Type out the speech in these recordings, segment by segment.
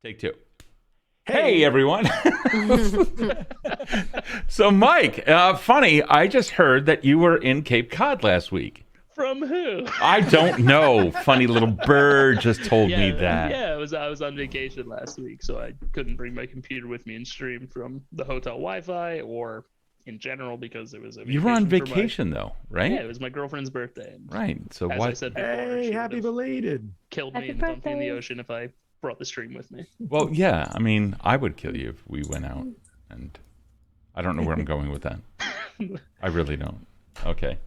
Take two. Hey everyone. So Mike, funny, I just heard that you were in Cape Cod last week. From who? I don't know. Funny little bird just told me that. Yeah, I was on vacation last week, so I couldn't bring my computer with me and stream from the hotel Wi-Fi or in general because it was a You were on vacation though, right? Yeah, it was my girlfriend's birthday. Right. So as what? I said before, Hey, happy belated. Killed me and dumped me in the ocean if I brought the stream with me. Well, yeah. I mean, I would kill you if we went out, and I don't know where I'm going with that. I really don't. Okay.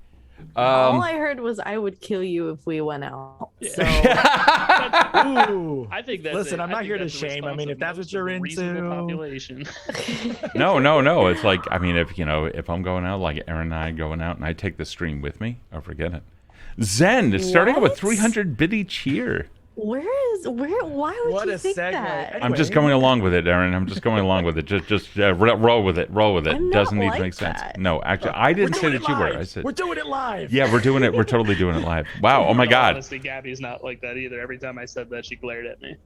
All I heard was I would kill you if we went out. Yeah. So Ooh. I think that's Listen, it. I'm I not think here to that's the shame. I mean, if that's response what you're of the reasonable into. population. No. It's like, I mean, if I'm going out, like Erin and I going out, and I take the stream with me, oh, forget it. Zen is starting out with 300 bit each year. why would What you a think segue. that? Anyway. I'm just going along with it, Erin. I'm just going along with it. Just roll with it. Roll with it. I'm not Doesn't need to like make sense. that. No, actually, I didn't say Doing that it you were. live. I said, We're doing it live. yeah, we're doing it. We're totally doing it live. Wow. Oh my God. Honestly, Gabby's not like that either. Every time I said that, she glared at me.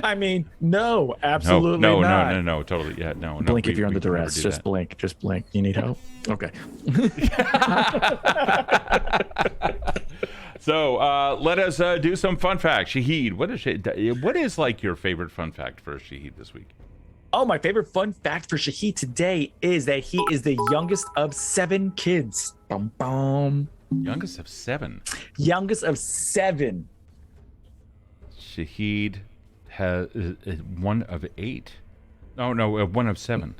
I mean, no, absolutely no, not. no. Totally. Yeah, no. Blink if we- you're under we would never duress. do Just that. blink. Just blink. You need help? Okay. So let us do some fun facts. Shahid, what is like your favorite fun fact for Shahid this week? Oh, my favorite fun fact for Shahid today is that he is the youngest of 7 kids. Bum, bum. Youngest of 7. Youngest of 7. Shahid has one of 8. Oh no, one of 7.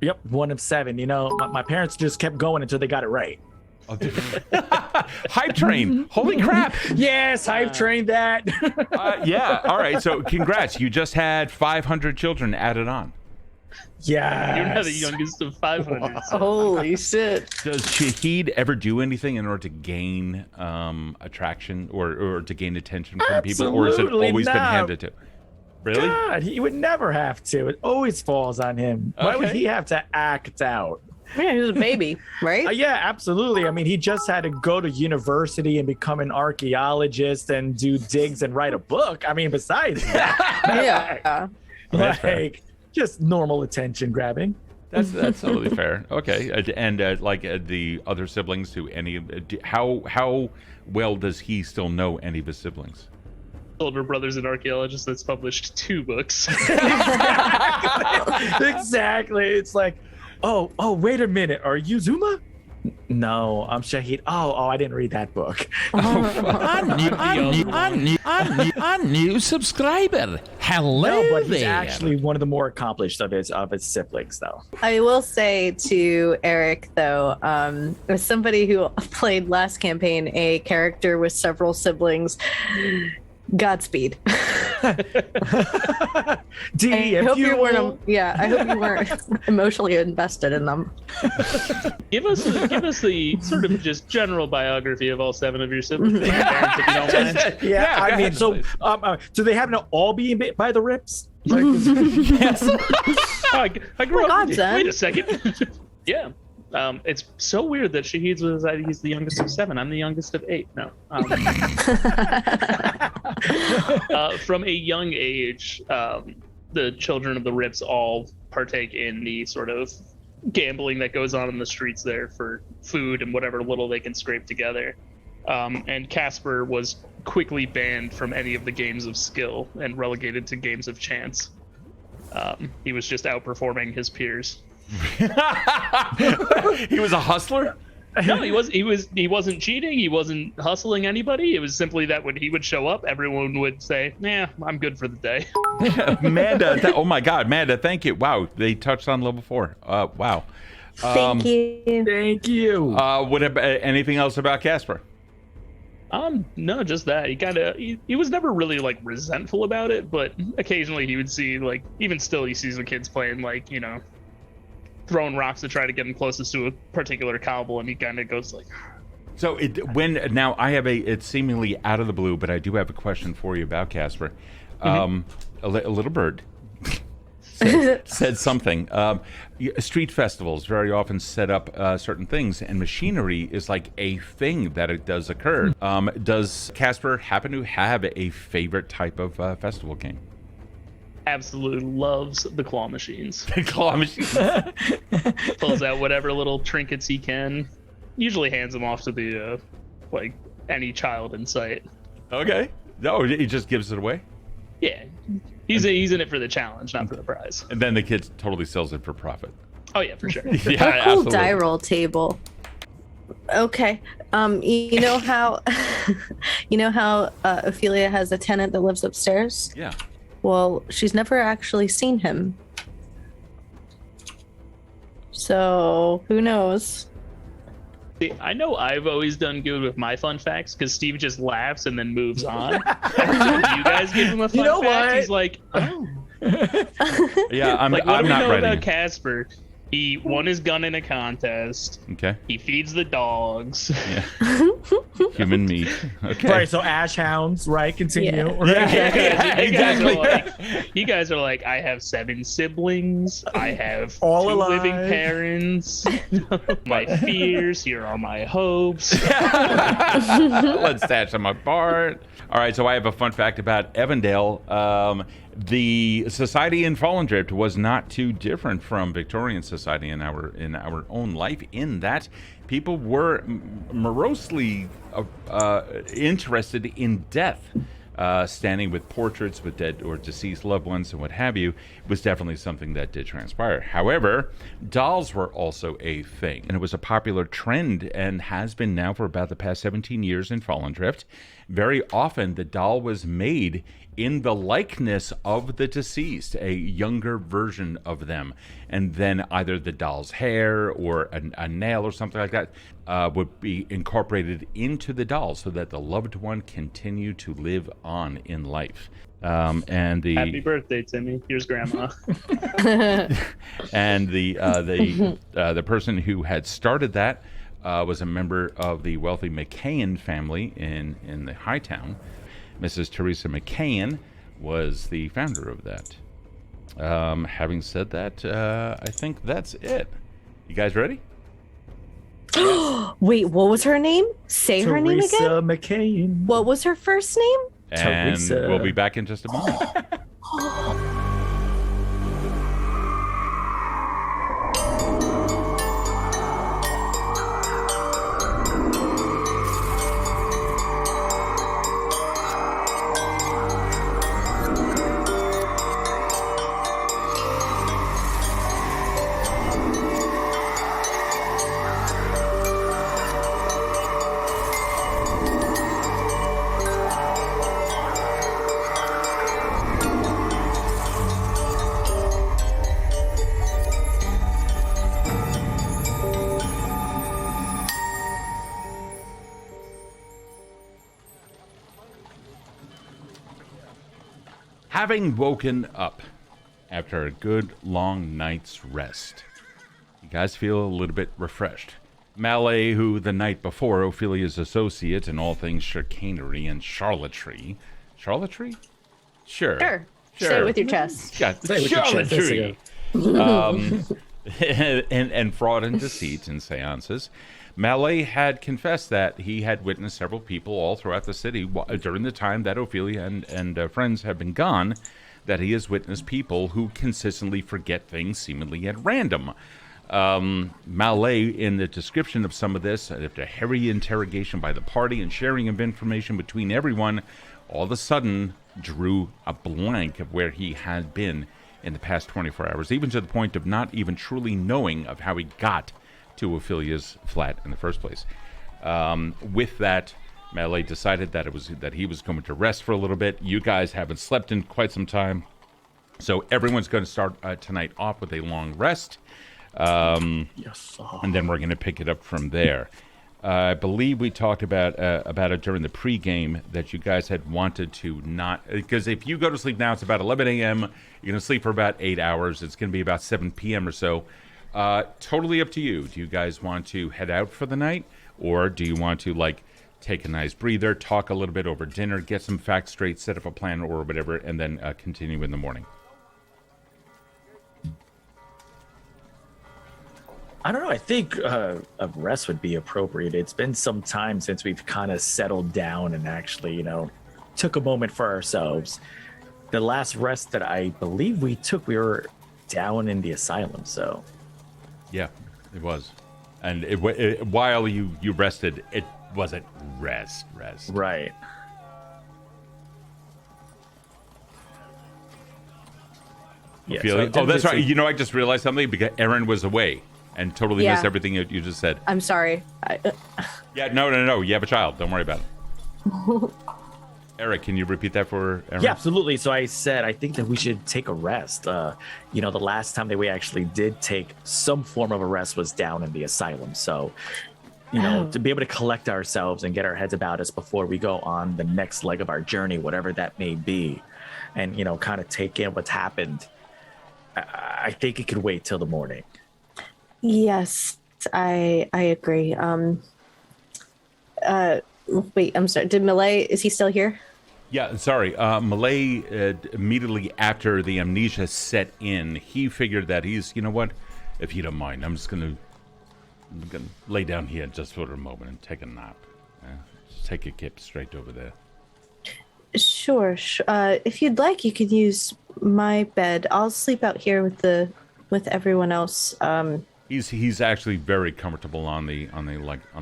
Yep, 1 of 7. You know, my parents just kept going until they got it right. Oh, Hype train! Holy crap! Yes, I've trained that. Yeah. All right. So congrats! You just had 500 children added on. Yeah. You're now the youngest of 500. so- Holy shit. Does Shahid ever do anything in order to gain attraction or to gain attention from people, or has it Absolutely always been not. handed to? Really? God, he would never have to. It always falls on him. Why would Okay. he have to act out? Yeah, he was a baby, right? Yeah, absolutely. I mean, he just had to go to university and become an archaeologist and do digs and write a book. I mean, besides that, Yeah. That's fair. like just normal attention grabbing. That's totally fair. Okay. And the other siblings, how well does he still know any of his siblings? Older brother's an archaeologist that's published 2 books. Exactly. It's like, oh, wait a minute. Are you Zuma? No, I'm Shahid. Oh, I didn't read that book. A new subscriber. Hello No, but he's there. actually one of the more accomplished of his siblings, though. I will say to Eric, though, as somebody who played last campaign a character with several siblings, Godspeed. D, I if hope you you weren't. I hope you weren't emotionally invested in them. Give us the sort of just general biography of all 7 of your siblings, parents, if you don't mind. Yeah, go I mean, ahead, so please. do they happen to all be bit by the Rips? Like, Yes. I grew Oh my up. God, Zen. Wait a second. Yeah. It's so weird that Shahid was he's the youngest of 7. I'm the youngest of 8. No. From a young age, the children of the Rips all partake in the sort of gambling that goes on in the streets there for food and whatever little they can scrape together. And Casper was quickly banned from any of the games of skill and relegated to games of chance. He was just outperforming his peers. He was a hustler. No, he wasn't cheating. He wasn't hustling anybody. It was simply that when he would show up, everyone would say, "Nah, I'm good for the day." Amanda, oh my God, Amanda, thank you. Wow, they touched on level 4. Wow. Thank you. thank you. What about anything else about Casper? No, just that. He was never really like resentful about it, but occasionally he would see like even still he sees the kids playing like, you know, throwing rocks to try to get him closest to a particular cobble, and he kind of goes like, So now I have it's seemingly out of the blue, but I do have a question for you about Casper. A little bird said something. Street festivals very often set up certain things, and machinery is like a thing that it does occur. Does Casper happen to have a favorite type of festival game? Absolutely loves the claw machines. The claw machines. Pulls out whatever little trinkets he can. Usually hands them off to the like any child in sight. Okay. No, he just gives it away. Yeah, he's in it for the challenge, not for the prize. And then the kid totally sells it for profit. Oh yeah, for sure. Yeah, A cool absolutely. die roll table. Okay. You know how Ophelia has a tenant that lives upstairs? Yeah. Well, she's never actually seen him. So, who knows? See, I know I've always done good with my fun facts because Steve just laughs and then moves on. So when you guys give him a fun fact, what? he's like, oh. Yeah, I'm Like, what do we not know writing about it. Casper? He won his gun in a contest. Okay. He feeds the dogs. Yeah. Human meat. Okay. Right, so ash hounds, right? Continue. Yeah. Right? Yeah, You guys are exactly. you guys are like, I have 7 siblings. I have All 2 alive. living parents. My fears, here are my hopes. Let's stash them apart. All right, so I have a fun fact about Evandale. The society in Fallendrift was not too different from Victorian society in our own life, in that people were morosely interested in death. Standing with portraits with dead or deceased loved ones and what have you was definitely something that did transpire. However, dolls were also a thing, and it was a popular trend and has been now for about the past 17 years in Fallendrift. Very often, the doll was made in the likeness of the deceased, a younger version of them. And then either the doll's hair or a nail or something like that would be incorporated into the doll so that the loved one continued to live on in life. And the Happy birthday, Timmy. Here's Grandma. and the person who had started that was a member of the wealthy McCain family in the Hightown. Mrs. Teresa McCain was the founder of that. Having said that, I think that's it. You guys ready? Wait, what was her name? Say her name again? Teresa McCain. What was her first name? And Teresa. we'll be back in just a moment. Having woken up after a good long night's rest, you guys feel a little bit refreshed. Malave, who the night before Ophelia's associate in all things chicanery and charlatry. Charlatry? Sure. Sure. Say it with your chest. Yeah, Say it with your chest. charlatry. And fraud and deceit in seances. Malave had confessed that he had witnessed several people all throughout the city during the time that Ophelia and friends have been gone, that he has witnessed people who consistently forget things seemingly at random. Malave, in the description of some of this, after heavy interrogation by the party and sharing of information between everyone, all of a sudden drew a blank of where he had been in the past 24 hours, even to the point of not even truly knowing of how he got to Ophelia's flat in the first place. With that, Malave decided that he was going to rest for a little bit. You guys haven't slept in quite some time, so everyone's going to start tonight off with a long rest, Yes. and then we're going to pick it up from there. I believe we talked about it during the pregame that you guys had wanted to not, because if you go to sleep now, it's about 11 a.m. You're going to sleep for about 8 hours. It's going to be about 7 p.m. or so. Totally up to you. Do you guys want to head out for the night, or do you want to take a nice breather, talk a little bit over dinner, get some facts straight, set up a plan or whatever, and then continue in the morning? I don't know. I think a rest would be appropriate. It's been some time since we've kind of settled down and actually, took a moment for ourselves. The last rest that I believe we took, we were down in the asylum. So, Yeah, it was. And while you rested, it wasn't rest. right. Yeah, Ophelia? so Oh, that's right. I just realized something because Erin was away and totally Yeah. missed everything you just said. I'm sorry. Yeah, no. You have a child. Don't worry about it. Eric, can you repeat that for Erin? Yeah, absolutely. So I said, I think that we should take a rest. The last time that we actually did take some form of a rest was down in the asylum. So, to be able to collect ourselves and get our heads about us before we go on the next leg of our journey, whatever that may be, and, kind of take in what's happened. I think it could wait till the morning. Yes, I agree. Wait, I'm sorry. Did Malay, is he still here? Yeah, sorry. Malay, immediately after the amnesia set in, he figured that you know what? If you don't mind, I'm gonna lay down here just for a moment and take a nap. Just take a kip straight over there. Sure. If you'd like, you could use my bed. I'll sleep out here with everyone else. He's actually very comfortable on the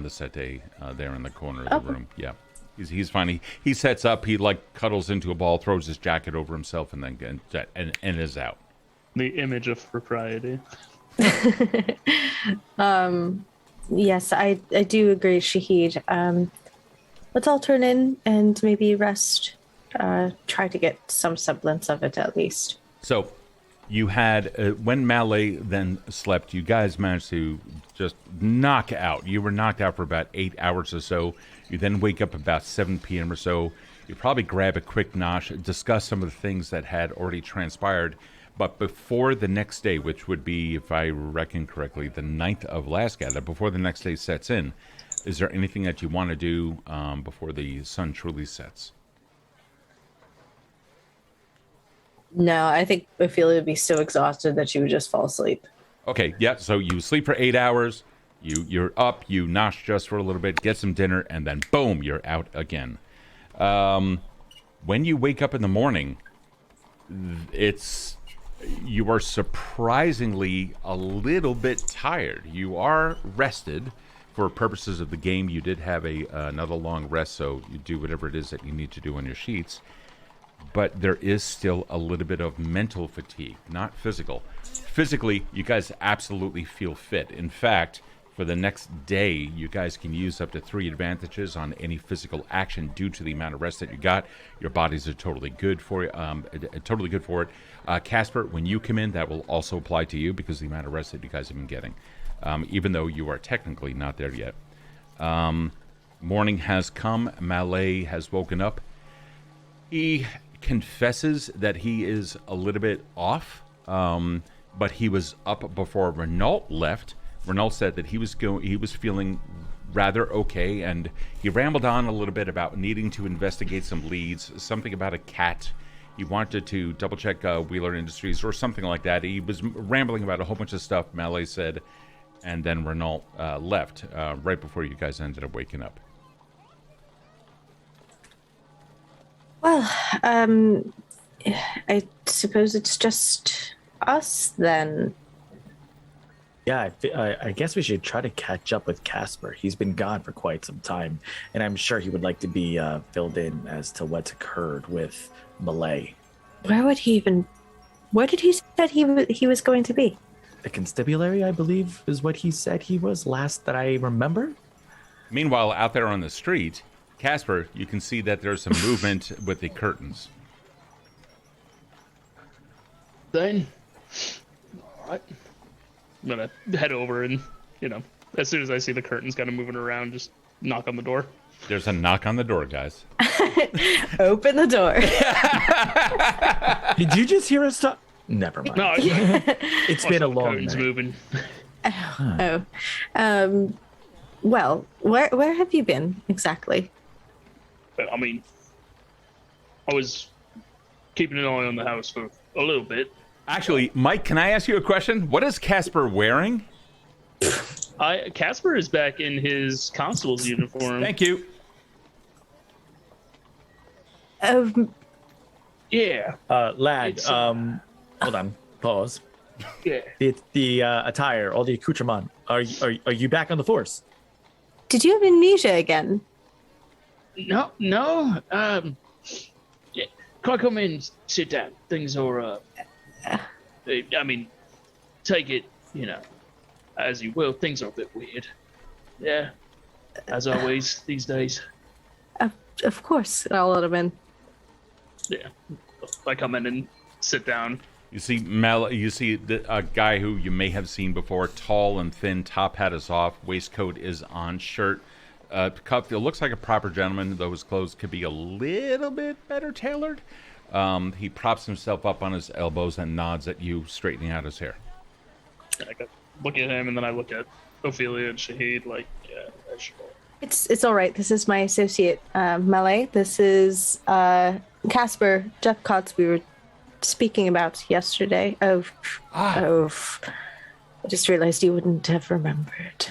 settee there in the corner of the room. Yeah, he's fine. He sets up. He cuddles into a ball, throws his jacket over himself, and then and is out. The image of propriety. Yes, I do agree, Shahid. Let's all turn in and maybe rest. Try to get some semblance of it at least. So, you had when Malay then slept, you guys managed to just knock out. You were knocked out for about 8 hours or so. You then wake up about 7 p.m. or so. You probably grab a quick nosh, discuss some of the things that had already transpired. But before the next day, which would be, if I reckon correctly, the 9th of last gather, before the next day sets in, is there anything that you want to do before the sun truly sets? No, I think Ophelia would be so exhausted that she would just fall asleep. Okay, yeah, so you sleep for 8 hours, you're up, you nosh just for a little bit, get some dinner, and then boom, you're out again. When you wake up in the morning, you are surprisingly a little bit tired. You are rested for purposes of the game. You did have another long rest, so you do whatever it is that you need to do on your sheets. But there is still a little bit of mental fatigue, not physical. Physically, you guys absolutely feel fit. In fact, for the next day, you guys can use up to 3 advantages on any physical action due to the amount of rest that you got. Your bodies are totally good for it. Casper, when you come in, that will also apply to you because of the amount of rest that you guys have been getting, even though you are technically not there yet. Morning has come. Malay has woken up. He confesses that he is a little bit off, but he was up before Renault left. Renault said that he was feeling rather okay, and he rambled on a little bit about needing to investigate some leads, something about a cat. He wanted to double check Wheeler Industries or something like that. He was rambling about a whole bunch of stuff, Malay said, and then Renault left right before you guys ended up waking up. Well, I suppose it's just us then. Yeah, I guess we should try to catch up with Casper. He's been gone for quite some time, and I'm sure he would like to be filled in as to what's occurred with Malay. Where did he say he was going to be? The constabulary, I believe, is what he said he was last that I remember. Meanwhile, out there on the street, Casper, you can see that there's some movement with the curtains. Then, all right. I'm gonna head over and, as soon as I see the curtains kind of moving around, just knock on the door. There's a knock on the door, guys. Open the door. Did you just hear us talk? Never mind. No, It's been a long curtains night. moving. Well, where have you been exactly? I mean, I was keeping an eye on the house for a little bit. Actually, Mike, can I ask you a question? What is Casper wearing? Casper is back in his constable's uniform. Thank you. Yeah. Lad, It's, hold on, pause. Yeah. The attire, all the accoutrement. Are you back on the force? Did you have amnesia again? No. Yeah. Can I come in, sit down? Things are, I mean, take it, as you will. Things are a bit weird. Yeah. As always, these days. Of course, I'll let him in. Yeah. I come in and sit down. You see a guy who you may have seen before, tall and thin, top hat is off, waistcoat is on, shirt cuffed. It looks like a proper gentleman, though his clothes could be a little bit better tailored. He props himself up on his elbows and nods at you, straightening out his hair. I look at him, and then I look at Ophelia and Shahid, like, yeah, sure. It's all right. This is my associate, Malave. This is Casper, Jephcots we were speaking about yesterday. I just realized you wouldn't have remembered.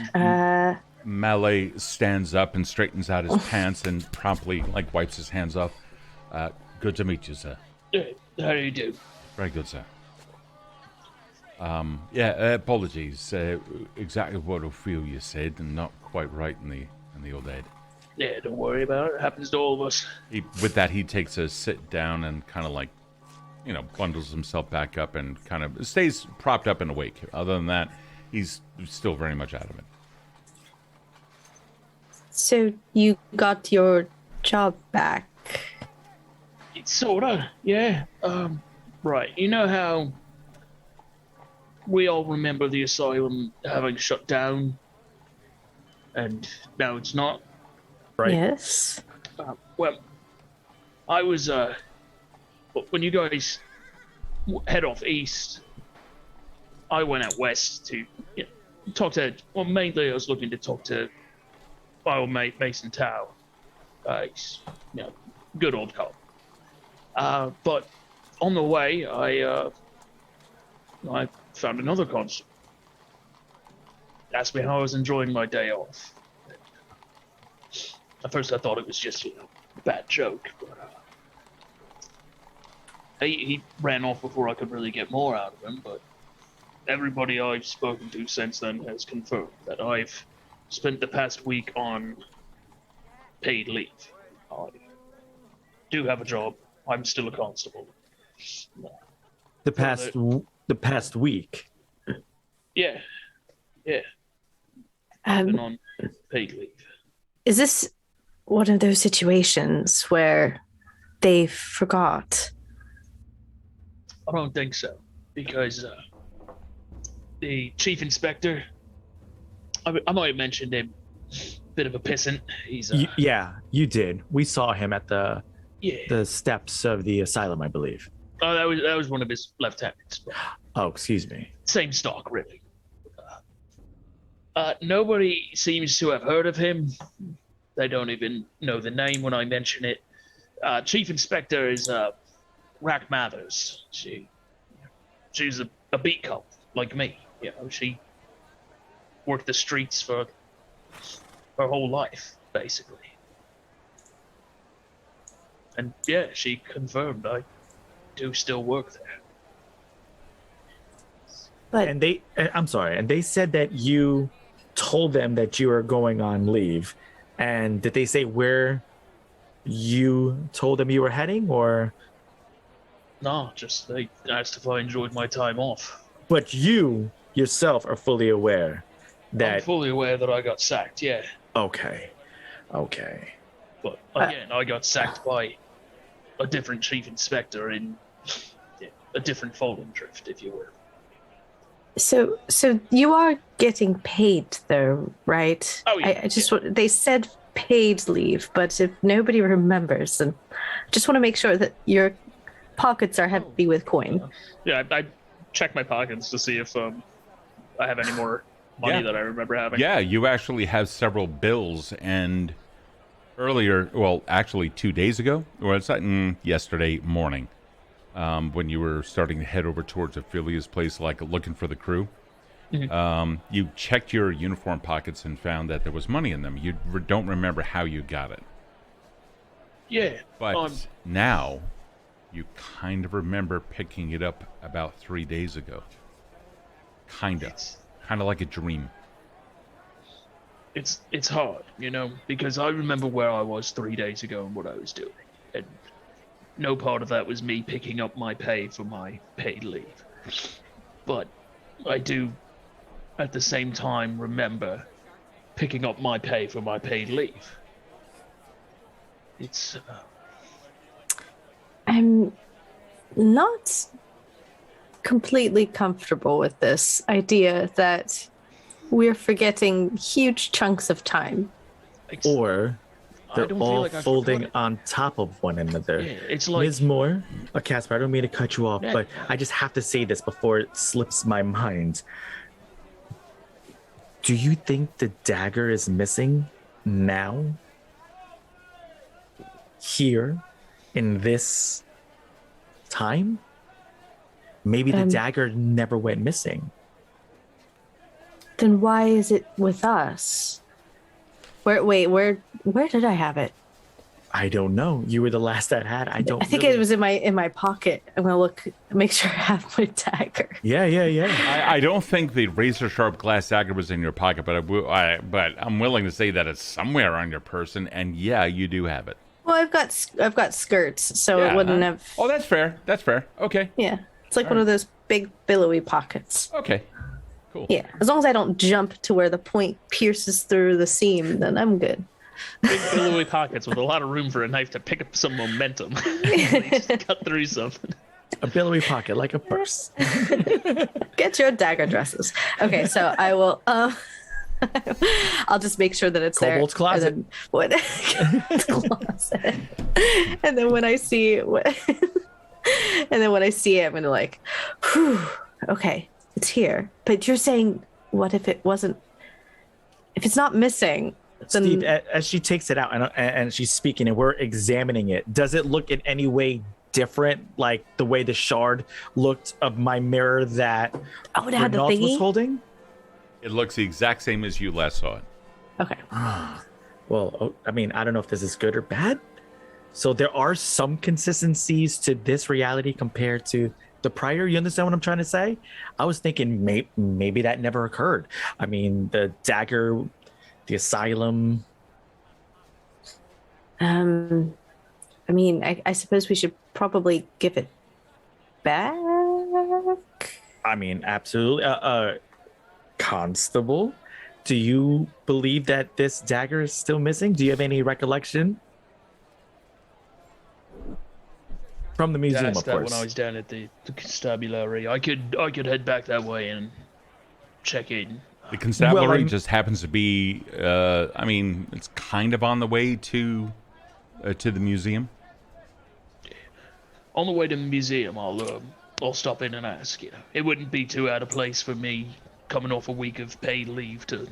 Malave stands up and straightens out his pants and promptly, wipes his hands off. Good to meet you, sir. How do you do? Very good, sir. Apologies. Exactly what Ophelia said, and not quite right in the old head. Yeah, don't worry about it. It happens to all of us. With that, he takes a sit down and kind of bundles himself back up and kind of stays propped up and awake. Other than that, he's still very much out of it. So you got your job back? Sorta, yeah. Right. You know how we all remember the asylum having shut down, and now it's not? Right. Yes. Well, I was, when you guys head off east, I went out west to talk to, mainly I was looking to talk to my old mate Mason Tao. He's, good old cop. But on the way, I found another constable. Asked me how I was enjoying my day off. At first, I thought it was just, a bad joke, but he ran off before I could really get more out of him. But everybody I've spoken to since then has confirmed that I've spent the past week on paid leave. I do have a job. I'm still a constable. The past week. Yeah. Been on paid leave. Is this one of those situations where they forgot? I don't think so, because the chief inspector, I might have mentioned him, bit of a pissant. He's yeah, you did. We saw him at the steps of the asylum, I believe. Oh, that was one of his lieutenants. Oh, excuse me. Same stock, really. Nobody seems to have heard of him. They don't even know the name when I mention it. Chief Inspector is Rack Mathers. She's a beat cop like me. She worked the streets for her whole life, basically. And yeah, she confirmed I do still work there. But And they said that you told them that you were going on leave. And did they say where you told them you were heading, or? No, just they asked if I enjoyed my time off. But you yourself are fully aware I'm that. fully aware that I got sacked, yeah. Okay. But again, I got sacked by a different chief inspector in a different folding drift, if you will. so you are getting paid though, right? Oh, yeah. I just want, they said paid leave, but if nobody remembers, then I just want to make sure that your pockets are heavy with coin. Yeah, I check my pockets to see if I have any more money Yeah. that I remember having. Yeah, you actually have several bills, and earlier, well, actually 2 days ago, or it's yesterday morning, when you were starting to head over towards Ophelia's place, looking for the crew, You checked your uniform pockets and found that there was money in them. You don't remember how you got it. Yeah. But now, you kind of remember picking it up about 3 days ago. Kind of like a dream. It's hard, because I remember where I was 3 days ago and what I was doing. And no part of that was me picking up my pay for my paid leave. But I do, at the same time, remember picking up my pay for my paid leave. It's... I'm not completely comfortable with this idea that we're forgetting huge chunks of time. Or they're don't feel all like I folding forgot it. on top of one another. Yeah, it's like... Ms. Moore, Casper, I don't mean to cut you off, Yeah. but I just have to say this before it slips my mind. Do you think the dagger is missing now? Here? In this time? Maybe the dagger never went missing. Then why is it with us? Where did I have it? I don't know. You were the last that had. I think it was in my pocket. I'm gonna make sure I have my dagger. Yeah. I don't think the razor sharp glass dagger was in your pocket, but I'm willing to say that it's somewhere on your person, and yeah, you do have it. Well, I've got skirts, so Yeah. it wouldn't have. Oh, that's fair. That's fair. Okay. Yeah, it's like one of those big billowy pockets. Okay. Cool. Yeah, as long as I don't jump to where the point pierces through the seam, then I'm good. Big billowy pockets with a lot of room for a knife to pick up some momentum. Just cut through something. A billowy pocket like a purse. Get your dagger dresses. Okay, so I will. I'll just make sure that it's Kobold's there. closet. And then, closet. And then when I see it, I'm gonna like, whew, okay, it's here. But you're saying, what if it wasn't? If it's not missing, then Steve, as she takes it out and she's speaking and we're examining it, does it look in any way different, like the way the shard looked of my mirror that it had the Renault was thingy. holding? It looks the exact same as you last saw it. Okay. Well, I mean, I don't know if this is good or bad. So there are some consistencies to this reality compared to the prior. You understand what I'm trying to say? I was thinking maybe that never occurred. I mean, the dagger, the asylum. I mean, I suppose we should probably give it back. I mean, absolutely. Constable, do you believe that this dagger is still missing? Do you have any recollection? From the museum, That's of that course. when I was down at the constabulary. I could head back that way and check in. The constabulary I'm- just happens to be. I mean, it's kind of on the way to the museum. On the way to the museum, I'll stop in and ask. It wouldn't be too out of place for me coming off a week of paid leave to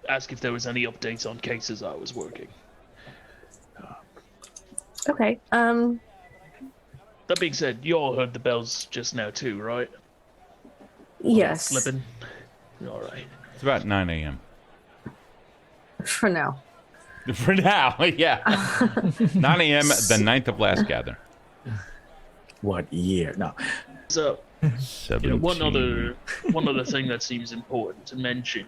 ask if there was any updates on cases I was working. Okay. That being said, you all heard the bells just now too, right? Yes. Slipping. All right. It's about 9 a.m. For now. For now, yeah. 9 a.m. the 9th of last gather. What year? No. So, 17. one other thing that seems important to mention.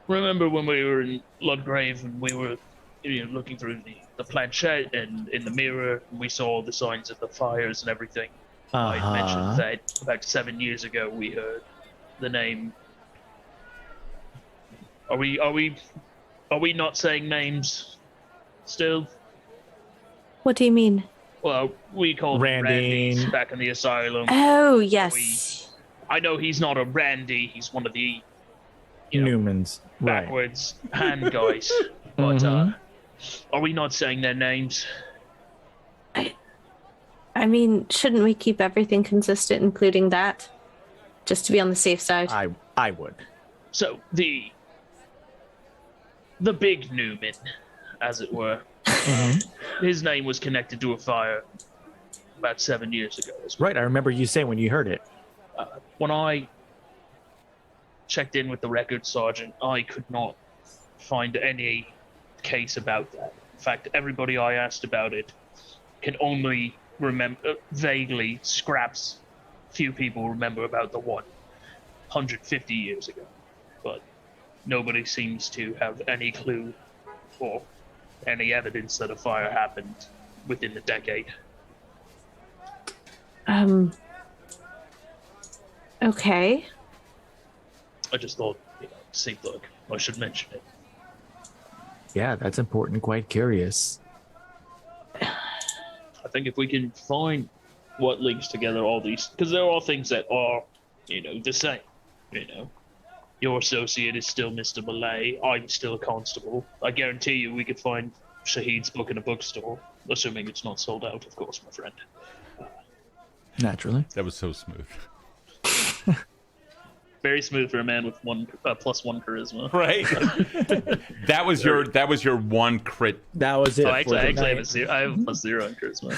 Remember when we were in Ludgrave and we were looking through the planchette and in the mirror, and we saw the signs of the fires and everything. I had mentioned that about 7 years ago we heard the name. Are we not saying names still? What do you mean? Well, we called Randy. Randy back in the asylum. Oh, yes. I know he's not a Randy. He's one of the Newman's. Right. backwards hand guys. But are we not saying their names? I mean, shouldn't we keep everything consistent, including that? Just to be on the safe side? I would. So the big Newman, as it were, his name was connected to a fire about 7 years ago. Right. I remember you saying when you heard it. When I checked in with the record sergeant. I could not find any case about that. In fact, everybody I asked about it can only remember vaguely scraps. Few people remember about the one 150 years ago, but nobody seems to have any clue or any evidence that a fire happened within the decade. Okay. I just thought, seemed like I should mention it. Yeah, that's important. Quite curious. I think if we can find what links together all these, because there are things that are, the same. Your associate is still Mr. Malave. I'm still a constable. I guarantee you we could find Shahid's book in a bookstore, assuming it's not sold out, of course, my friend. Naturally. That was so smooth. Very smooth for a man with +1 charisma. Right. that was your one crit. That was it. Oh, actually, I have I have a +0 in charisma.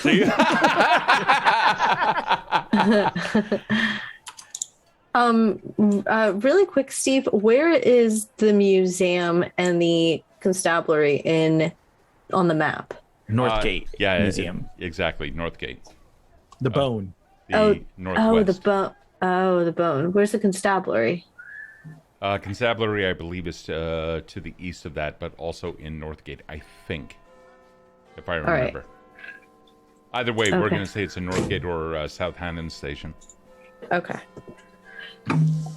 Really quick, Steve, where is the museum and the constabulary on the map? Northgate Museum. Exactly, Northgate. The bone. Northwest. The bone. Where's the constabulary? Constabulary, I believe, is to the east of that, but also in Northgate, I think, if I remember. Right. Either way, we're going to say it's in Northgate or Southampton Station. Okay.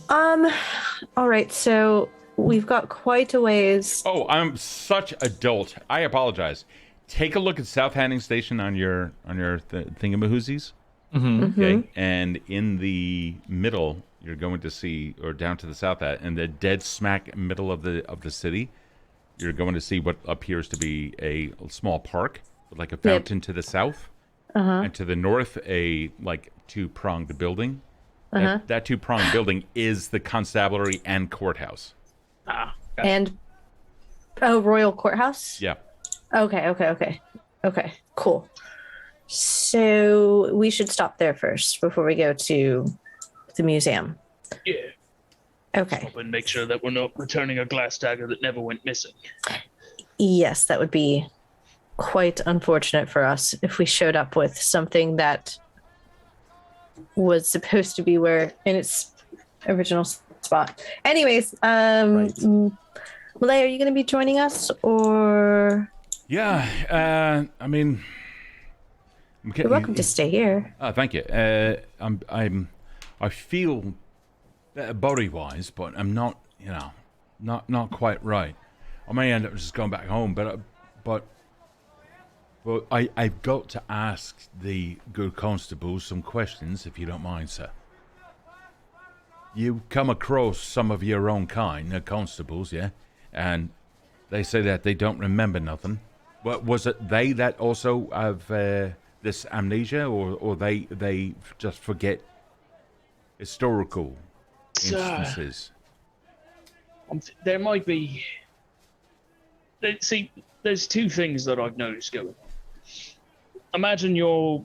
All right. So we've got quite a ways. Oh, I'm such a dolt. I apologize. Take a look at Southampton Station on your thingamahoozies. Mm-hmm. Okay, and in the middle, you're going to see, or down to the south, in the dead smack middle of the city, you're going to see what appears to be a small park with like a fountain to the south, and to the north, a like two-pronged building. That two-pronged building is the constabulary and courthouse. And Royal Courthouse. Yeah. Okay. Cool. So we should stop there first before we go to the museum. Yeah. Okay. And make sure that we're not returning a glass dagger that never went missing. Yes, that would be quite unfortunate for us if we showed up with something that was supposed to be in its original spot. Anyways, Malave, are you going to be joining us or? Yeah. I mean. You're welcome to stay here. Thank you. I feel body-wise, but I'm not, not quite right. I may end up just going back home, but I've got to ask the good constables some questions, if you don't mind, sir. You come across some of your own kind, the constables, yeah, and they say that they don't remember nothing. But was it they that also have this amnesia, or they just forget historical instances? There might be. See, there's two things that I've noticed going on. Imagine your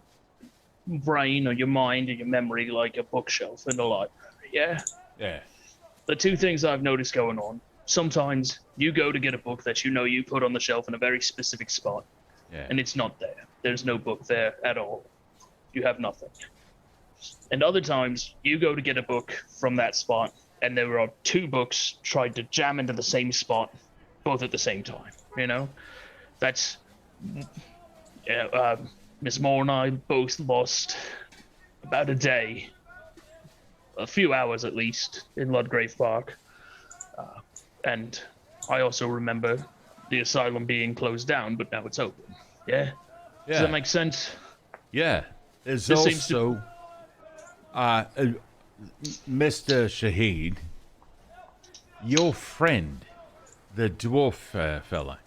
brain or your mind or your memory like a bookshelf in the library, yeah? Yeah. The two things I've noticed going on. Sometimes you go to get a book that you put on the shelf in a very specific spot, and it's not there. There's no book there at all. You have nothing. And other times, you go to get a book from that spot, and there are two books tried to jam into the same spot, both at the same time, That's... Miss Moore and I both lost about a day, a few hours at least, in Ludgrave Park. And I also remember the asylum being closed down, but now it's open. Yeah? Does that make sense? Yeah. There's This also Mr. Shahid, your friend, the dwarf fella.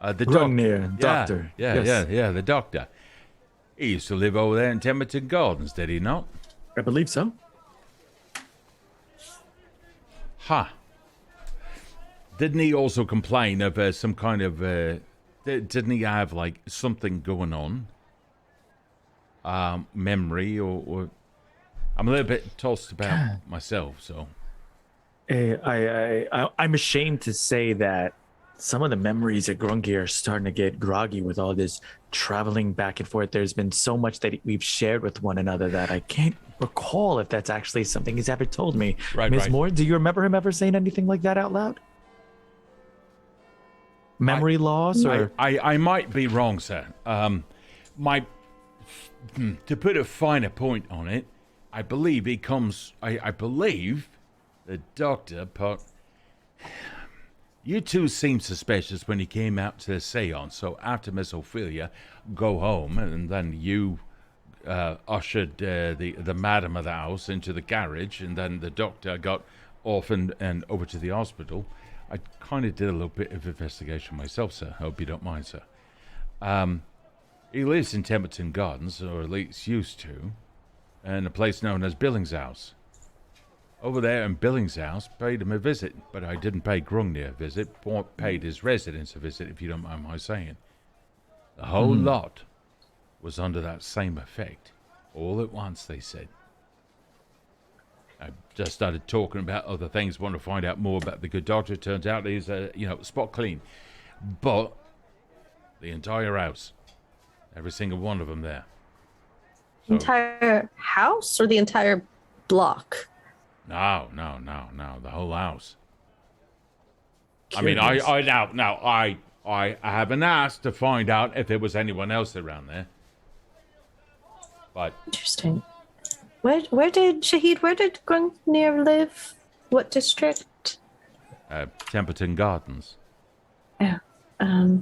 The Rungnir, doctor. Yeah, the doctor. He used to live over there in Temperton Gardens, did he not? I believe so. Ha. Didn't he also complain of some kind of... didn't he have, like, something going on? Memory or... I'm a little bit tossed about myself, so... I'm ashamed to say that some of the memories at Grungy are starting to get groggy with all this traveling back and forth. There's been so much that we've shared with one another that I can't recall if that's actually something he's ever told me. Right, Ms. right. Moore, do you remember him ever saying anything like that out loud? Memory loss, or I might be wrong, sir. To put a finer point on it, I believe he comes. I believe the doctor. You two seemed suspicious when he came out to the seance. So after Miss Ophelia go home, and then you ushered the madam of the house into the garage, and then the doctor got off and over to the hospital. I kind of did a little bit of investigation myself, sir. I hope you don't mind, sir. He lives in Templeton Gardens, or at least used to, in a place known as Billings House. Over there in Billings House, paid him a visit, but I didn't pay Grungy a visit, paid his residents a visit, if you don't mind my saying. The whole lot was under that same effect, all at once, they said. I just started talking about other things, want to find out more about the good doctor. Turns out he's, spot clean. But the entire house, every single one of them there. So, Entire house or the entire block? No, the whole house. I mean, I haven't asked to find out if there was anyone else around there. But Interesting. Where did Grungnir live? What district? Templeton Gardens. Oh,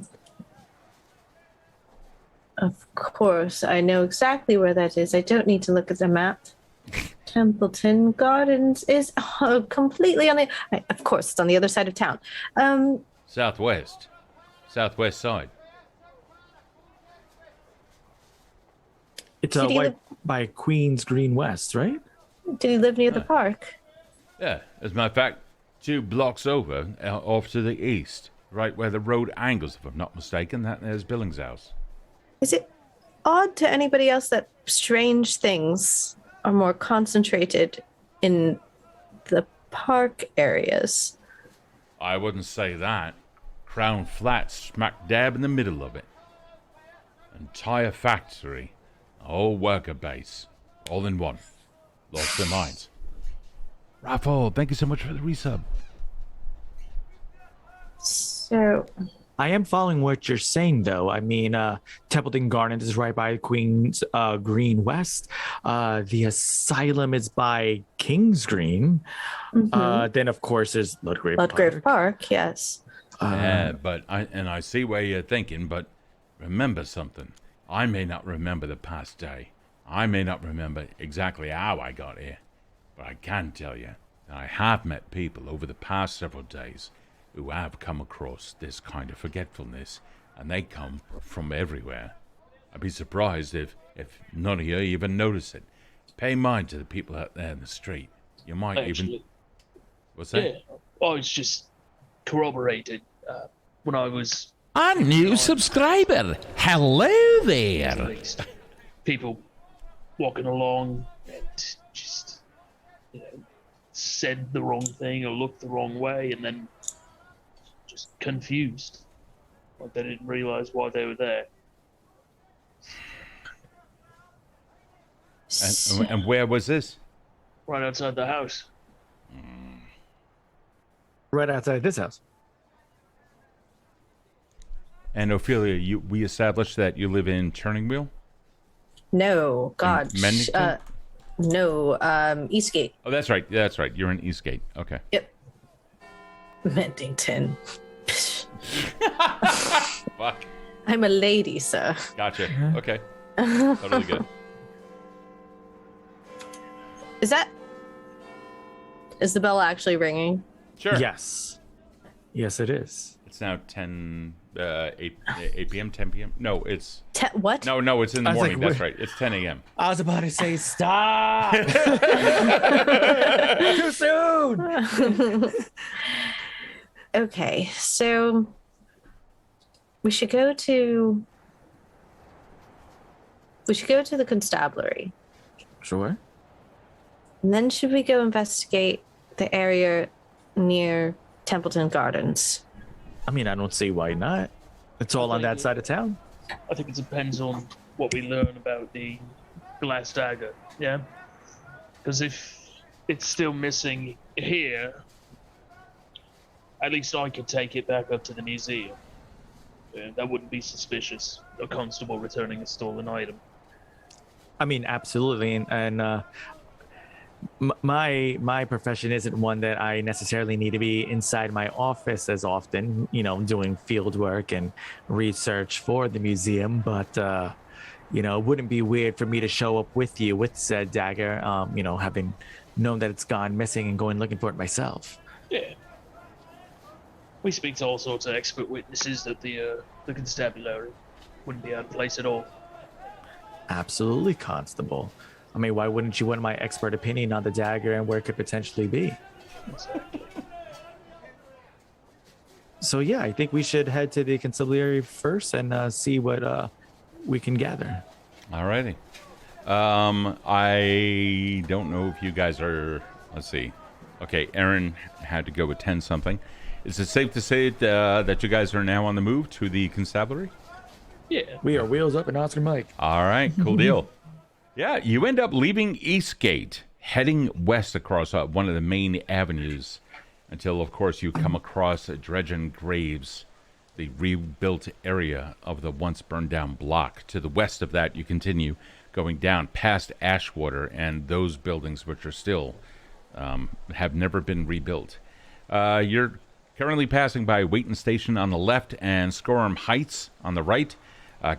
of course, I know exactly where that is. I don't need to look at the map. Templeton Gardens is completely on the. Of course, it's on the other side of town. Southwest side. it's Did he live- by Queens Green West, right? Did he live near the park? Yeah, as a matter of fact, 2 blocks over, off to the east, right where the road angles, if I'm not mistaken. There's Billings House. Is it odd to anybody else that strange things are more concentrated in the park areas? I wouldn't say that. Crown Flats, smack dab in the middle of it. Entire factory, a whole worker base, all in one. Lost their minds. Raffle, thank you so much for the resub. So, I am following what you're saying, though. I mean, Templeton Gardens is right by Queens Green West. The asylum is by Kings Green. Then, of course, there's Ludgrave Park, yes. Yeah, but I see where you're thinking, but remember something. I may not remember the past day. I may not remember exactly how I got here. But I can tell you that I have met people over the past several days who have come across this kind of forgetfulness, and they come from everywhere. I'd be surprised if none of you even notice it. Pay mind to the people out there in the street. You might even... What's that? Yeah, I was just corroborated when I was... A new subscriber. Hello At there. least people walking along and just said the wrong thing or looked the wrong way and then just confused, like they didn't realize why they were there. And where was this? Right outside the house. Right outside this house. And Ophelia, we established that you live in Turning Wheel? No, God. Mendington? No, Eastgate. Oh, that's right. You're in Eastgate. Okay. Yep. Mendington. Fuck. I'm a lady, sir. Gotcha. Okay. Totally good. Is the bell actually ringing? Sure. Yes. Yes, it is. It's now 8 p.m., 10 p.m. No, it's... What? No, it's in the I was morning. like, That's right. It's 10 a.m. I was about to say, stop! Too soon! Okay, so we should go to the constabulary. Sure. And then should we go investigate the area near Templeton Gardens. I mean, I don't see why not. It's all on that side of town. I think it depends on what we learn about the glass dagger, yeah? Because if it's still missing here, at least I could take it back up to the museum. That wouldn't be suspicious. A constable returning a stolen item. I mean, absolutely, and my profession isn't one that I necessarily need to be inside my office as often, doing field work and research for the museum. But it wouldn't be weird for me to show up with you with said dagger, having known that it's gone missing and going looking for it myself. Yeah. We speak to all sorts of expert witnesses that the constabulary wouldn't be out of place at all. Absolutely, Constable. I mean, why wouldn't you want my expert opinion on the dagger and where it could potentially be? Exactly. So yeah, I think we should head to the constabulary first and see what we can gather. All righty. I don't know if you guys are. Let's see. Okay, Erin had to go attend something. Is it safe to say that you guys are now on the move to the constabulary? Yeah. We are wheels up and Oscar Mike. All right, cool deal. Yeah, you end up leaving Eastgate, heading west across one of the main avenues until, of course, you come across Dredgen Graves, the rebuilt area of the once burned down block. To the west of that, you continue going down past Ashwater and those buildings which are still have never been rebuilt. You're currently passing by Waiton Station on the left and Scorum Heights on the right.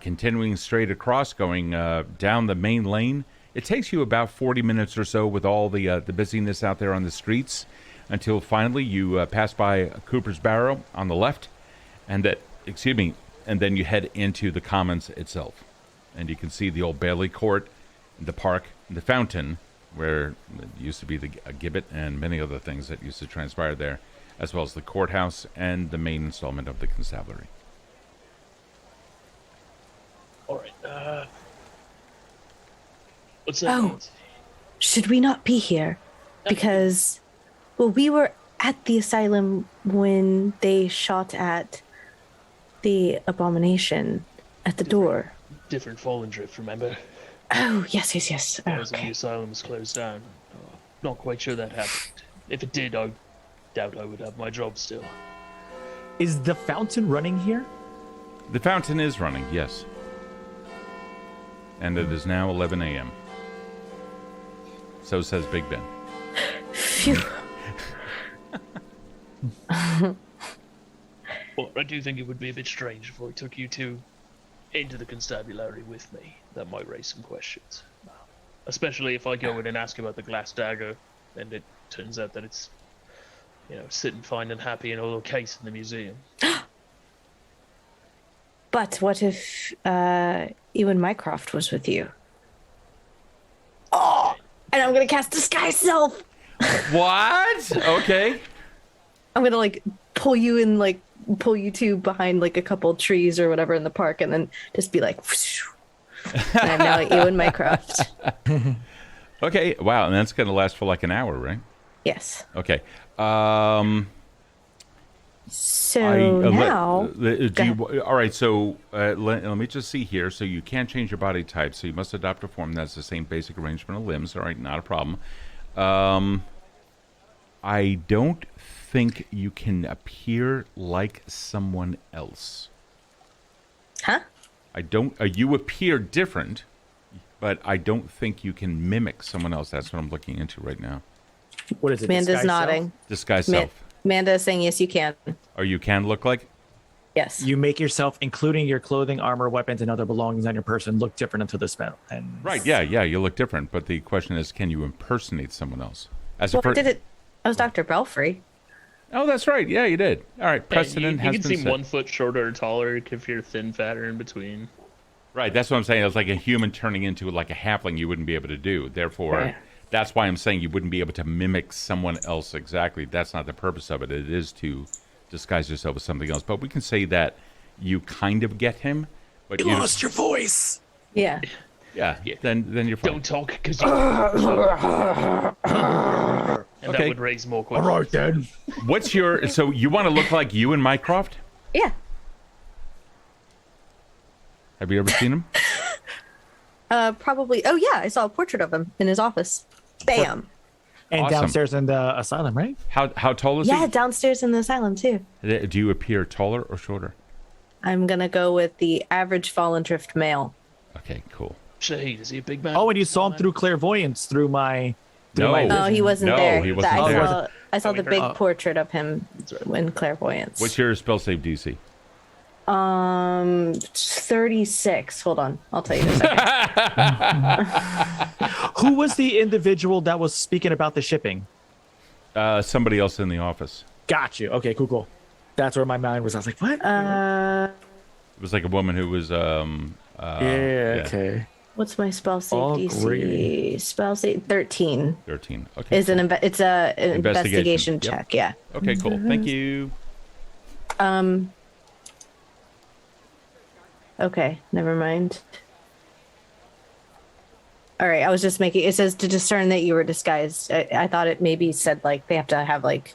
Continuing straight across, going down the main lane. It takes you about 40 minutes or so with all the busyness out there on the streets until finally you pass by Cooper's Barrow on the left, and then you head into the Commons itself. And you can see the old Bailey Court, the park, the fountain, where it used to be the gibbet and many other things that used to transpire there, as well as the courthouse and the main installment of the constabulary. All right. What's that? Oh, should we not be here? Because, well, we were at the asylum when they shot at the abomination at the door. Different fallen drift, remember? Oh, yes. That was when the Okay. asylum was closed down. Not quite sure that happened. If it did, I doubt I would have my job still. Is the fountain running here? The fountain is running, yes. And it is now 11 a.m. So says Big Ben. Phew. Well, I do think it would be a bit strange if I took you two into the constabulary with me. That might raise some questions. Especially if I go in and ask about the glass dagger, and it turns out that it's, sitting fine and happy in a little case in the museum. But what if Ewan Mycroft was with you? Oh, and I'm gonna cast Disguise Self. What? Okay. I'm gonna pull you two behind a couple trees or whatever in the park, and then just be like, whoosh. And I'm now Ewan Mycroft. Okay. Wow. And that's going to last for an hour, right? Yes. Okay. So now, all right. So let me just see here. So you can't change your body type. So you must adopt a form that's the same basic arrangement of limbs. All right, not a problem. I don't think you can appear like someone else. huh? You appear different, but I don't think you can mimic someone else. That's what I'm looking into right now. What is it? Amanda's disguise self? nodding. Disguise self. Amanda is saying yes, you can. Or you can look like? Yes. You make yourself, including your clothing, armor, weapons, and other belongings on your person, look different until the spell. And Right. Yeah. You look different. But the question is, can you impersonate someone else? Well, I did it. I was Dr. Belfry. Oh, that's right. Yeah, you did. All right. Precedent you has can been seem set. 1 foot shorter or taller if you're thin, fat, or in between. Right. That's what I'm saying. It's like a human turning into a halfling you wouldn't be able to do. Therefore, Right. That's why I'm saying you wouldn't be able to mimic someone else exactly. That's not the purpose of it. It is to disguise yourself as something else. But we can say that you kind of get him. But you lost your voice. Yeah. Yeah. Then you're fine. Don't talk, because you... And Okay. that would raise more All questions. right, then. What's your? So you want to look like you and Mycroft? Yeah. Have you ever seen him? Probably. Oh yeah, I saw a portrait of him in his office. Bam. And Awesome. downstairs in the asylum, right? How tall is Yeah, downstairs in the asylum too. he? Do you appear taller or shorter? I'm gonna go with the average fallen drift male. Okay, cool. Shahid, is he a big man? Oh, and you saw him through clairvoyance through my. No. my Oh, he wasn't No, there. he wasn't I there. saw, I saw the big Oh. portrait of him in clairvoyance. What's your spell save DC? 36. Hold on, I'll tell you in a second. Who was the individual that was speaking about the shipping? Somebody else in the office. Got you. Okay, cool. That's where my mind was. I was like, what? It was like a woman who was. yeah, okay. What's my spell save Oh, DC? great. Spell save 13 13. Okay. is it's a investigation Yep. check. Yeah. Okay, cool. Thank you. Okay, never mind. All right, I was just making. It says to discern that you were disguised. I thought it maybe said like they have to have like,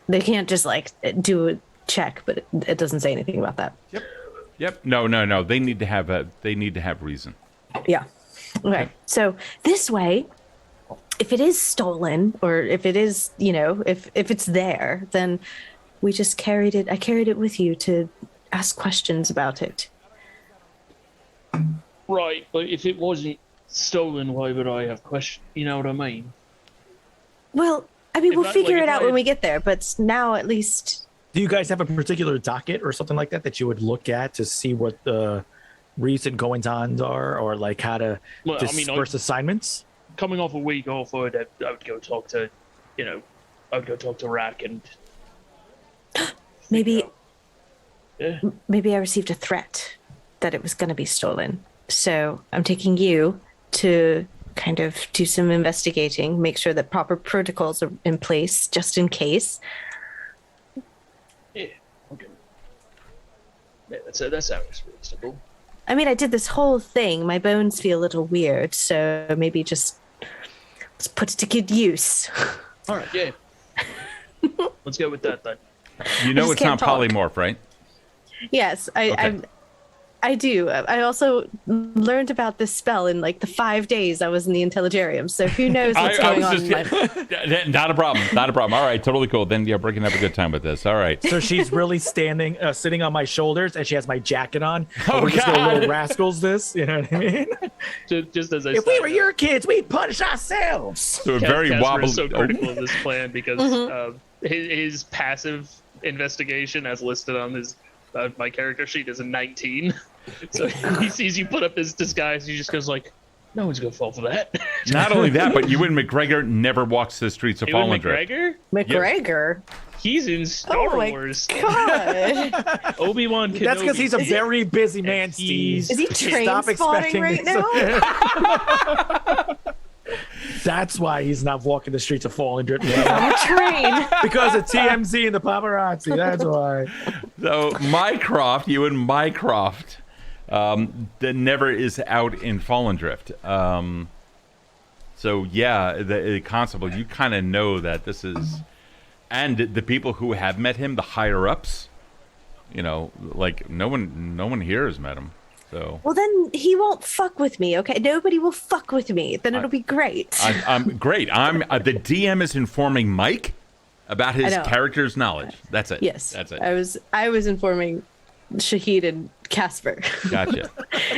they can't just like do a check, but it doesn't say anything about that. Yep. No. They need to have reason. Yeah. Okay. So this way, if it is stolen or if it is, if it's there, then we just carried it. I carried it with you to ask questions about it. Right, but if it wasn't stolen, why would I have questions? You know what I mean? Well, I mean, If we'll I- figure like, it if out I- when we get there, but now at least. Do you guys have a particular docket or something like that you would look at to see what the recent goings on are, or like how to Well, I mean, disperse assignments? Coming off a week off, I would go talk to, I'd go talk to Rack and Maybe yeah. maybe I received a threat that it was going to be stolen. So I'm taking you to kind of do some investigating, make sure that proper protocols are in place just in case. Yeah, okay. Yeah, that sounds reasonable. I mean, I did this whole thing. My bones feel a little weird, so maybe just let's put it to good use. All right, yeah. Let's go with that then. You know just it's not can't talk. polymorph, right? Yes, Okay. I do. I also learned about this spell in like the 5 days I was in the Intelligarium. So who knows what's going on? Not a problem. Not a problem. All right, totally cool. Then you're breaking up a good time with this. All right. So she's really sitting on my shoulders, and she has my jacket on. Oh, We're just God. little rascals. This, you know what I mean? Just as I If we said, were your kids, we'd punish ourselves. So a Cas- very Casper wobbly. is so oh. critical of this plan because his passive investigation, as listed on his my character sheet, is a 19. So he sees you put up this disguise, he just goes like, "No one's gonna fall for that." Not only that, but Ewan McGregor never walks the streets of Ewan Fallen Drift. McGregor, McGregor. he's in Star Oh my Wars. God. Obi-Wan Kenobi. That's because he's a very busy man, And Steve. Is he train Stop spotting expecting right this. now? That's why he's not walking the streets of Fallen Drift. On a train. Because of TMZ and the paparazzi. That's why. So Ewan Mycroft, that never is out in Fallen Drift. So yeah, the constable, you kind of know that this is, and the people who have met him, the higher ups, like no one here has met him. So Well, then he won't fuck with me, okay? Nobody will fuck with me. Then it'll be great. I'm great. The DM is informing Mike about his I know. character's knowledge. That's it. Yes. That's it. I was informing Shahid and Casper Gotcha.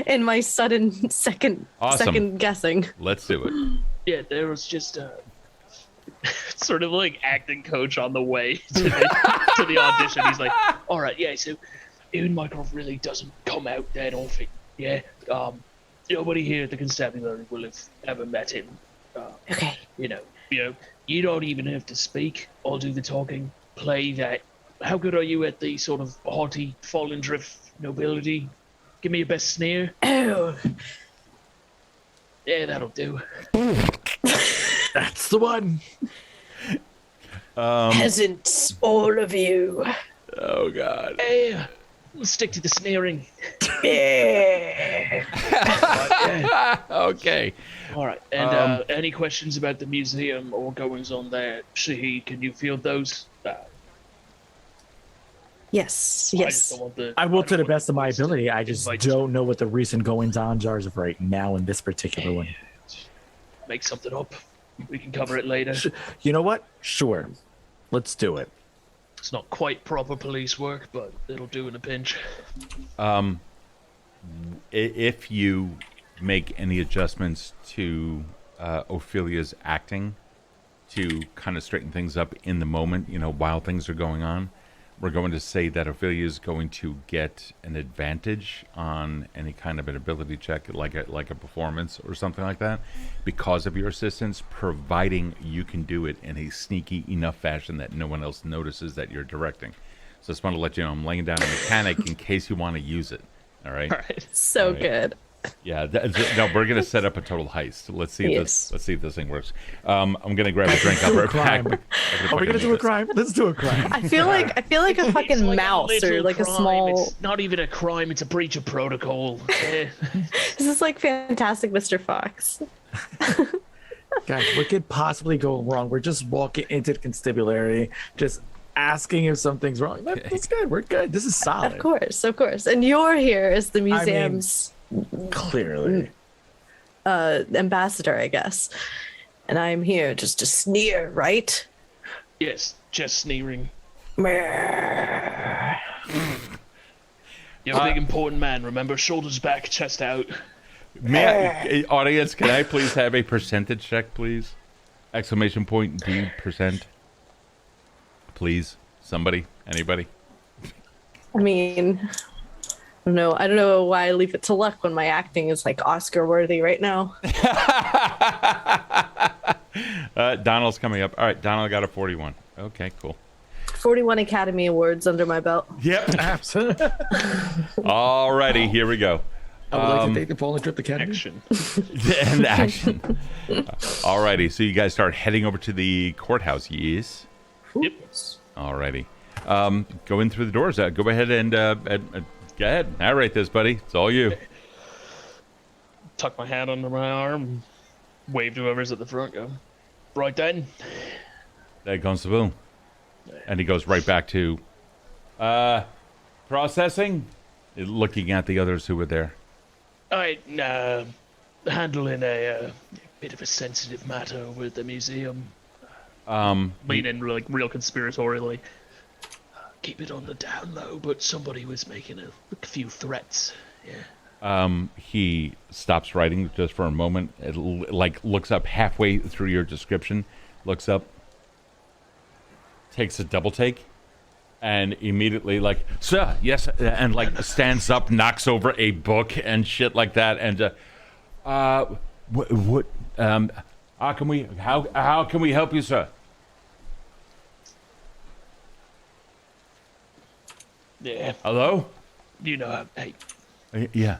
in my sudden second guessing. Let's do it. Yeah, there was just sort of like acting coach on the way to the audition. He's like, "All right, yeah, so Ewan Mycroft really doesn't come out that often. Yeah, nobody here at the constabulary will have ever met him. Okay. You don't even have to speak. I'll do the talking. Play that. How good are you at the sort of haughty Fallen Drift nobility? Give me your best sneer. Oh, Yeah, that'll do. That's the one. peasants, all of you. Oh God. Yeah, Let's stick to the sneering. Okay. All right. And any questions about the museum or goings on there? Shahid, can you field those? Yes, I yes. just don't want the- I will don't to the want best of my police to ability. I just invite- don't know what the recent goings-ons are as of right now in this particular one. Make something up. We can cover it later. You know what? Sure. Let's do it. It's not quite proper police work, but it'll do in a pinch. If you make any adjustments to Ophelia's acting to kind of straighten things up in the moment, while things are going on, we're going to say that Ophelia is going to get an advantage on any kind of an ability check, like a performance or something like that, because of your assistance, providing you can do it in a sneaky enough fashion that no one else notices that you're directing. So I just want to let you know I'm laying down a mechanic in case you want to use it. All right. All right. So All right. good. Yeah, no, we're gonna set up a total heist. Let's see if Yes. let's see if this thing works. I'm gonna grab a drink. I'll be right back. Are we gonna do a crime? Let's do a crime. I feel like a It's fucking like mouse or little like a crime. small. It's not even a crime. It's a breach of protocol. This is like Fantastic Mr. Fox. Guys, what could possibly go wrong? We're just walking into the constabulary, just asking if something's wrong. That's good. We're good. This is solid. Of course. And you're here as the mean, museum's Clearly. ambassador, I guess. And I'm here just to sneer, right? Yes, just sneering. Meh. You're a big important man. Remember, shoulders back, chest out. Audience, can I please have a percentage check, please? Exclamation point D %. Please, somebody, anybody. I mean, I don't know why I leave it to luck when my acting is like Oscar worthy right now. Donald's coming up. All right, Donald got a 41. Okay, cool. 41 Academy Awards under my belt. Yep. Absolutely. Alrighty, here we go. I would like to take the Poland trip to Canada. Action. And action. Alrighty, so you guys start heading over to the courthouse. Yes. Yep. Alrighty. Go in through the doors. Go ahead and go ahead. Narrate this, buddy. It's all you. Tuck my hand under my arm. Wave to whoever's at the front. Go. Right then. There comes the boom. And he goes right back to processing, looking at the others who were there. Alright, handling a bit of a sensitive matter over at the museum. Lean in like real conspiratorially. Keep it on the down low, but somebody was making a few threats. Yeah. He stops writing just for a moment. Looks up halfway through your description, looks up, takes a double take, and immediately sir, yes, and stands up, knocks over a book and shit like that, and how can we help you, sir? Yeah. Hello? You know, hey, Yeah.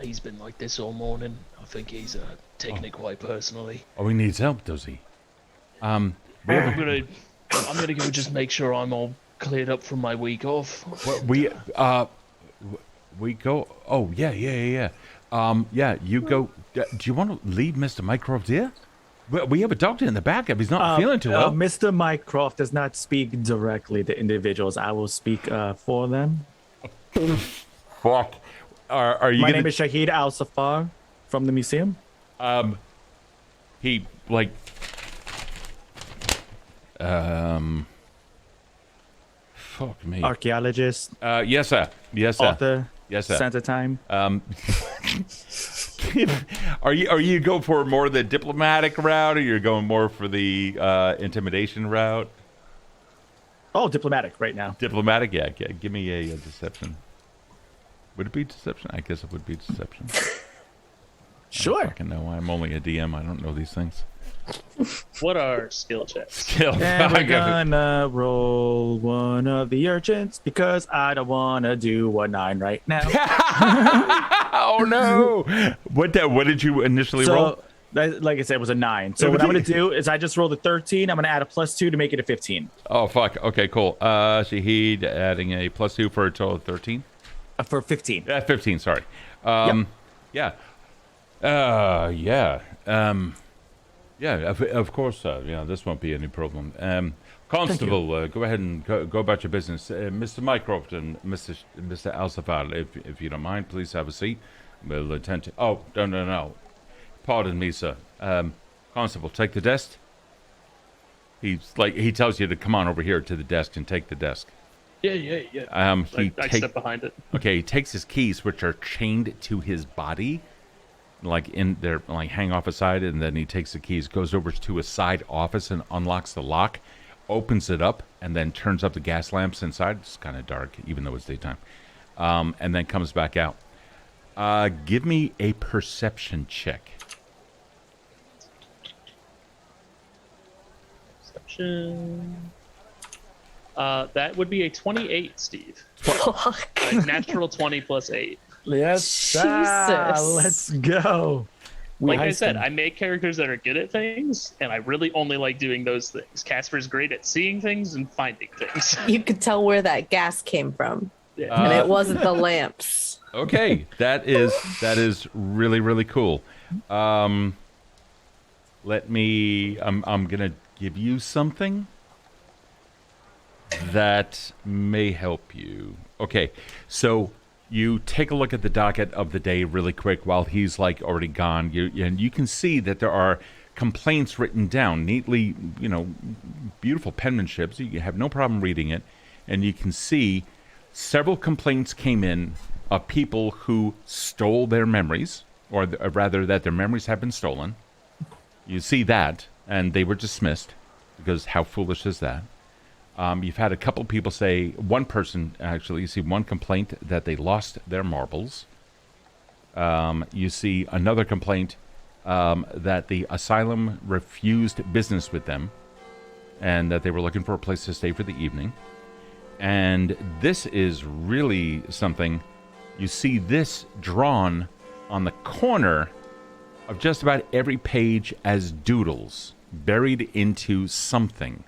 he's been like this all morning. I think he's taking it quite personally. Oh, he needs help, does he? I'm gonna go just make sure I'm all cleared up from my week off. We go. Oh yeah. Yeah. You go. Do you want to leave Mr. Mycroft here? We have a doctor in the back. If he's not feeling too well. Mr. Mycroft does not speak directly to individuals. I will speak for them. Fuck. Are you? My name is Shahid al-Zafar from the museum. He Fuck me. Archaeologist, Yes, sir. Yes, sir. author, Yes, sir. Santa Time. Are you go for more the diplomatic route, or you're going more for the intimidation route? Oh, diplomatic right now. Diplomatic, yeah. Give me a deception. Would it be deception? I guess it would be deception. Sure. I fucking know. I'm only a DM. I don't know these things. What are skill checks? Skill. And we're gonna roll one of the urchins because I don't want to do a 9 right now. Oh no! What did you initially roll? So, like I said, it was a 9. So what I'm gonna do is I just rolled a 13. I'm gonna add a +2 to make it a 15. Oh fuck. Okay, cool. Shahid adding a +2 for a total of 13. For 15. 15, sorry. Yep. Yeah. Of course, this won't be any problem. Constable, go ahead and go about your business. Mr. Mycroft and Mr. al-Zafar, if you don't mind, please have a seat. We'll attend to... Oh, no. Pardon me, sir. Constable, take the desk. He tells you to come on over here to the desk and take the desk. Yeah. I step behind it. Okay, he takes his keys, which are chained to his body, they're hang off a side, and then he takes the keys, goes over to a side office and unlocks the lock, opens it up, and then turns up the gas lamps inside. It's kind of dark, even though it's daytime, and then comes back out. Give me a perception check. Perception. That would be a 28, Steve. Fuck. A natural 20 plus 8. Yes, Jesus. let's go. Like I said, I make characters that are good at things, and I really only like doing those things. Casper's great at seeing things and finding things. You could tell where that gas came from, and it wasn't the lamps. Okay, that is really, really cool. I'm gonna give you something that may help you. Okay, so you take a look at the docket of the day really quick while he's already gone. And you can see that there are complaints written down neatly, beautiful penmanship. So you have no problem reading it. And you can see several complaints came in of people who stole their memories, or rather that their memories have been stolen. You see that, and they were dismissed, because how foolish is that? You've had a couple people say, one person actually, you see one complaint that they lost their marbles. You see another complaint that the asylum refused business with them, and that they were looking for a place to stay for the evening. And this is really something. You see this drawn on the corner of just about every page as doodles, buried into something.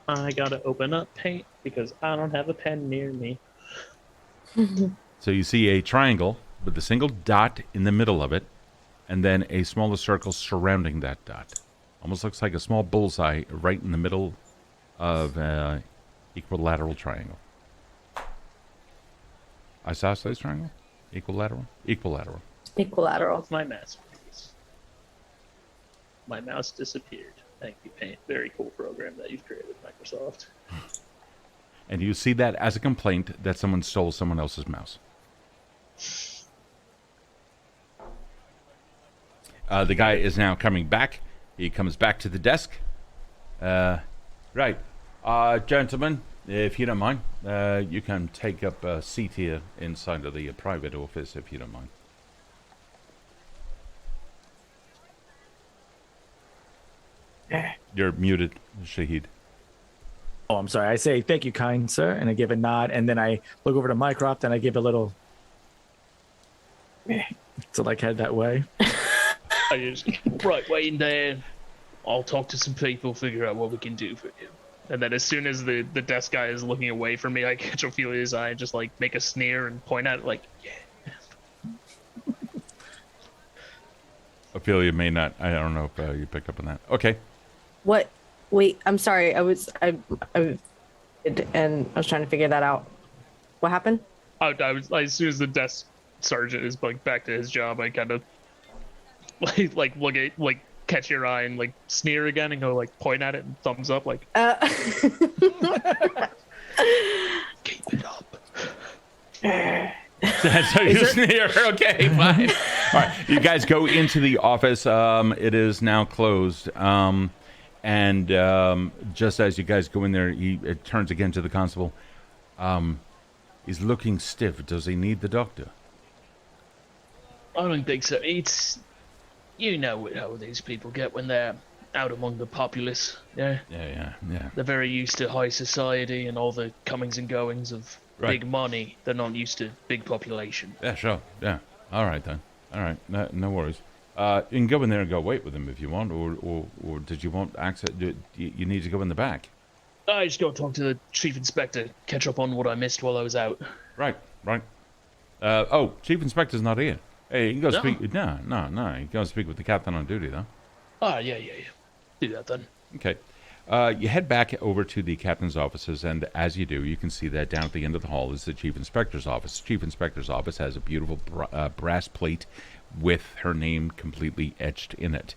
I gotta open up paint because I don't have a pen near me. So you see a triangle with a single dot in the middle of it, and then a smaller circle surrounding that dot. Almost looks like a small bullseye right in the middle of an equilateral triangle. Isosceles triangle? Equilateral? Equilateral. Equilateral. That's my masterpiece. My mouse disappeared. Thank you, Paint. Very cool program that you've created, Microsoft. And you see that as a complaint that someone stole someone else's mouse. The guy is now coming back. He comes back to the desk. Right. Gentlemen, if you don't mind, you can take up a seat here inside of the private office, if you don't mind. You're muted, Shahid. Oh, I'm sorry. I say, thank you, kind sir, and I give a nod, and then I look over to Mycroft, and I give a little... to head that way. I just, right, waiting there. I'll talk to some people, figure out what we can do for you. And then as soon as the desk guy is looking away from me, I catch Ophelia's eye and just make a sneer and point at it yeah. Ophelia may not. I don't know if you picked up on that. Okay. What? Wait, I'm sorry. I was trying to figure that out. What happened? I was as soon as the desk sergeant is back to his job, I kind of look at catch your eye and sneer again and go point at it and thumbs up Keep it up. That's how you sneer. Okay, fine. All right, you guys go into the office. It is now closed. And just as you guys go in there, it turns again to the constable. He's looking stiff. Does he need the doctor? I don't think so. It's... You know how these people get when they're out among the populace. Yeah. Yeah. They're very used to high society and all the comings and goings of big money. They're not used to big population. Yeah, sure. Yeah. All right, then. All right. No worries. You can go in there and go wait with him if you want, or did you want access? Do you need to go in the back? I just got to talk to the chief inspector, catch up on what I missed while I was out. Right. Oh, Chief Inspector's not here. Hey, you can go No? speak. No. You can go speak with the captain on duty, though. Ah, yeah. Do that then. Okay. You head back over to the captain's offices, and as you do, you can see that down at the end of the hall is the chief inspector's office. The chief inspector's office has a beautiful brass plate with her name completely etched in it,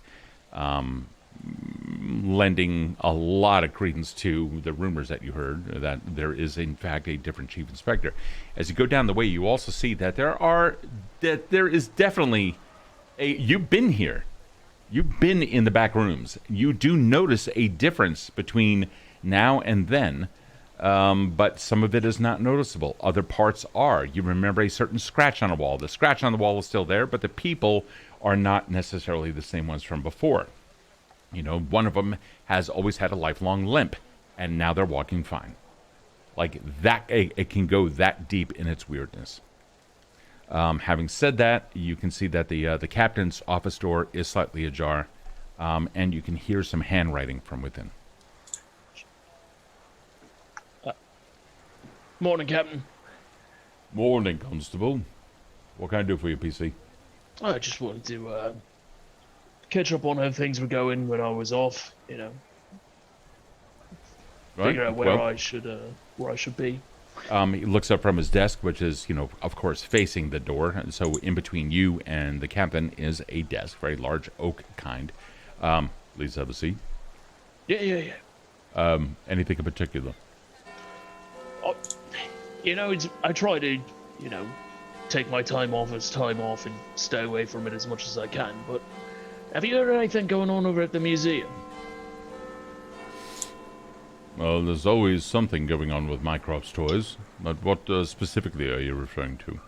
lending a lot of credence to the rumors that you heard that there is, in fact, a different chief inspector. As you go down the way, you also see that there is definitely you've been here. You've been in the back rooms. You do notice a difference between now and then, but some of it is not noticeable. Other parts are. You remember a certain scratch on a wall. The scratch on the wall is still there, but the people are not necessarily the same ones from before. You know, one of them has always had a lifelong limp, and now they're walking fine. Like that, it can go that deep in its weirdness. Having said that, you can see that the captain's office door is slightly ajar, and you can hear some handwriting from within. Morning, Captain. Morning, Constable. What can I do for you, PC? I just wanted to catch up on how things were going when I was off. You know, Right? figure out where Well, I should be. he looks up from his desk, which is, of course, facing the door. And so in between you and the captain is a desk, very large oak kind. Please have a seat. Yeah. Anything in particular? Oh, I try to, take my time off as time off and stay away from it as much as I can. But have you heard anything going on over at the museum? Well, there's always something going on with Mycroft's toys. But what specifically are you referring to?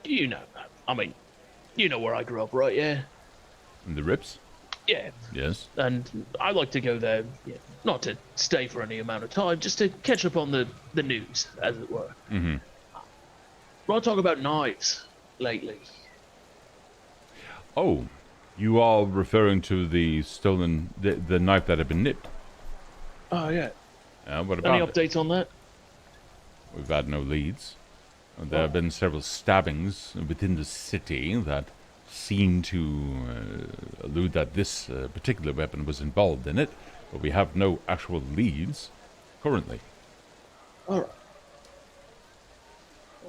You know where I grew up, right? Yeah. In the Rips? Yeah. Yes. And I like to go there, not to stay for any amount of time, just to catch up on the news, as it were. Mm-hmm. Want to talk about knives lately? Oh, you are referring to the stolen, the knife that had been nipped? Oh, yeah. What about Any it? updates on that? We've had no leads. There have been several stabbings within the city that seem to allude that this particular weapon was involved in it, but we have no actual leads currently. All right.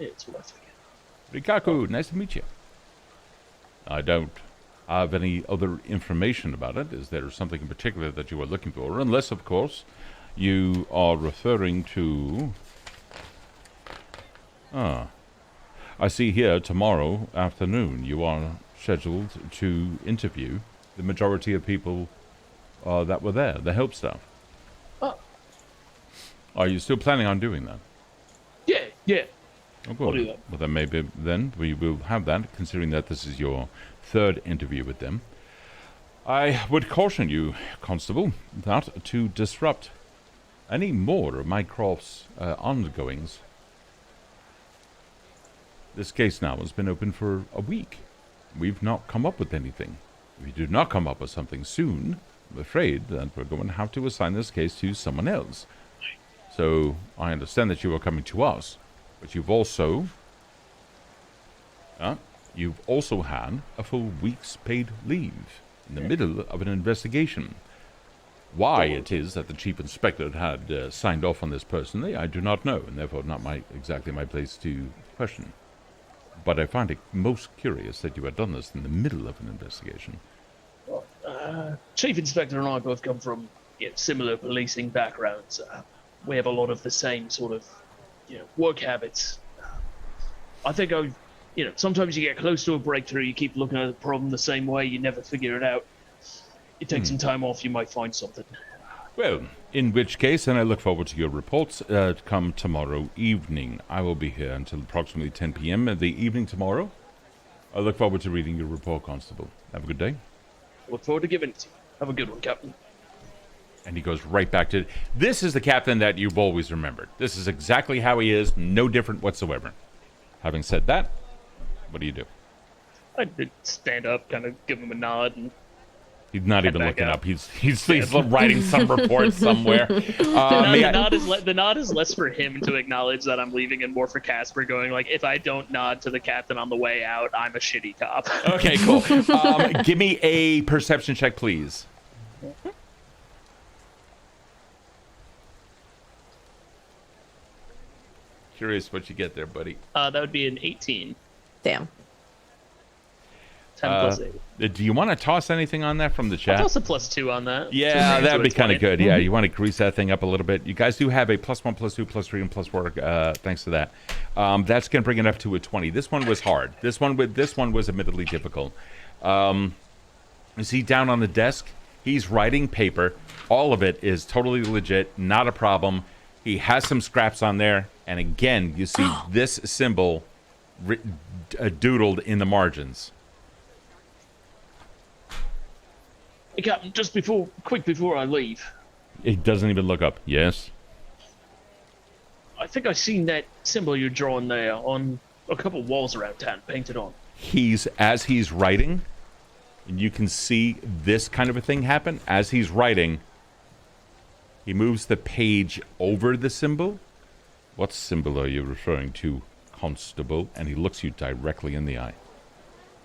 It's worth it. Rikaku, nice to meet you. I don't have any other information about it. Is there something in particular that you are looking for? Unless, of course, you are referring to... I see here tomorrow afternoon you are scheduled to interview the majority of people that were there, the help staff. Oh. Are you still planning on doing that? Yeah. Oh, good. I'll do that. Well, then maybe then we will have that, considering that this is your third interview with them. I would caution you, Constable, not to disrupt any more of Mycroft's ongoings. This case now has been open for a week. We've not come up with anything. If you do not come up with something soon, I'm afraid that we're going to have to assign this case to someone else. So I understand that you are coming to us, but you've also had a full week's paid leave in the middle of an investigation. Why it is that the chief inspector had signed off on this personally, I do not know, and therefore not exactly my place to question. But I find it most curious that you had done this in the middle of an investigation. Chief Inspector and I both come from similar policing backgrounds. We have a lot of the same sort of work habits. I think sometimes you get close to a breakthrough, you keep looking at the problem the same way, you never figure it out. You take some time off, you might find something. Well, in which case, and I look forward to your reports come tomorrow evening. I will be here until approximately 10 p.m. in the evening tomorrow. I look forward to reading your report, Constable. Have a good day. Look forward to giving it to you. Have a good one, Captain. And he goes right back to... This is the captain that you've always remembered. This is exactly how he is, no different whatsoever. Having said that, what do you do? I stand up, kind of give him a nod, and He's not even back looking out. up. He's writing some report somewhere. The nod is less for him to acknowledge that I'm leaving and more for Casper going like, if I don't nod to the captain on the way out, I'm a shitty cop. Okay, cool. Give me a perception check, please. Curious what you get there, buddy. That would be an 18. Damn. 10 plus 8. Do you want to toss anything on that from the chat? I'll toss a +2 on that. Yeah, Just that'd be to kind of 20. good. Yeah, you want to grease that thing up a little bit. You guys do have a +1, +2, +3, and +4. Thanks to that. That's gonna bring it up to a 20. This one was hard. This one was admittedly difficult. You see down on the desk, he's writing paper. All of it is totally legit, not a problem. He has some scraps on there, and again, you see this symbol doodled in the margins. Hey, Captain, quick before I leave, It doesn't even look up. Yes. I think I seen that symbol you're drawing there on a couple walls around town, painted on. As he's writing, and you can see this kind of a thing happen. As he's writing, he moves the page over the symbol. What symbol are you referring to, Constable? And he looks you directly in the eye.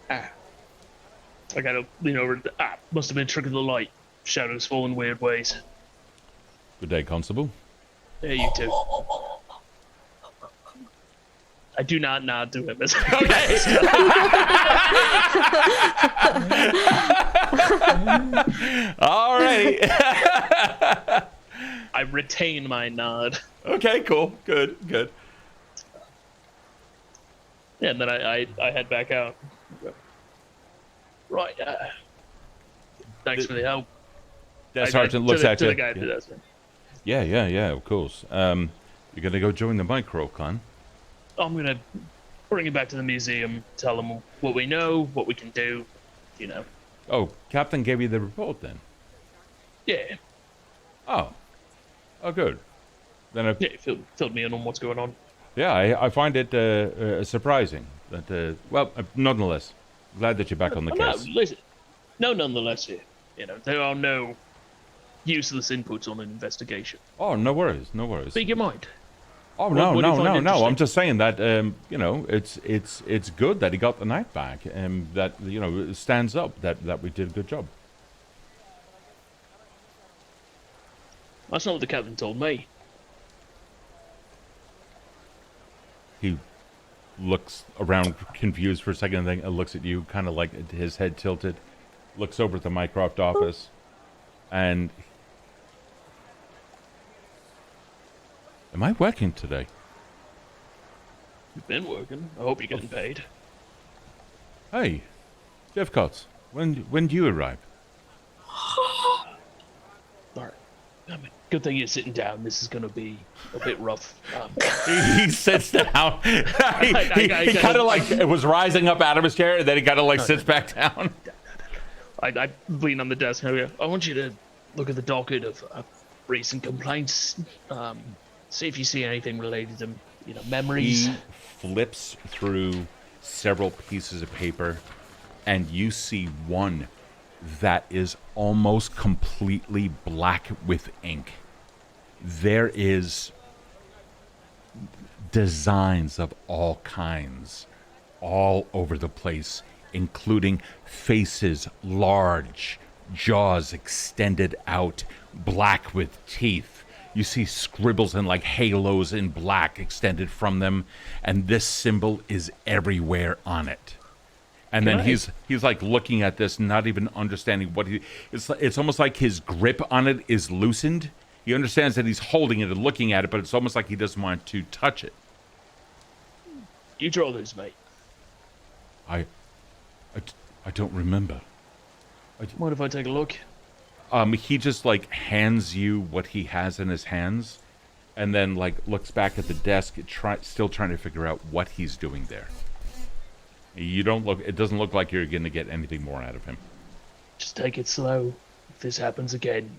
I gotta lean over. Must have been a trick of the light. Shadows fall in weird ways. Good day, Constable. Yeah, you too. I do not nod to him. All right. I retain my nod. Okay, cool. Good. Yeah, and then I head back out. Right, thanks for the help. That sergeant looks at to you. the guy who does it. Yeah, of course. You're gonna go join the microcon. I'm gonna bring it back to the museum, tell them what we know, what we can do, you know. Oh, Captain gave you the report then? Yeah, Oh, good. Then filled me in on what's going on. yeah, I find it surprising. That nonetheless, glad that you're back on the No, case. listen. No, nonetheless, here. You know, there are no useless inputs on an investigation. Oh, no worries. Speak your mind. Oh What no. do you find I'm interesting? just saying that it's good that he got the knife back, and that it stands up that we did a good job. That's not what the captain told me. He looks around confused for a second, and then looks at you, kind of like his head tilted. Looks over at the Mycroft office, and am I working today? You've been working. I hope you're getting paid. Hey, Jephcots, when do you arrive? All right. I mean, good thing you're sitting down. This is going to be a bit rough. He sits down. he kind of like it was rising up out of his chair, and then he kind of like sits back down. I lean on the desk. And I go, I want you to look at the docket of recent complaints. See if you see anything related to, memories. He flips through several pieces of paper, and you see one that is almost completely black with ink. There is designs of all kinds all over the place, including faces large, jaws extended out, black with teeth. You see scribbles and like halos in black extended from them, and this symbol is everywhere on it. And then he's like looking at this, not even understanding what it's almost like his grip on it is loosened. He understands that he's holding it and looking at it, but it's almost like he doesn't want to touch it. You draw those, mate. I don't remember. Mind if I take a look? He just like hands you what he has in his hands, and then like looks back at the desk, still trying to figure out what he's doing there. It doesn't look like you're going to get anything more out of him. Just take it slow. If this happens again,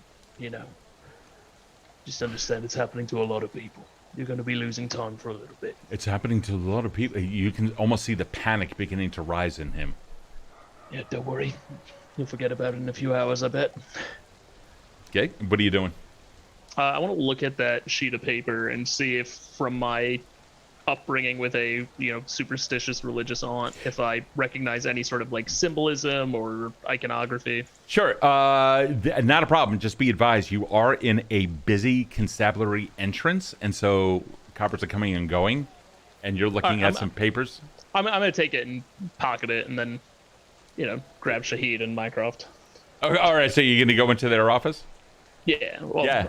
just understand it's happening to a lot of people. You're going to be losing time for a little bit. It's happening to a lot of people. You can almost see the panic beginning to rise in him. Yeah, don't worry. You'll forget about it in a few hours, I bet. Okay, what are you doing? I want to look at that sheet of paper and see if, from my upbringing with a superstitious religious aunt, if I recognize any sort of like symbolism or iconography. Sure, not a problem. Just be advised, you are in a busy constabulary entrance, and so coppers are coming and going, and you're looking at some papers. I'm gonna take it and pocket it, and then grab Shahid and Mycroft. Oh, all right, so you're going to go into their office? Yeah. Well, Yeah.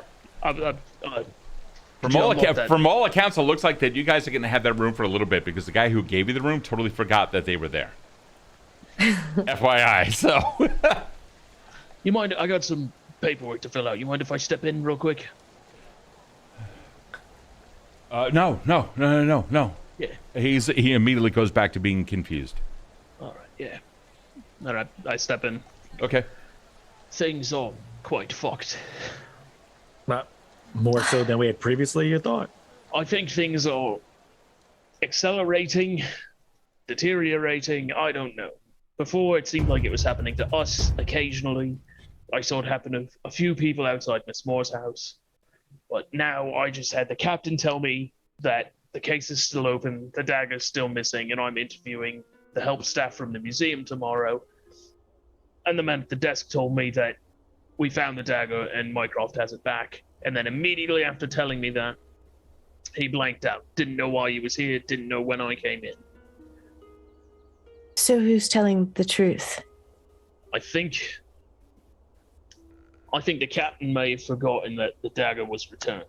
From all accounts, it looks like that you guys are going to have that room for a little bit because the guy who gave you the room totally forgot that they were there. FYI, so. You mind? I got some paperwork to fill out. You mind if I step in real quick? No. Yeah. He immediately goes back to being confused. All right. Yeah. All right, I step in. Okay. Things are quite fucked. Well, more so than we had previously, you thought? I think things are accelerating, deteriorating. I don't know. Before, it seemed like it was happening to us occasionally. I saw it happen to a few people outside Miss Moore's house. But now I just had the captain tell me that the case is still open, the dagger's still missing, and I'm interviewing the help staff from the museum tomorrow. And the man at the desk told me that we found the dagger and Mycroft has it back. And then immediately after telling me that, he blanked out. Didn't know why he was here, didn't know when I came in. So who's telling the truth? I think the captain may have forgotten that the dagger was returned.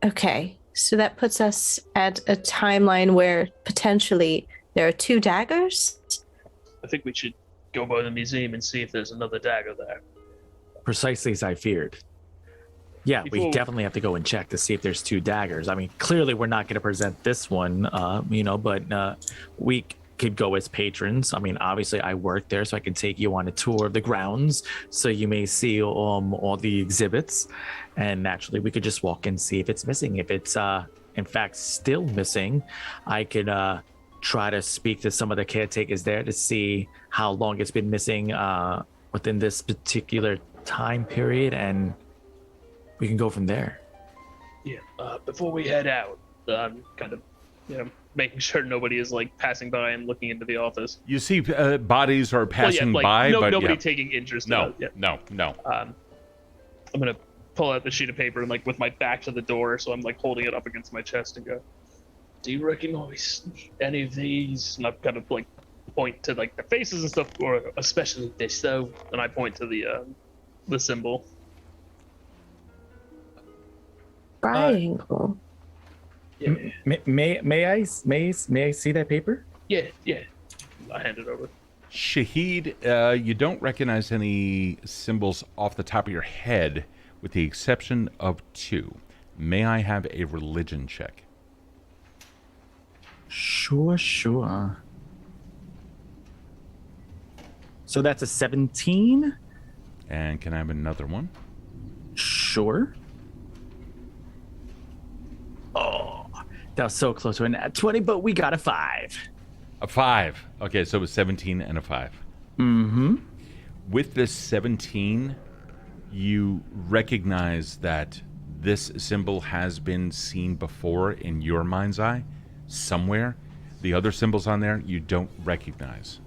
Okay, so that puts us at a timeline where potentially there are 2 daggers? I think we should go by the museum and see if there's another dagger there. Precisely as I feared. Yeah, we Before- definitely have to go and check to see if there's 2 daggers. I mean, clearly we're not going to present this one, but we could go as patrons. I mean, obviously I work there, so I can take you on a tour of the grounds, so you may see all the exhibits. And naturally, we could just walk and see if it's missing. If it's, in fact, still missing, I could try to speak to some of the caretakers there to see how long it's been missing within this particular time period, and we can go from there. Yeah, before we head out, I'm kind of, Making sure nobody is like passing by and looking into the office. You see bodies are passing by, but nobody yeah. taking interest. No, in it. Yeah. no. I'm gonna pull out the sheet of paper and like with my back to the door, so I'm like holding it up against my chest and go, do you recognize any of these? and I kind of like point to like the faces and stuff, or Especially this, though. and I point to the symbol. Triangle. Yeah, May I see that paper? yeah. I hand it over. Shahid, you don't recognize any symbols off the top of your head, with the exception of 2. May I have a religion check? Sure. So that's a 17? And can I have another one? Sure. Oh, that was so close to a nat 20, but we got a 5. A 5. Okay, so it was 17 and a 5. Mm-hmm. With this 17, you recognize that this symbol has been seen before in your mind's eye, somewhere. The other symbols on there you don't recognize.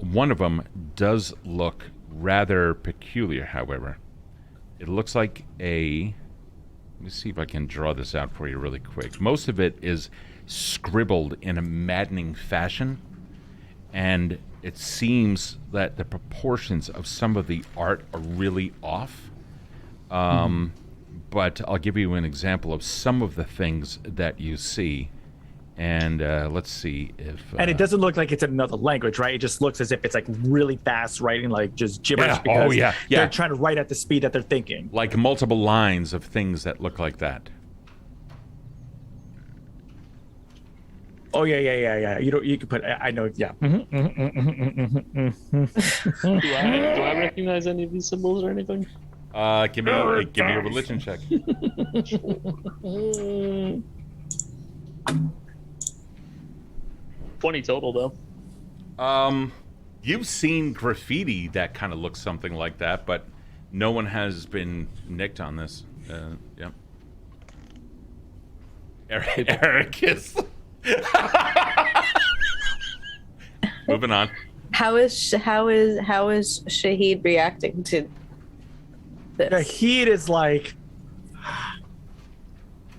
One of them does look rather peculiar, however. It looks like a... Let me see if I can draw this out for you really quick. Most of it is scribbled in a maddening fashion, and it seems that the proportions of some of the art are really off. But I'll give you an example of some of the things that you see. And let's see if... And it doesn't look like it's in another language, right? It just looks as if it's like really fast writing, like just gibberish. Yeah. Because Oh, yeah. they're trying to write at the speed that they're thinking. like multiple lines of things that look like that. Oh, yeah. You can put, I know, yeah. Do I recognize any of these symbols or anything? Give me a religion check. 20 total though. You've seen graffiti that kind of looks something like that, but no one has been nicked on this. Yep. Eric is... Moving on. How is Shahid reacting to this? Shahid is like,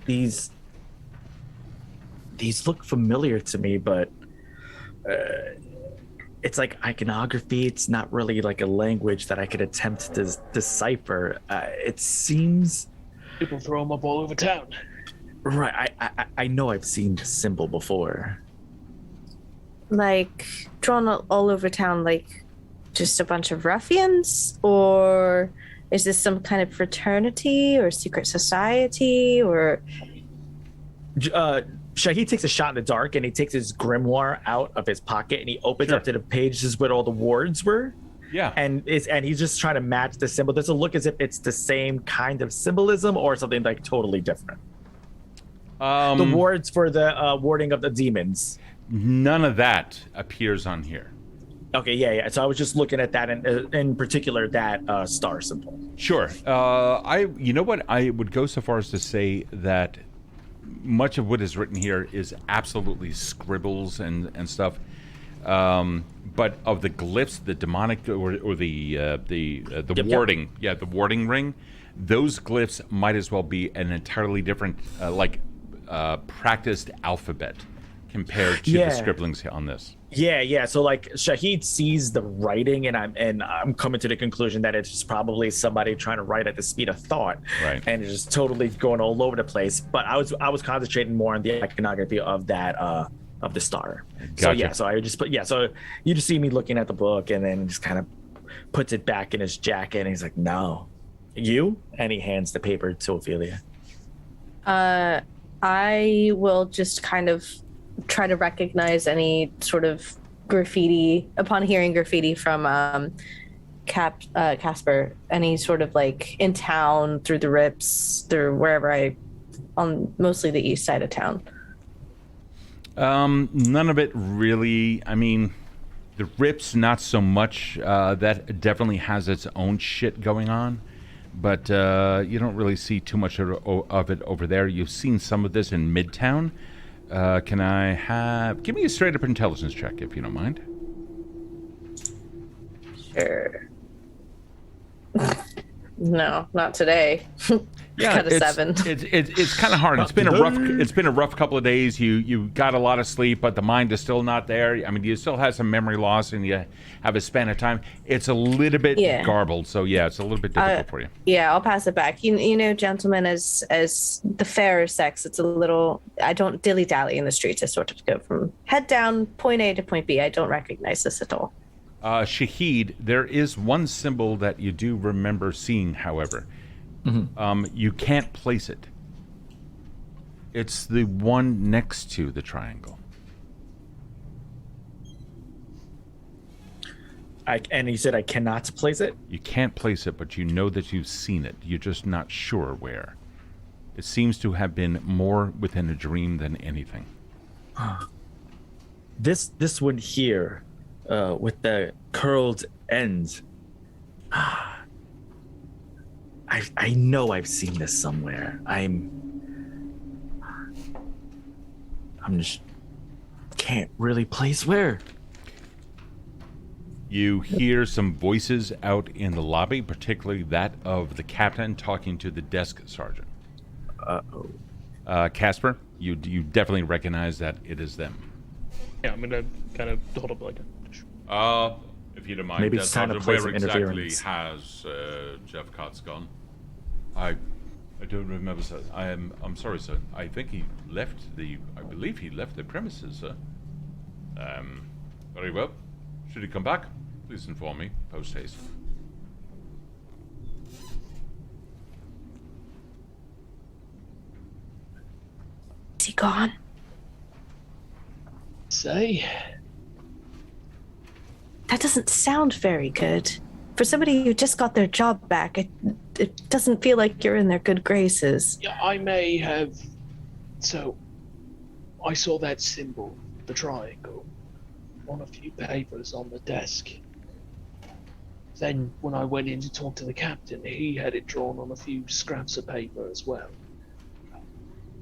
these look familiar to me, but it's like iconography. It's not really like a language that I could attempt to decipher. It seems People throw them up all over town. right. I know I've seen the symbol before. Like drawn all over town, like just a bunch of ruffians, or is this some kind of fraternity or secret society? Or Shahid takes a shot in the dark, and he takes his grimoire out of his pocket, and he opens Sure. up to the pages where all the wards were. Yeah. And he's just trying to match the symbol. Does it look as if it's the same kind of symbolism or something like totally different? The wards for the warding of the demons. None of that appears on here. Okay, yeah. So I was just looking at that, and in particular that star symbol. Sure. You know what? I would go so far as to say that much of what is written here is absolutely scribbles and stuff. But of the glyphs, the demonic or the warding, the warding ring, those glyphs might as well be an entirely different, practiced alphabet compared to the scribblings on this. Yeah. So like Shahid sees the writing, and I'm coming to the conclusion that it's probably somebody trying to write at the speed of thought, Right. And it's just totally going all over the place. But I was concentrating more on the iconography of that of the star. Gotcha. So so you just see me looking at the book, and then just kind of puts it back in his jacket, and he's like, "No, you," and he hands the paper to Ophelia. I will just kind of try to recognize any sort of graffiti upon hearing graffiti from Casper, any sort of like in town, through the rips, through wherever on mostly the east side of town. None of it really. I mean, the rips not so much. That definitely has its own shit going on, but you don't really see too much of it over there. You've seen some of this in Midtown. Can I give me a straight up intelligence check if you don't mind? Sure. No, not today. Yeah, Got a 7. It's kind of hard. It's been a rough couple of days. You got a lot of sleep, but the mind is still not there. I mean, you still have some memory loss, and you have a span of time. It's a little bit garbled, so yeah, it's a little bit difficult for you. Yeah, I'll pass it back. You know, gentlemen, as the fairer sex, it's a little. I don't dilly dally in the streets. I sort of go from head down, point A to point B. I don't recognize this at all. Shahid, there is one symbol that you do remember seeing, however. Mm-hmm. You can't place it. It's the one next to the triangle. And you said I cannot place it? You can't place it, but you know that you've seen it. You're just not sure where. It seems to have been more within a dream than anything. This one here, with the curled ends. I know I've seen this somewhere. I'm just can't really place where. You hear some voices out in the lobby, particularly that of the captain talking to the desk sergeant. Casper, you definitely recognize that it is them. Yeah, I'm gonna kind of hold up like If you don't mind, Maybe it's time to play where some exactly interference. has Jephcots gone? I don't remember, sir. I'm sorry, sir. I think he left I believe he left the premises, sir. Very well. Should he come back, please inform me post haste. Is he gone? Say, That doesn't sound very good. For somebody who just got their job back, it doesn't feel like you're in their good graces. yeah, I may have. So, I saw that symbol, the triangle. on a few papers on the desk. Then, when I went in to talk to the captain, he had it drawn on a few scraps of paper as well.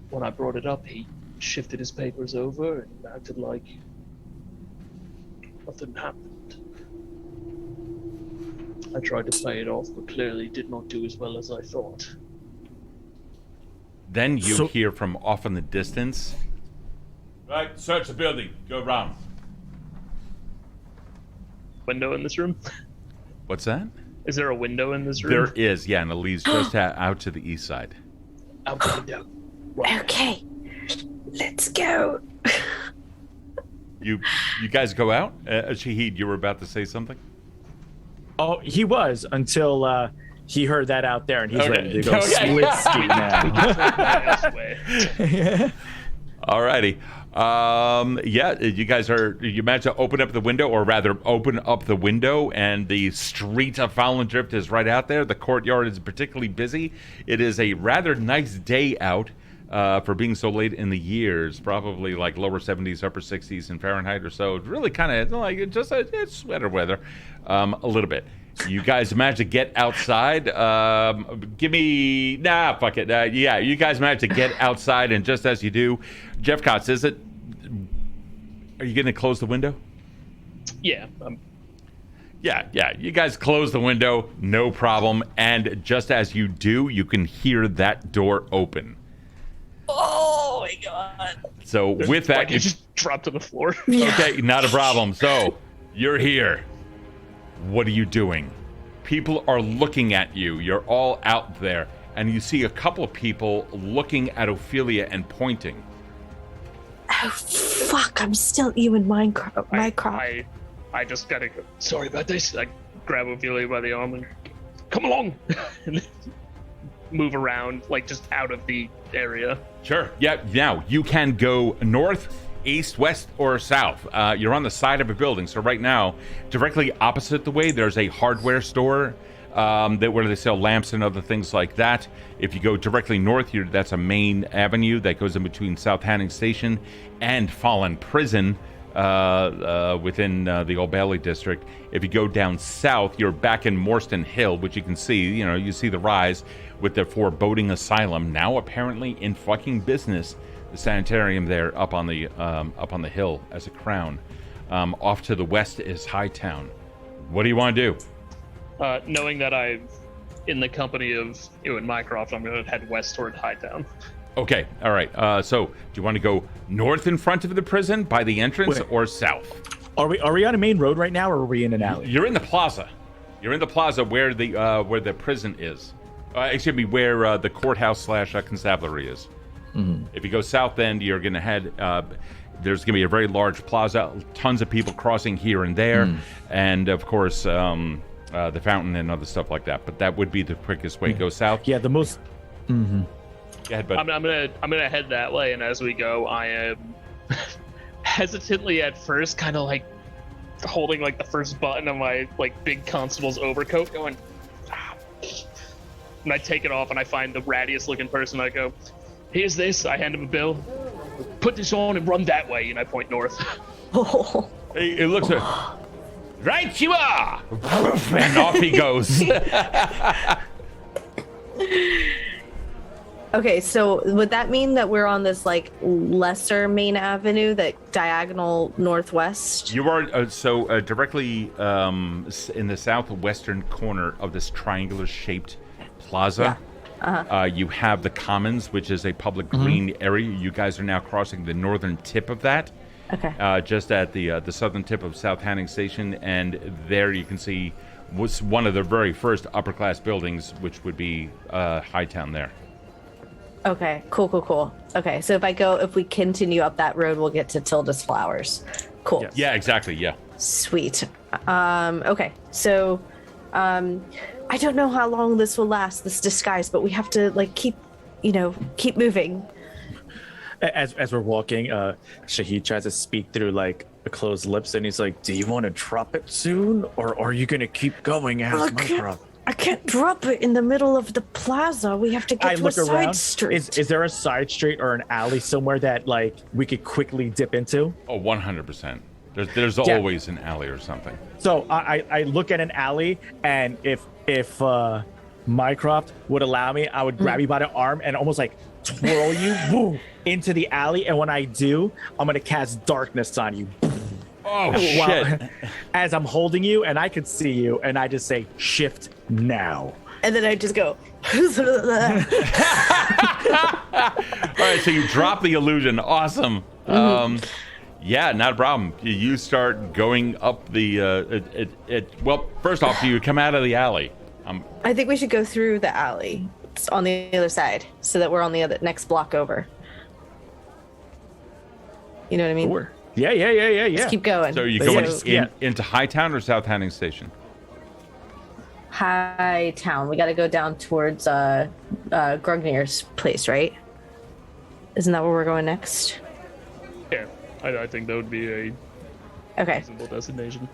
When I brought it up, he shifted his papers over and acted like nothing happened. I tried to play it off, but clearly did not do as well as I thought. Then you hear from off in the distance. Right, search the building. Go round. Window in this room? What's that? Is there a window in this room? There is, yeah, and it leads just out to the east side. Out the window. Right. Okay, let's go. You guys go out? Shahid, you were about to say something? Oh, he was until he heard that out there, and he's ready to go Okay. split street now. Alrighty. Yeah, you managed to open up the window, or rather open up the window, and the street of Fallon Drift is right out there. The courtyard is particularly busy. It is a rather nice day out for being so late in the years, probably like lower 70s, upper 60s in Fahrenheit or so. It's really kind of like just it's sweater weather, a little bit. You guys managed to get outside. Fuck it. Yeah, you guys managed to get outside, and just as you do, Jephcots, are you going to close the window? Yeah. Yeah. You guys close the window, no problem. And just as you do, you can hear that door open. Oh my god. So with that, you just drop to the floor. Okay, not a problem. So you're here. What are you doing? People are looking at you. You're all out there, and you see a couple of people looking at Ophelia and pointing. Oh fuck! I'm still eating Minecraft. I just gotta go. Sorry about this. I grab Ophelia by the arm and come along, and move around, like just out of the area. Sure. Yeah. Now you can go north, east, west, or south. You're on the side of a building. So right now, directly opposite the way, there's a hardware store where they sell lamps and other things like that. If you go directly north, that's a main avenue that goes in between South Hanning Station and Fallen Prison within the Old Bailey district. If you go down south, you're back in Morstan Hill, which you can see. You see the rise with the foreboding asylum, now apparently in fucking business. The sanitarium there up on the hill as a crown. Off to the west is Hightown. What do you want to do? Knowing that I'm in the company of Ewan Mycroft, I'm going to head west toward Hightown. Okay, all right. So do you want to go north in front of the prison by the entrance, or south? Are we on a main road right now, or are we in an alley? You're in the plaza. You're in the plaza where the prison is. Excuse me, where the courthouse / constabulary is. Mm-hmm. If you go south end, you're going to head. There's going to be a very large plaza, tons of people crossing here and there, and of course the fountain and other stuff like that. But that would be the quickest way. Go south. Yeah, the most. Mm-hmm. Go ahead, bud. I'm gonna head that way, and as we go, I am hesitantly at first, kind of like holding like the first button of my like big constable's overcoat, going. And I take it off, and I find the rattiest looking person. I go, here's this. I hand him a bill. Put this on and run that way. And I point north. Hey, it looks like, right you are! And off he goes. Okay, so would that mean that we're on this like lesser main avenue, that diagonal northwest? You are directly in the southwestern corner of this triangular shaped plaza. Yeah. You have the Commons, which is a public green area. You guys are now crossing the northern tip of that. Okay. Just at the southern tip of South Hanning Station, and there you can see what's one of the very first upper class buildings, which would be Hightown there. Okay, cool. Okay, so if we continue up that road, we'll get to Tilda's Flowers. Cool. Yes. Yeah, exactly. Yeah. Sweet. Okay, so I don't know how long this will last, this disguise, but we have to like keep moving. As we're walking, Shahid tries to speak through like the closed lips, and he's like, "Do you want to drop it soon, or are you gonna keep going as Minecraft?" I can't drop it in the middle of the plaza. We have to get to a side street. Is there a side street or an alley somewhere that like we could quickly dip into? Oh, 100%. There's always an alley or something. So I look at an alley, and if Mycroft would allow me, I would grab you by the arm and almost like twirl you boom, into the alley. And when I do, I'm gonna cast darkness on you. Oh shit! As I'm holding you, and I can see you, and I just say, "Shift now." And then I just go. All right, so you drop the illusion. Awesome. Yeah, not a problem. You start going up the. Well, first off, you come out of the alley. I think we should go through the alley. It's on the other side, so that we're on the next block over. You know what I mean? Sure. Yeah. Let's keep going. So you're going into Hightown or South Hunting Station? Hightown. We got to go down towards Grugnir's place, right? Isn't that where we're going next? Yeah, I think that would be a reasonable destination.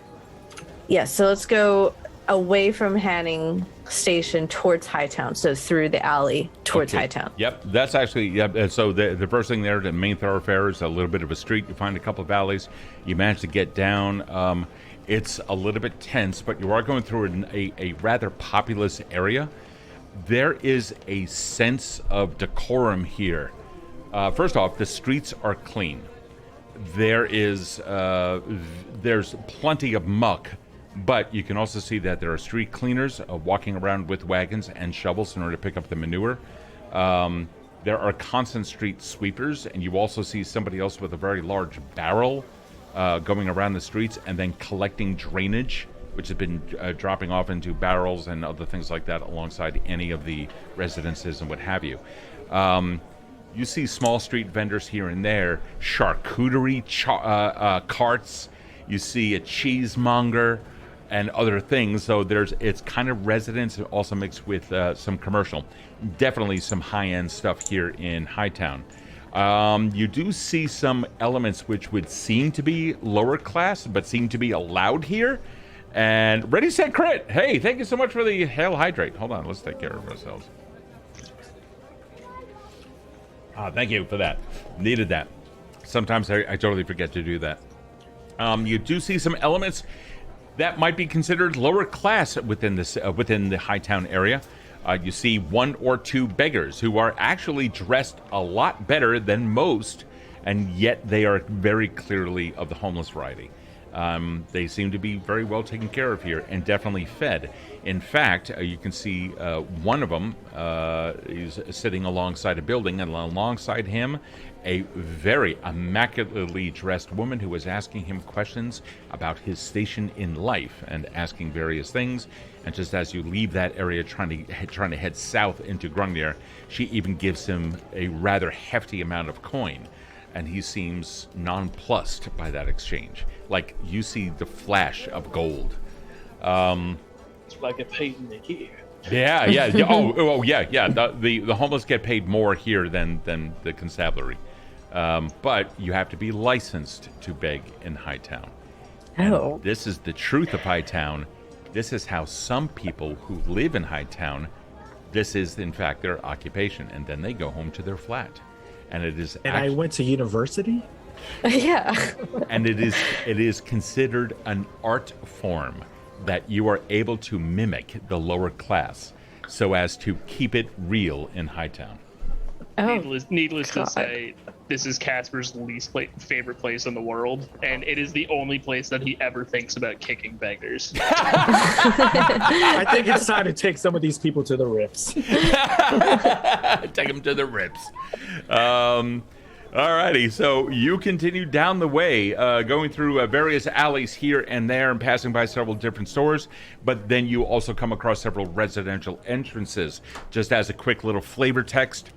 Yeah, so let's go away from Hanning Station towards Hightown, so through the alley towards Hightown. Yep, that's actually, so the first thing there, the main thoroughfare is a little bit of a street. You find a couple of alleys. You manage to get down. It's a little bit tense, but you are going through a rather populous area. There is a sense of decorum here. First off, the streets are clean. There's plenty of muck, but you can also see that there are street cleaners walking around with wagons and shovels in order to pick up the manure. There are constant street sweepers, and you also see somebody else with a very large barrel going around the streets and then collecting drainage, which has been dropping off into barrels and other things like that alongside any of the residences and what have you. You see small street vendors here and there, charcuterie carts. You see a cheesemonger and other things. So it's kind of residence, also mixed with some commercial. Definitely some high-end stuff here in Hightown. You do see some elements which would seem to be lower class, but seem to be allowed here. And ready, set, crit. Hey, thank you so much for the Hail Hydrate. Hold on, let's take care of ourselves. Thank you for that. Needed that. Sometimes I totally forget to do that. You do see some elements that might be considered lower class within the Hightown area. You see one or two beggars who are actually dressed a lot better than most, and yet they are very clearly of the homeless variety. They seem to be very well taken care of here and definitely fed. In fact, you can see one of them is sitting alongside a building, and alongside him, a very immaculately dressed woman who was asking him questions about his station in life and asking various things. And just as you leave that area trying to head south into Grugnir, she even gives him a rather hefty amount of coin. And he seems nonplussed by that exchange. Like, you see the flash of gold. It's what I get paid in a year. Yeah. Yeah. The homeless get paid more here than the constabulary. But you have to be licensed to beg in Hightown. Oh. And this is the truth of Hightown. This is how some people who live in Hightown, this is, in fact, their occupation. And then they go home to their flat. And it is. And I went to university? Yeah. And it is considered an art form that you are able to mimic the lower class so as to keep it real in Hightown. Oh, Needless to say, this is Casper's least favorite place in the world, and it is the only place that he ever thinks about kicking beggars. I think it's time to take some of these people to the Rips. Take them to the Rips. Alrighty, so you continue down the way, going through various alleys here and there and passing by several different stores, but then you also come across several residential entrances. Just as a quick little flavor text,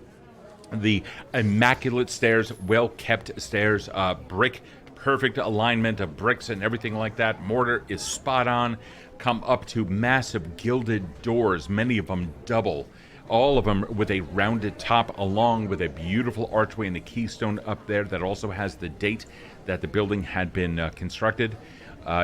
the immaculate stairs, well-kept stairs, brick, perfect alignment of bricks and everything like that. Mortar is spot on. Come up to massive gilded doors, many of them double. All of them with a rounded top, along with a beautiful archway and the keystone up there that also has the date that the building had been constructed.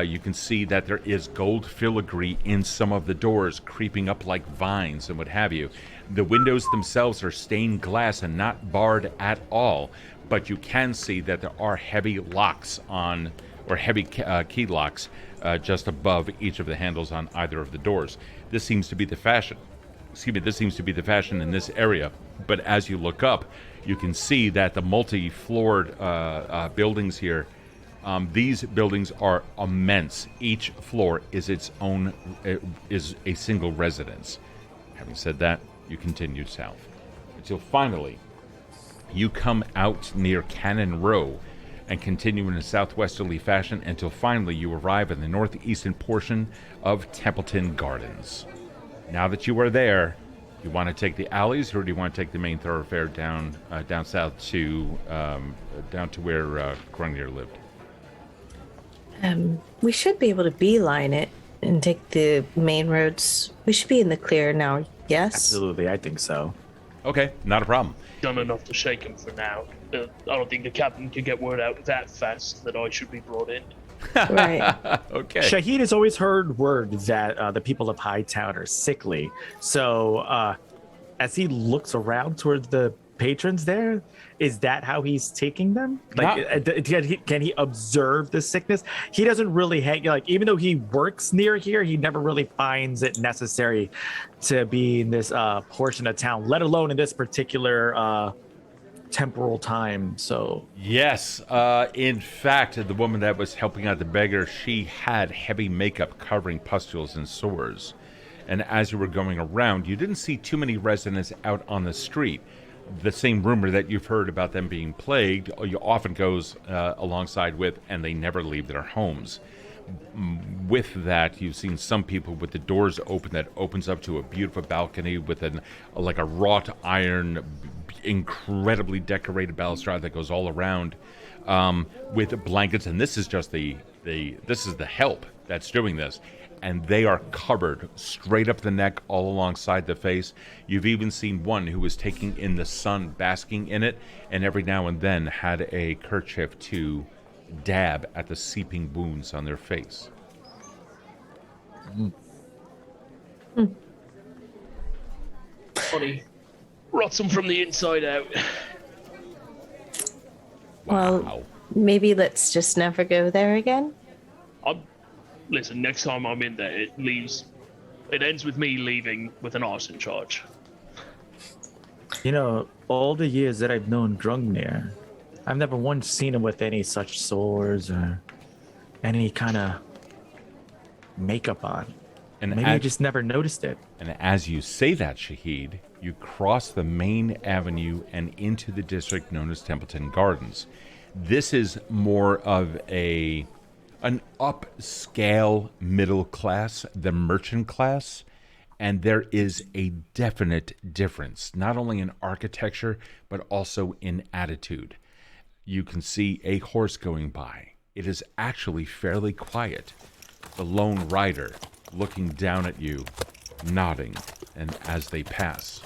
You can see that there is gold filigree in some of the doors, creeping up like vines and what have you. The windows themselves are stained glass and not barred at all, but you can see that there are heavy locks on or heavy key locks just above each of the handles on either of the doors. This seems to be the fashion. This seems to be the fashion in this area. But as you look up, you can see that the multi-floored buildings here, these buildings are immense. Each floor is its own, is a single residence. Having said that, you continue south until finally you come out near Cannon Row and continue in a southwesterly fashion until finally you arrive in the northeastern portion of Templeton Gardens. Now that you are there, you want to take the alleys, or do you want to take the main thoroughfare down south to down to where Grungier lived? We should be able to beeline it and take the main roads. We should be in the clear now, yes? Absolutely, I think so. Okay, not a problem. Done enough to shake him for now. I don't think the captain can get word out that fast that I should be brought in. Right. Okay. Shahid has always heard word that the people of Hightown are sickly. So as he looks around toward the patrons there, is that how he's taking them? Like, can he observe the sickness? He doesn't really hang, like, even though he works near here, he never really finds it necessary to be in this portion of town, let alone in this particular temporal time. So Yes, in fact, the woman that was helping out the beggar, she had heavy makeup covering pustules and sores. And as you were going around, you didn't see too many residents out on the street. The same rumor that you've heard about them being plagued often goes alongside with, and they never leave their homes. With that, you've seen some people with the doors open that opens up to a beautiful balcony with like a wrought iron, incredibly decorated balustrade that goes all around with blankets. And this is just this is the help that's doing this. And they are covered straight up the neck, all alongside the face. You've even seen one who was taking in the sun, basking in it, and every now and then had a kerchief to dab at the seeping wounds on their face. Funny. Rots them from the inside out. Wow. Well, maybe let's just never go there again. Listen, next time I'm in there, it ends with me leaving with an arson charge. you know, all the years that I've known Grungnir, I've never once seen him with any such sores or any kind of makeup on. And Maybe I just never noticed it. And as you say that, Shahid, you cross the main avenue and into the district known as Templeton Gardens. This is more of an upscale middle class, the merchant class, and there is a definite difference, not only in architecture, but also in attitude. You can see a horse going by. It is actually fairly quiet. The lone rider looking down at you, nodding, and as they pass.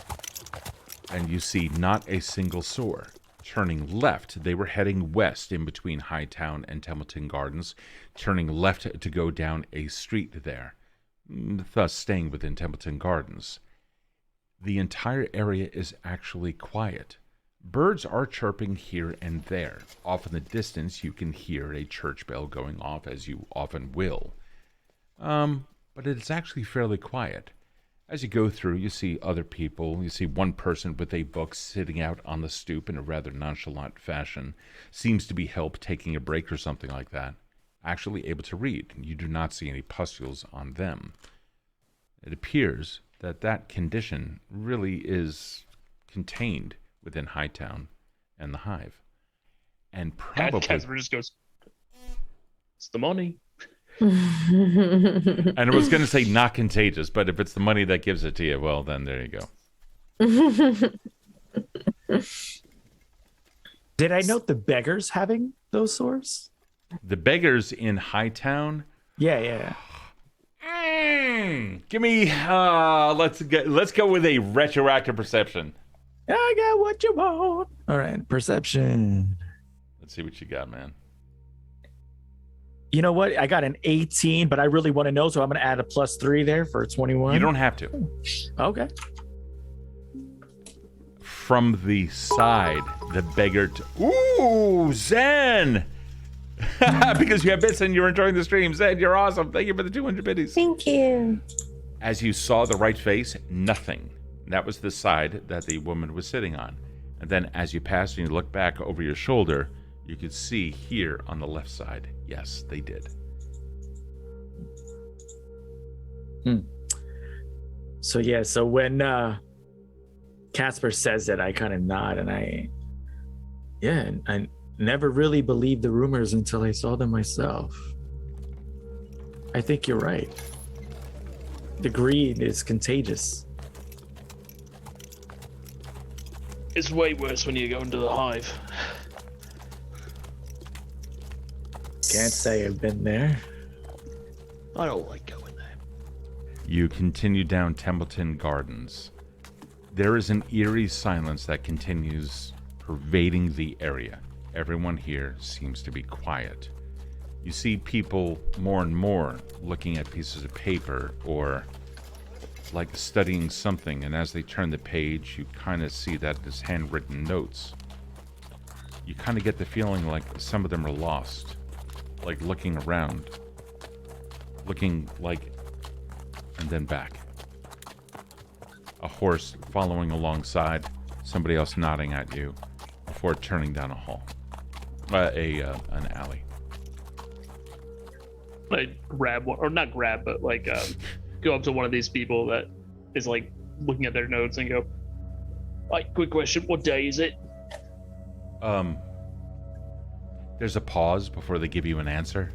And you see not a single sore. Turning left, they were heading west in between Hightown and Templeton Gardens, turning left to go down a street there, thus staying within Templeton Gardens. The entire area is actually quiet. Birds are chirping here and there. Off in the distance, you can hear a church bell going off, as you often will. But it's actually fairly quiet. As you go through, you see other people. You see one person with a book sitting out on the stoop in a rather nonchalant fashion. Seems to be help taking a break or something like that. Actually able to read. You do not see any pustules on them. It appears that that condition really is contained within Hightown and the Hive. And probably... Casper just goes, it's the money. And I was going to say not contagious, but if it's the money that gives it to you, well, then there you go. Did I note the beggars having those sores? The beggars in Hightown. Yeah. Give me. Let's go with a retroactive perception. I got what you want. All right, perception. Let's see what you got, man. You know what? I got an 18, but I really want to know, so I'm going to add a +3 there for 21. You don't have to. Okay. From the side, the beggar. Ooh, Zen! because you have bits and you're enjoying the stream. Zed, you're awesome. Thank you for the 200 biddies. Thank you. As you saw the right face, nothing. That was the side that the woman was sitting on. And then as you passed and you looked back over your shoulder, you could see here on the left side. Yes, they did. So when Casper says it, I kind of nod and I never really believed the rumors until I saw them myself. I think you're right. The greed is contagious. It's way worse when you go into the hive. Can't say I've been there. I don't like going there. You continue down Templeton Gardens. There is an eerie silence that continues pervading the area. Everyone here seems to be quiet. You see people more and more looking at pieces of paper or like studying something, and as they turn the page, you kind of see that it's handwritten notes. You kind of get the feeling like some of them are lost, like looking around, looking like, and then back. A horse following alongside, somebody else nodding at you before turning down a hall, an alley. I grab one, or not grab, but like go up to one of these people that is like looking at their notes and go, "Like, quick question, what day is it?" There's a pause before they give you an answer,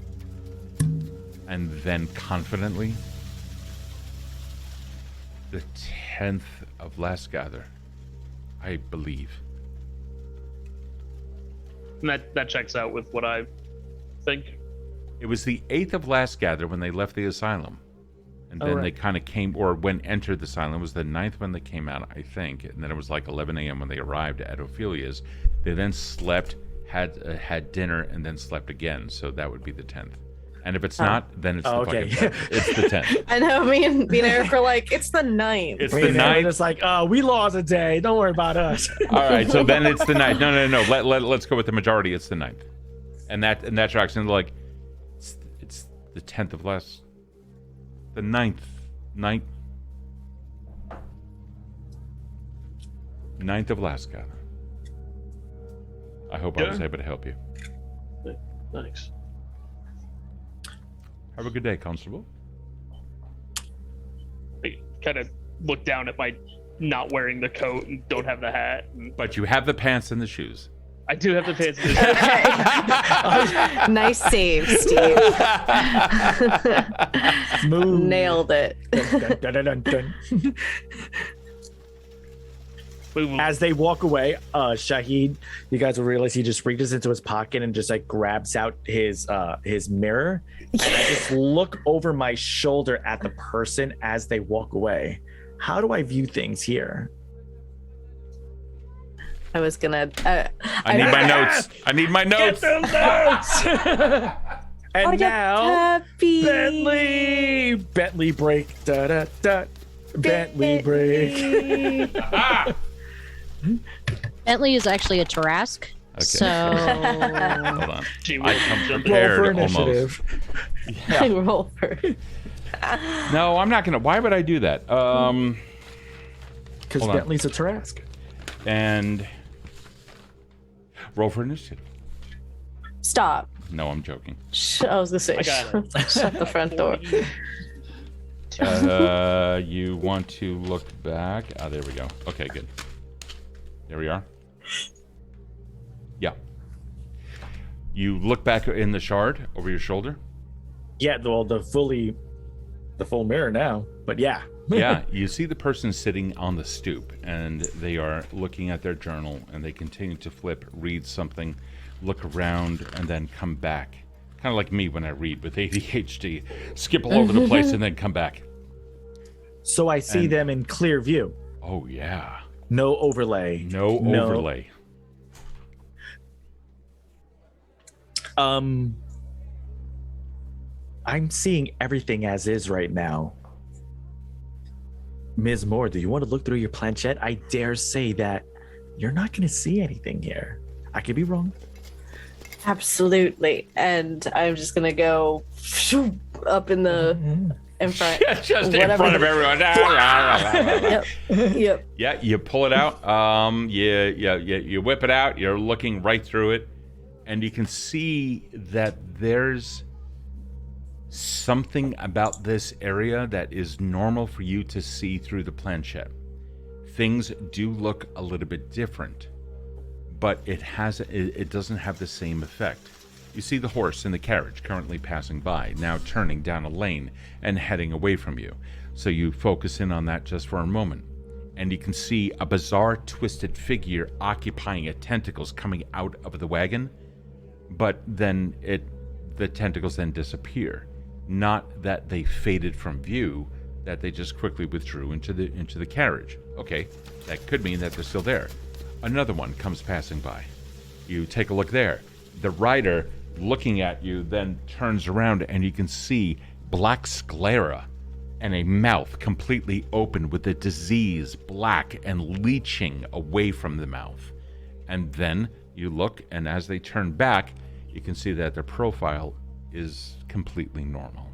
and then confidently, the 10th of last gather, I believe. And that checks out with what I think. It was the 8th of last gather when they left the asylum. And then they kind of came, or when entered the asylum, it was the 9th when they came out, I think. And then it was like 11 a.m. when they arrived at Ophelia's. They then slept, had dinner, and then slept again. So that would be the 10th. And if it's not, then it's the fucking 10th. It's the 10th. I know, me and Eric were like, it's the 9th. It's the 9th. It's like, we lost a day. Don't worry about us. All right, so then it's the 9th. No. Let's go with the majority. It's the 9th. And that tracks into like, it's the 10th of last... The 9th of last gather. I hope I was able to help you. Thanks. Have a good day, Constable. I kind of look down at my not wearing the coat and don't have the hat. But you have the pants and the shoes. I do have the pants. Nice save, Steve. Smooth. Nailed it. Dun, dun, dun, dun. As they walk away, Shahid, you guys will realize he just reaches into his pocket and just like grabs out his mirror. And I just look over my shoulder at the person as they walk away. How do I view things here? I was gonna. I need my notes. I need my notes. Get them notes. And now, Happy. Bentley break. Da da da. Bentley break. Bentley is actually a Tarask. Okay. So Hold on. Gee, I come Roll for prepared almost. initiative. I roll for. No, I'm not gonna. Why would I do that? Because Hold on. Bentley's a Tarask. And roll for initiative. Stop. No, I'm joking. I was gonna say, I got shut the front door. You want to look back. There we go. Okay, good. There we are. Yeah. You look back in the shard over your shoulder. Yeah, well, the full mirror now. But yeah. Yeah, you see the person sitting on the stoop, and they are looking at their journal, and they continue to flip, read something, look around, and then come back. Kind of like me when I read with ADHD. Skip all over the place and then come back. So I see And- them in clear view. Oh, yeah. No overlay. No overlay. I'm seeing everything as is right now. Ms. Moore, do you want to look through your planchette? I dare say that you're not going to see anything here. I could be wrong. Absolutely. And I'm just gonna go up in the in front. Just in front of everyone. Yep. Yeah, you pull it out. You whip it out. You're looking right through it, and you can see that there's something about this area that is normal for you to see through the planchette. Things do look a little bit different, but it doesn't have the same effect. You see the horse in the carriage currently passing by, now turning down a lane and heading away from you. So you focus in on that just for a moment, and you can see a bizarre twisted figure occupying it, tentacles coming out of the wagon, but then the tentacles then disappear. Not that they faded from view, that they just quickly withdrew into the carriage. Okay, that could mean that they're still there. Another one comes passing by. You take a look there. The rider, looking at you, then turns around, and you can see black sclera and a mouth completely open with a disease, black and leaching away from the mouth. And then you look, and as they turn back, you can see that their profile is completely normal.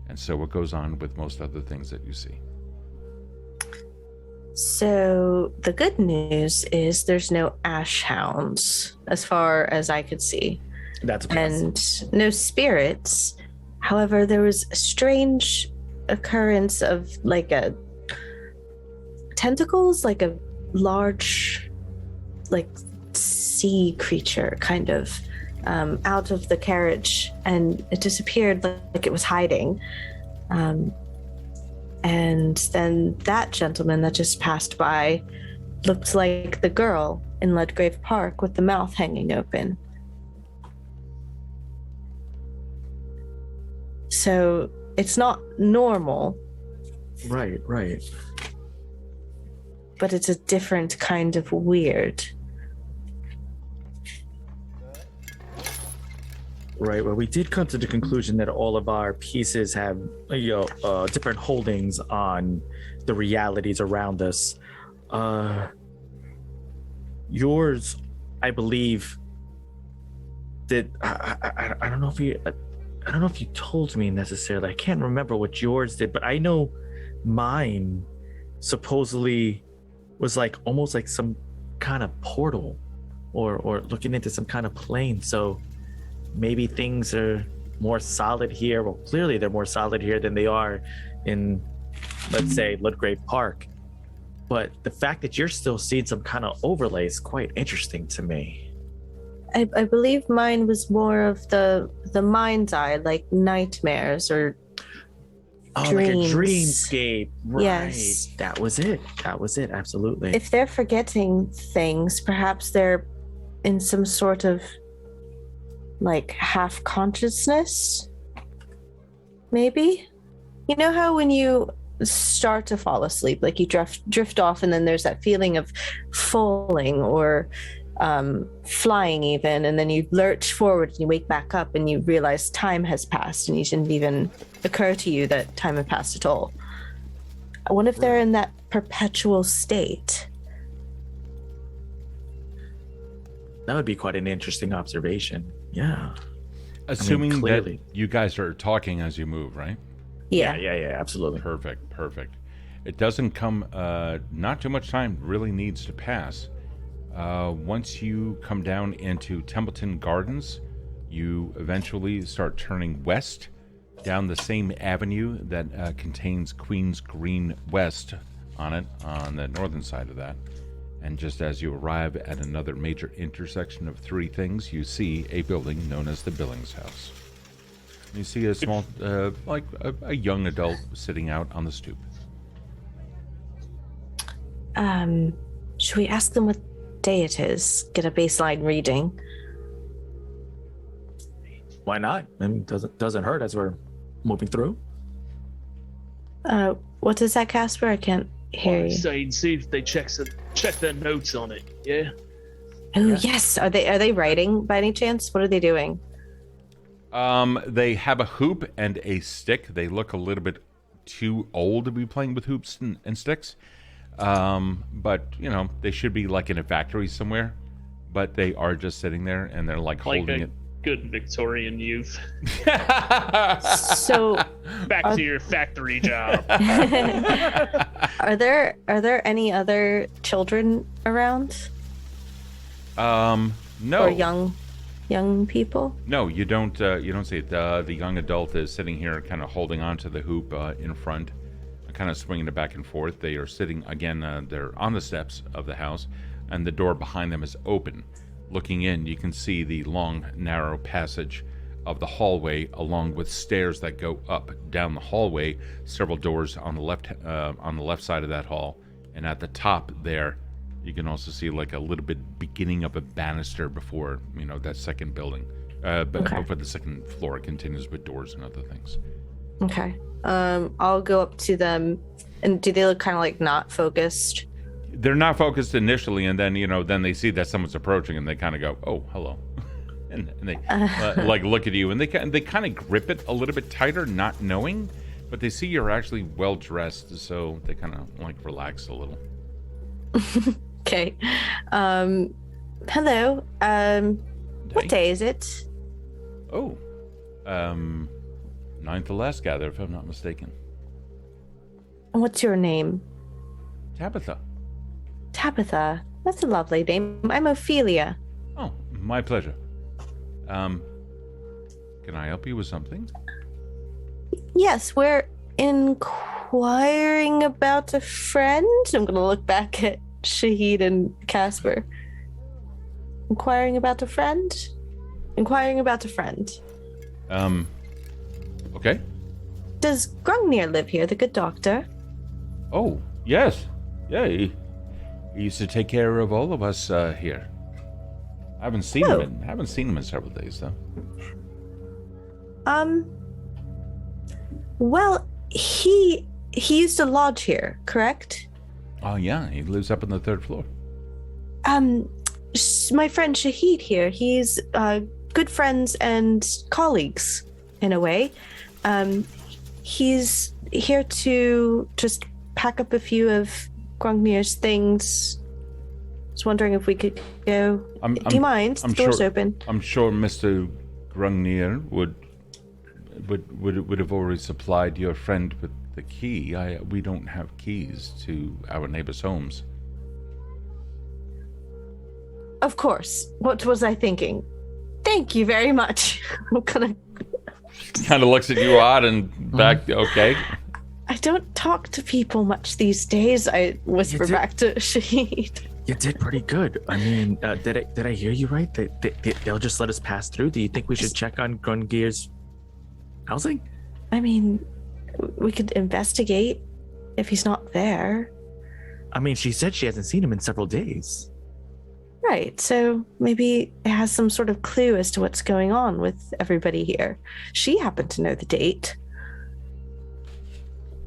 And so what goes on with most other things that you see? So the good news is there's no ash hounds, as far as I could see. That's and no spirits. However, there was a strange occurrence of like a tentacles, like a large, like sea creature, kind of out of the carriage, and it disappeared like it was hiding. And then that gentleman that just passed by looked like the girl in Ludgrave Park with the mouth hanging open. So it's not normal. Right. But it's a different kind of weird. Right. Well, we did come to the conclusion that all of our pieces have, different holdings on the realities around us. Yours, I believe, that I don't know if you, I don't know if you told me necessarily. I can't remember what yours did, but I know mine supposedly was like almost like some kind of portal, or looking into some kind of plane. So maybe things are more solid here. Well, clearly they're more solid here than they are in, let's say, Ludgrave Park. But the fact that you're still seeing some kind of overlay is quite interesting to me. I believe mine was more of the mind's eye, like nightmares or dreams. Like a dreamscape. Right. Yes. That was it. Absolutely. If they're forgetting things, perhaps they're in some sort of like half consciousness, maybe. You know how when you start to fall asleep, like you drift off, and then there's that feeling of falling or flying even, and then you lurch forward and you wake back up and you realize time has passed and you didn't even occur to you that time had passed at all. I wonder if they're in that perpetual state. That would be quite an interesting observation. Yeah. Assuming clearly that you guys are talking as you move, right? Yeah, absolutely. Perfect. It doesn't come, not too much time really needs to pass. Once you come down into Templeton Gardens, you eventually start turning west down the same avenue that contains Queen's Green West on it, on the northern side of that. And just as you arrive at another major intersection of three things, you see a building known as the Billings House. You see a small, like a young adult sitting out on the stoop. Should we ask them what day it is? Get a baseline reading. Why not? I mean, doesn't hurt as we're moving through. What is that, Casper? I can't hear you. Saying, see if they check their notes on it. Yeah. Oh yes. Are they writing by any chance? What are they doing? They have a hoop and a stick. They look a little bit too old to be playing with hoops and sticks. But, you know, they should be like in a factory somewhere. but they are just sitting there and they're like holding it. Good Victorian youth. So, Back to your factory job. are there any other children around? No. Or young people? No, you don't see it. The young adult is sitting here kind of holding on to the hoop in front, kind of swinging it back and forth. They are sitting, again, they're on the steps of the house, and the door behind them is open. Looking in, you can see the long, narrow passage of the hallway, along with stairs that go up down the hallway. Several doors on the left side of that hall, and at the top there, you can also see like a little bit beginning of a banister before that second building. Before the second floor continues with doors and other things. Okay. I'll go up to them, and do they look kind of like not focused? They're not focused initially, and then then they see that someone's approaching, and they kind of go, "Oh, hello," and they like look at you, and they kind of grip it a little bit tighter, not knowing, but they see you're actually well dressed, so they kind of like relax a little. Okay. Hello. What day is it? Oh, 9th of last gather, if I'm not mistaken. What's your name? Tabitha. Tabitha. That's a lovely name. I'm Ophelia. Oh, my pleasure. Can I help you with something? Yes, we're inquiring about a friend. I'm going to look back at Shahid and Casper. Inquiring about a friend? Inquiring about a friend. Okay. Does Grungnir live here, the good doctor? Oh, yes. Yeah, he used to take care of all of us here. I haven't seen him in several days, though. Well, he used to lodge here, correct? Oh, yeah, he lives up on the 3rd floor. My friend Shahid here, he's good friends and colleagues, in a way. He's here to just pack up a few of Grungnir's things. I was wondering if we could go. Do you mind? The door's open. I'm sure Mr. Grungnir would have already supplied your friend with the key. We don't have keys to our neighbors' homes. Of course. What was I thinking? Thank you very much. I'm gonna. Kind of looks at you odd and back. Okay. I don't talk to people much these days. I whisper back to Shahid. You did pretty good. I mean, did I hear you right? They'll just let us pass through. Do you think we should check on Grungir's housing? I mean, we could investigate if he's not there. I mean, she said she hasn't seen him in several days. Right, so maybe it has some sort of clue as to what's going on with everybody here. She happened to know the date.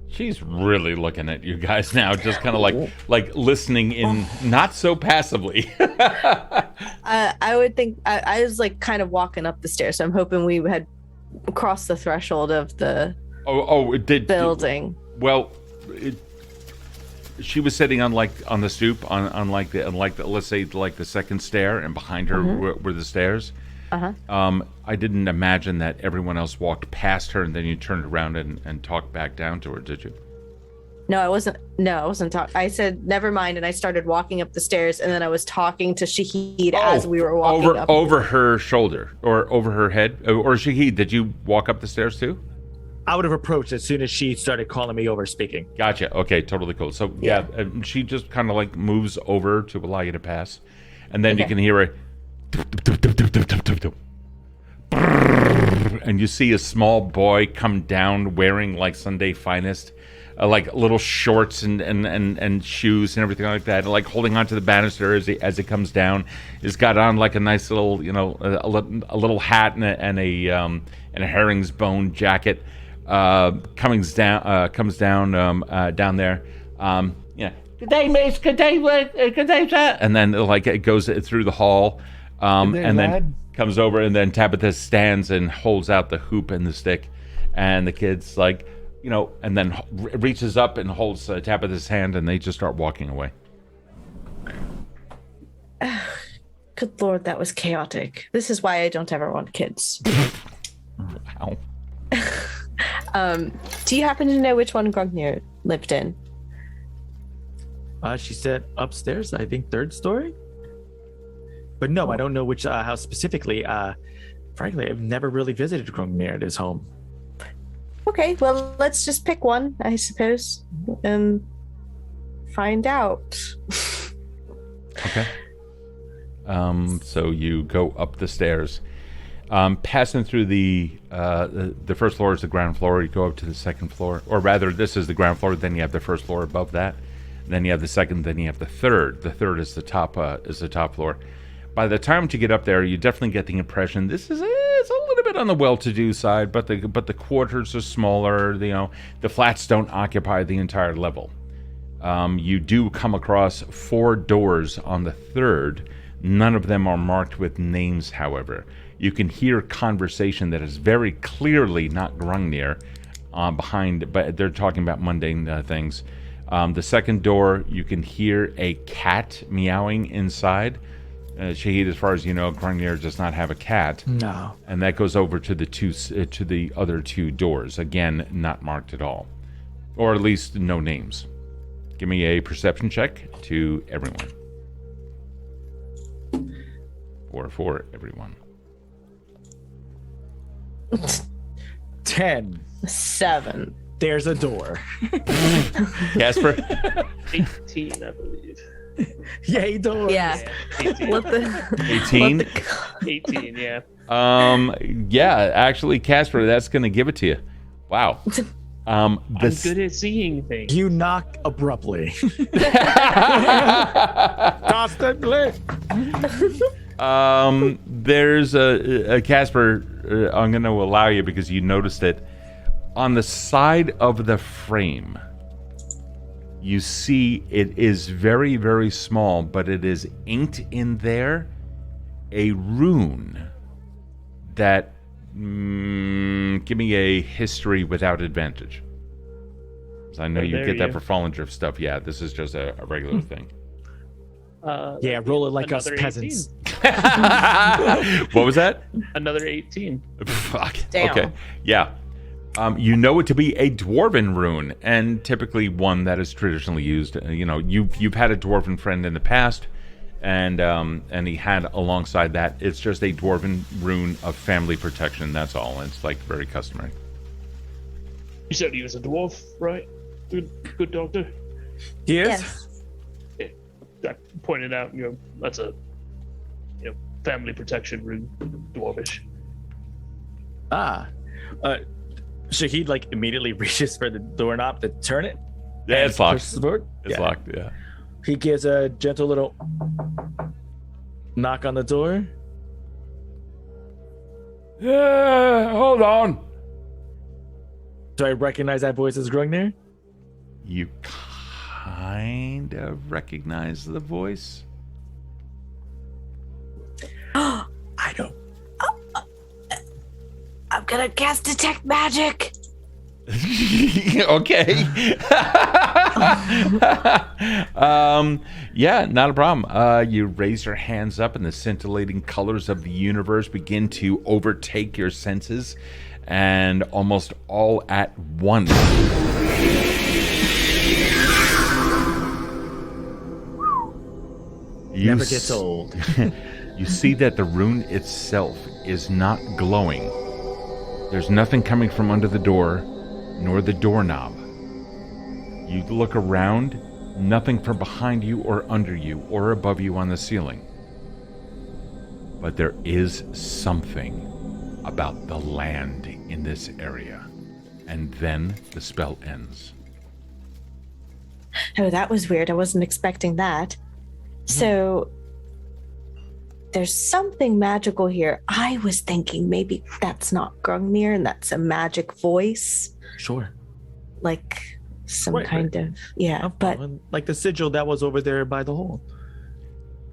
She's really looking at you guys now, just kind of like listening in, not so passively. I would think I was like kind of walking up the stairs, so I'm hoping we had crossed the threshold of the building. She was sitting on the stoop on the let's say like the second stair, and behind her were the stairs. I didn't imagine that everyone else walked past her and then you turned around and talked back down to her, did you? No, I wasn't talking. I said never mind, and I started walking up the stairs, and then I was talking to Shahid as we were walking up. Over her shoulder or over her head, or Shahid, did you walk up the stairs too? I would have approached as soon as she started calling me over speaking. Gotcha. Okay, totally cool. So yeah, she just kind of like moves over to allow you to pass, and then you can hear a, and you see a small boy come down wearing like Sunday finest, like little shorts and shoes and everything like that, and like holding onto the banister as he comes down. He's got on like a nice little a little hat and a herringbone jacket. Comes down down there. Good day, miss. Good day, sir. And then like it goes through the hall, and then comes over, and then Tabitha stands and holds out the hoop and the stick, and the kid's like, and then reaches up and holds Tabitha's hand, and they just start walking away. Good Lord, that was chaotic. This is why I don't ever want kids. Wow. Do you happen to know which one Grognir lived in? She said upstairs, I think 3rd story. But no, I don't know which house specifically. Frankly, I've never really visited Grognir at his home. Okay, well, let's just pick one, I suppose, and find out. Okay. So you go up the stairs. Passing through the first floor is the ground floor. You go up to the second floor, or rather, this is the ground floor. Then you have the first floor above that. Then you have the second. Then you have the third. The third is the top floor. By the time you get up there, you definitely get the impression this is it's a little bit on the well-to-do side, but the quarters are smaller. The flats don't occupy the entire level. You do come across 4 doors on the third. None of them are marked with names, however. You can hear conversation that is very clearly not Grognir behind, but they're talking about mundane things. The second door, you can hear a cat meowing inside. Shahid, as far as you know, Grognir does not have a cat. No. And that goes over to the other 2 doors. Again, not marked at all. Or at least no names. Give me a perception check to everyone. Or for everyone. 10. 7. There's a door. Casper? 18, I believe. Yay, door. Yeah. 18. What the? 18? 18, yeah. Yeah, actually, Casper, that's going to give it to you. Wow. I'm good at seeing things. You knock abruptly. Constantly. There's a Casper. I'm going to allow you because you noticed it on the side of the frame. You see, it is very, very small, but it is inked in there a rune that. Give me a history without advantage. So I know you get that for Fallen Drift stuff. Yeah, this is just a regular thing. Yeah, roll it like us 18. peasants. What was that? Another 18. Fuck. Damn. Okay. Yeah. You know it to be a dwarven rune, and typically one that is traditionally used. You've had a dwarven friend in the past, and he had alongside that. It's just a dwarven rune of family protection. That's all. It's like very customary. You said he was a dwarf, right? Good doctor. Yes. Yeah. I pointed out, that's a family protection rune, dwarvish. Shahid immediately reaches for the doorknob to turn it. Yeah, it's locked. Pushes the board. It's locked. Yeah. He gives a gentle little knock on the door. Yeah. Hold on. Do I recognize that voice as Grognir? You kind of recognize the voice. I don't. I'm gonna cast detect magic. Okay. Yeah, not a problem. You raise your hands up, and the scintillating colors of the universe begin to overtake your senses, and almost all at once. Never gets old. You see that the rune itself is not glowing. There's nothing coming from under the door, nor the doorknob. You look around, nothing from behind you or under you or above you on the ceiling. But there is something about the land in this area. And then the spell ends. Oh, that was weird. I wasn't expecting that. So there's something magical here. I was thinking maybe that's not Grognir and that's a magic voice. Sure. Like some Right. kind of, yeah, but like the sigil that was over there by the hole.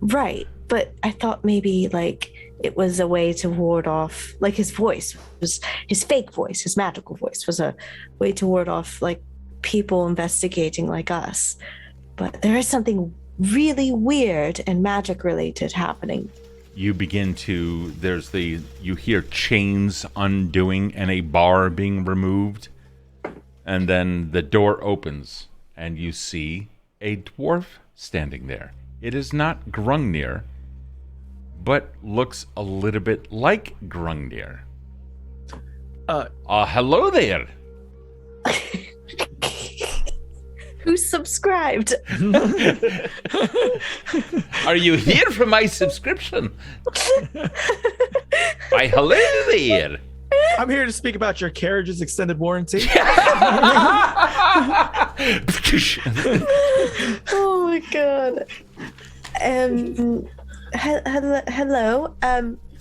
right. But I thought maybe it was a way to ward off, his voice was, his fake voice, his magical voice was a way to ward off people investigating like us. But there is something really weird and magic related happening you begin to, you hear chains undoing and a bar being removed. And then the door opens and you see a dwarf standing there. It is not Grungnir, but looks a little bit like Grungnir. Hello there. Who subscribed? Are you here for my subscription? Why, hello there. I'm here to speak about your carriage's extended warranty. Oh my god. Hello.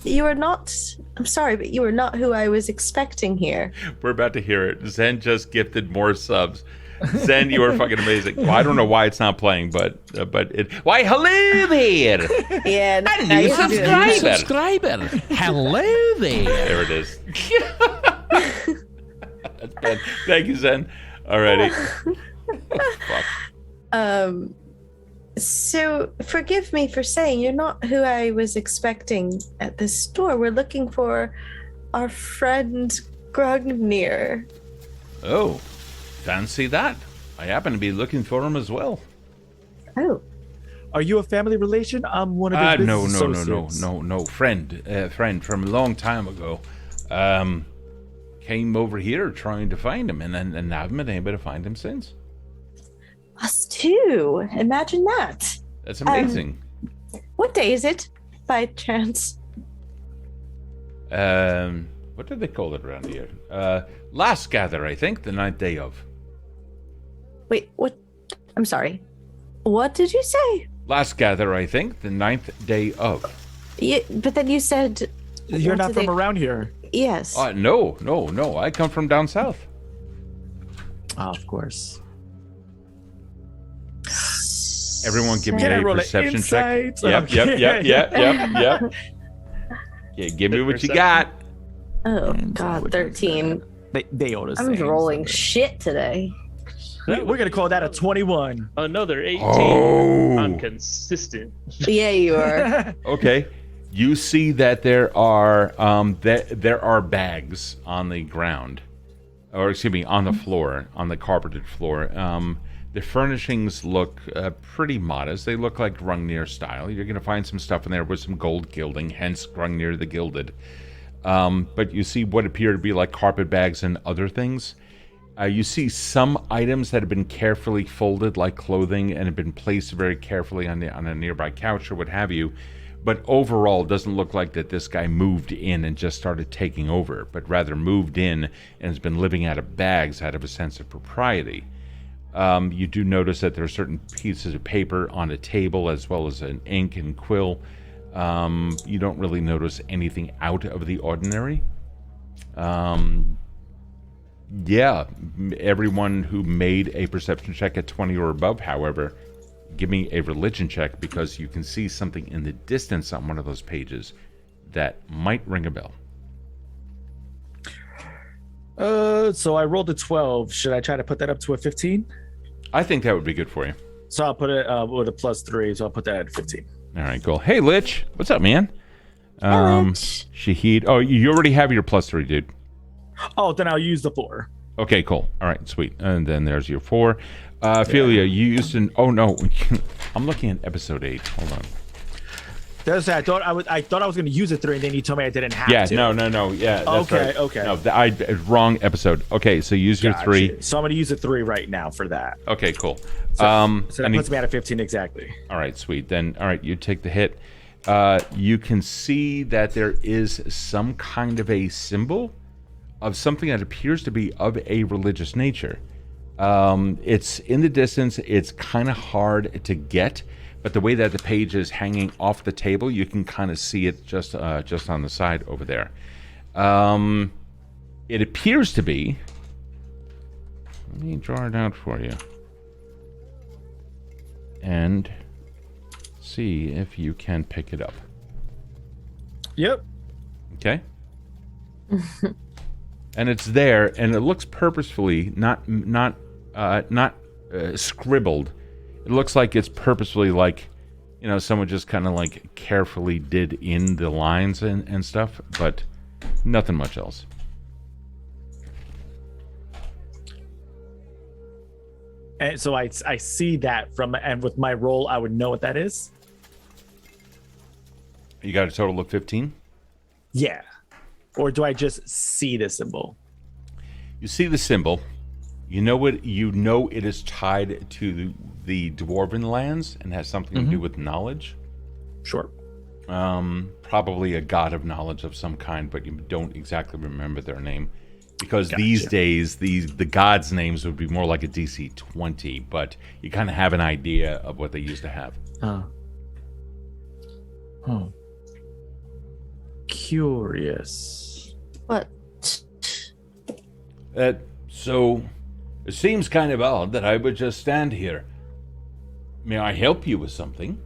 You are not. I'm sorry, but you are not who I was expecting here. We're about to hear it. Zen just gifted more subs. Zen, you are fucking amazing. Well, I don't know why it's not playing, but it. Why, hello there! Yeah, A now new you can do it. Subscriber. Hello there. There it is. That's bad. Thank you, Zen. Alrighty. Fuck. So forgive me for saying you're not who I was expecting at this store. We're looking for our friend Grugnir. Oh, fancy that. I happen to be looking for him as well. Oh. Are you a family relation? I'm one of his business associates. No. Friend from a long time ago. Came over here trying to find him, and haven't been able to find him since. Us too. Imagine that. That's amazing. What day is it, by chance? What do they call it around here? Last gather, I think, the 9th day of. Wait, what? I'm sorry. What did you say? Last gather, I think, the 9th day of. But then you said... You're not from around here. Yes. No. I come from down south. Oh, of course. Everyone give me Can I a roll an perception check. insight? Yep. Yeah, give me what you got. Oh, God, 13. They owe us. I'm rolling shit today. We're going to call that a 21. Another 18. Oh. I'm consistent. Yeah, you are. Okay. You see that there are bags on the ground, or excuse me, on the floor, on the carpeted floor. The furnishings look pretty modest. They look like Grungnir style. You're going to find some stuff in there with some gold gilding, hence Grungnir the Gilded. But you see what appear to be like carpet bags and other things. You see some items that have been carefully folded like clothing and have been placed very carefully on a nearby couch or what have you. But overall, it doesn't look like that this guy moved in and just started taking over, but rather moved in and has been living out of bags out of a sense of propriety. You do notice that there are certain pieces of paper on a table as well as an ink and quill. You don't really notice anything out of the ordinary. Yeah, everyone who made a perception check at 20 or above, however, give me a religion check because you can see something in the distance on one of those pages that might ring a bell. So I rolled a 12. Should I try to put that up to a 15? I think that would be good for you. So I'll put it with a +3, so I'll put that at 15. All right, cool. Hey, Lich. What's up, man? Lich. Shahid. Oh, you already have your +3, dude. Oh, then I'll use the 4. Okay, cool. All right, sweet. And then there's your 4. Ophelia, you used an... Oh, no. I'm looking at episode 8. Hold on. That's I thought I was going to use a 3, and then you told me I didn't have to. No. Yeah, that's right. Okay. No, wrong episode. Okay, so use your 3. So I'm going to use a 3 right now for that. Okay, cool. So that puts me at a 15 exactly. All right, sweet. Then, all right, you take the hit. You can see that there is some kind of a symbol of something that appears to be of a religious nature. It's in the distance. It's kind of hard to get, but the way that the page is hanging off the table, you can kind of see it just on the side over there. It appears to be... Let me draw it out for you. And see if you can pick it up. Yep. Okay? And it's there, and it looks purposefully not scribbled. It looks like it's purposefully someone just kind of like carefully did in the lines and stuff, but nothing much else. And so I see that and with my roll, I would know what that is. You got a total of 15? Yeah. Or do I just see the symbol? You see the symbol. You know it is tied to the Dwarven lands and has something to do with knowledge. Sure. Probably a god of knowledge of some kind, but you don't exactly remember their name. Because these days, the gods' names would be more like a DC 20, but you kind of have an idea of what they used to have. Curious. What? So, it seems kind of odd that I would just stand here. May I help you with something?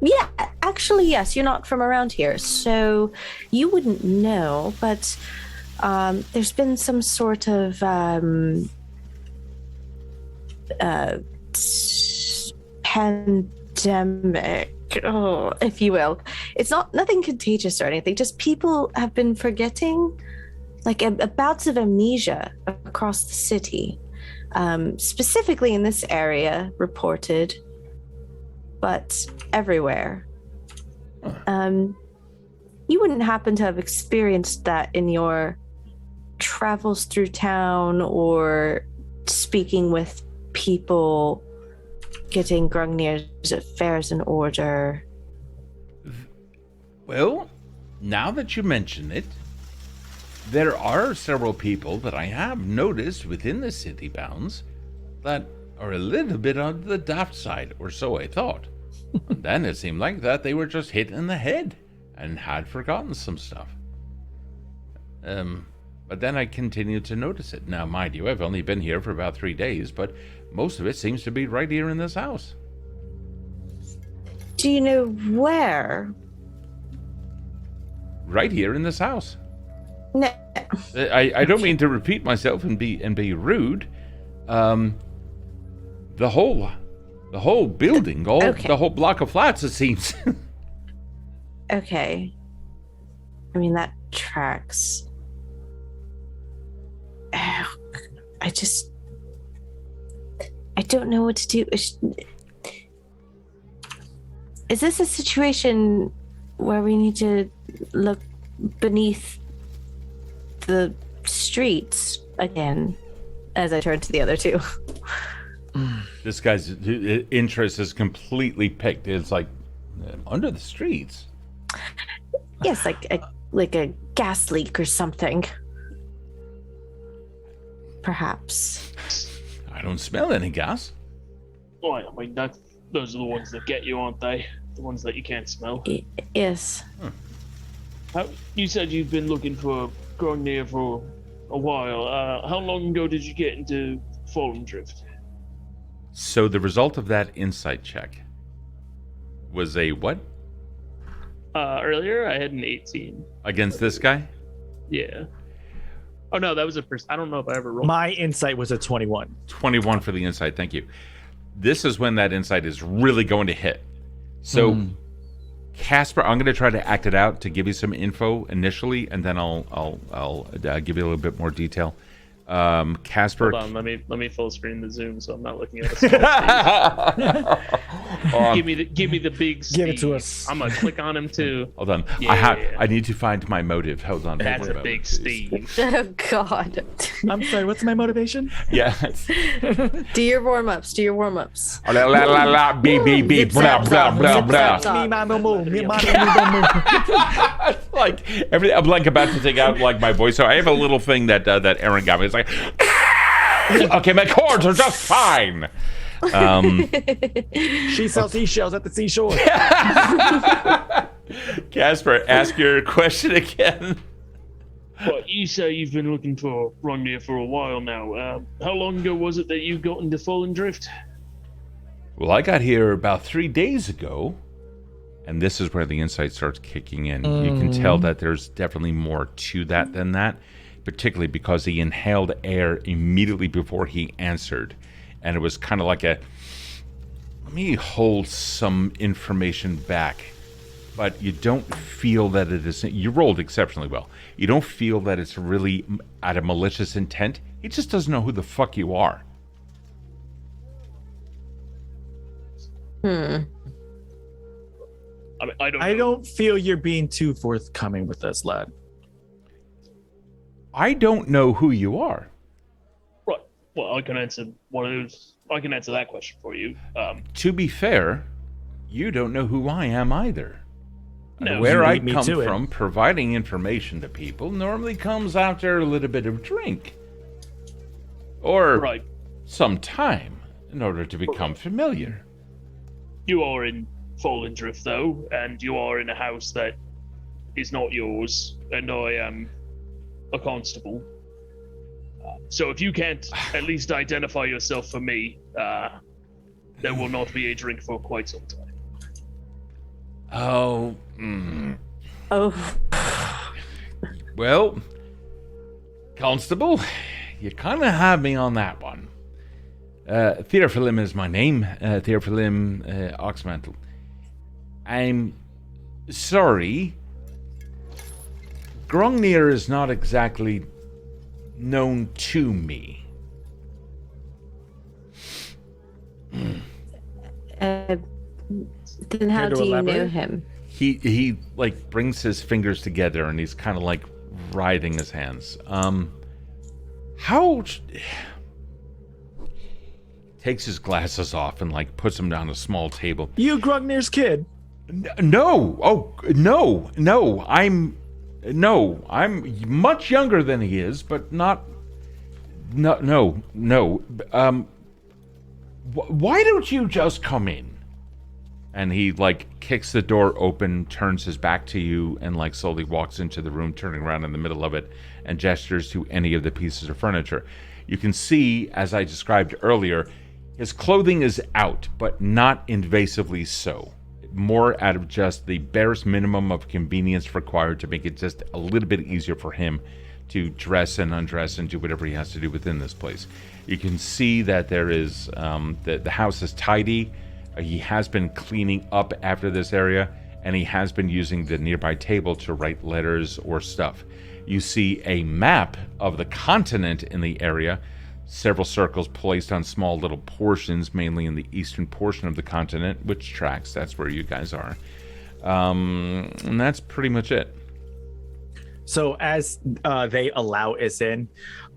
Yeah, actually, yes. You're not from around here, so you wouldn't know, but there's been some sort of pandemic, if you will. It's nothing contagious or anything, just people have been forgetting, like bouts of amnesia across the city, specifically in this area reported, but everywhere. You wouldn't happen to have experienced that in your travels through town or speaking with people, getting Grungnir's affairs in order? Well, now that you mention it, there are several people that I have noticed within the city bounds that are a little bit on the daft side, or so I thought. And then it seemed like that they were just hit in the head and had forgotten some stuff. But then I continued to notice it. Now, mind you, I've only been here for about 3 days, but most of it seems to be right here in this house. Do you know where? Right here in this house. No. I don't mean to repeat myself and be rude. The whole building, the whole block of flats, it seems. Okay. I mean, that tracks. I don't know what to do. Is this a situation where we need to look beneath the streets again, as I turn to the other two? This guy's interest is completely picked. It's like under the streets. Yes, like a gas leak or something. Perhaps. I don't smell any gas. Well, I mean, those are the ones that get you, aren't they? The ones that you can't smell. Yes. You said you've been looking for Grungnir for a while. How long ago did you get into Fallen Drift? So the result of that insight check was a what? Earlier, I had an 18. Against this guy? Yeah. Oh, no, that was a I don't know if I ever rolled. My insight was a 21. 21 for the insight, thank you. This is when that insight is really going to hit. So, Casper, I'm going to try to act it out to give you some info initially, and then I'll give you a little bit more detail. Casper, hold on, let me full screen the Zoom so I'm not looking at a small give me the big Steve. Give it to us. I'm gonna click on him too. Hold on. Yeah. I need to find my motive. Hold on. That's a big Steve. Oh God. I'm sorry, what's my motivation? Yeah. Do your warm-ups. La la la la beep beep beep blah blah blah blah. Me, my move. Like I'm like about to take out like my voice. So I have a little thing that Erin got me. It's like, okay, my chords are just fine. She sells seashells at the seashore. Casper, ask your question again. Well, you say you've been looking for Grungnir for a while now. How long ago was it that you got into Fallen Drift? Well, I got here about 3 days ago, and this is where the insight starts kicking in. You can tell that there's definitely more to that than that, particularly because he inhaled air immediately before he answered, and it was kind of like let me hold some information back. But you don't feel that it is... You rolled exceptionally well. You don't feel that it's really out of malicious intent. He just doesn't know who the fuck you are. I mean, I don't feel you're being too forthcoming with us, lad. I don't know who you are. Right. Well, I can answer one of those. I can answer that question for you. To be fair, you don't know who I am either. No, where I me come to it. from, providing information to people normally comes after a little bit of drink. Or right. some time in order to become familiar. You are in Fallen Drift, though, and you are in a house that is not yours, and I am a constable. So if you can't at least identify yourself for me, there will not be a drink for quite some time. Oh. Oh. Well, Constable, you kind of have me on that one. Theophilim is my name. Theophilim Oxmantle. I'm sorry. Grungnir is not exactly known to me. Then how do you know him? He like brings his fingers together and he's kind of like writhing his hands. How takes his glasses off and like puts them down on a small table. You Grungnir's kid? No. Oh, no. I'm much younger than he is, but not. No. Why don't you just come in? And he like kicks the door open, turns his back to you, and like slowly walks into the room, turning around in the middle of it, and gestures to any of the pieces of furniture. You can see, as I described earlier, his clothing is out, but not invasively so. More out of just the barest minimum of convenience required to make it just a little bit easier for him to dress and undress and do whatever he has to do within this place. You can see that there is, the house is tidy. He has been cleaning up after this area, and he has been using the nearby table to write letters or stuff. You see a map of the continent in the area, several circles placed on small little portions, mainly in the eastern portion of the continent, which tracks. That's where you guys are. And that's pretty much it. So as they allow us in,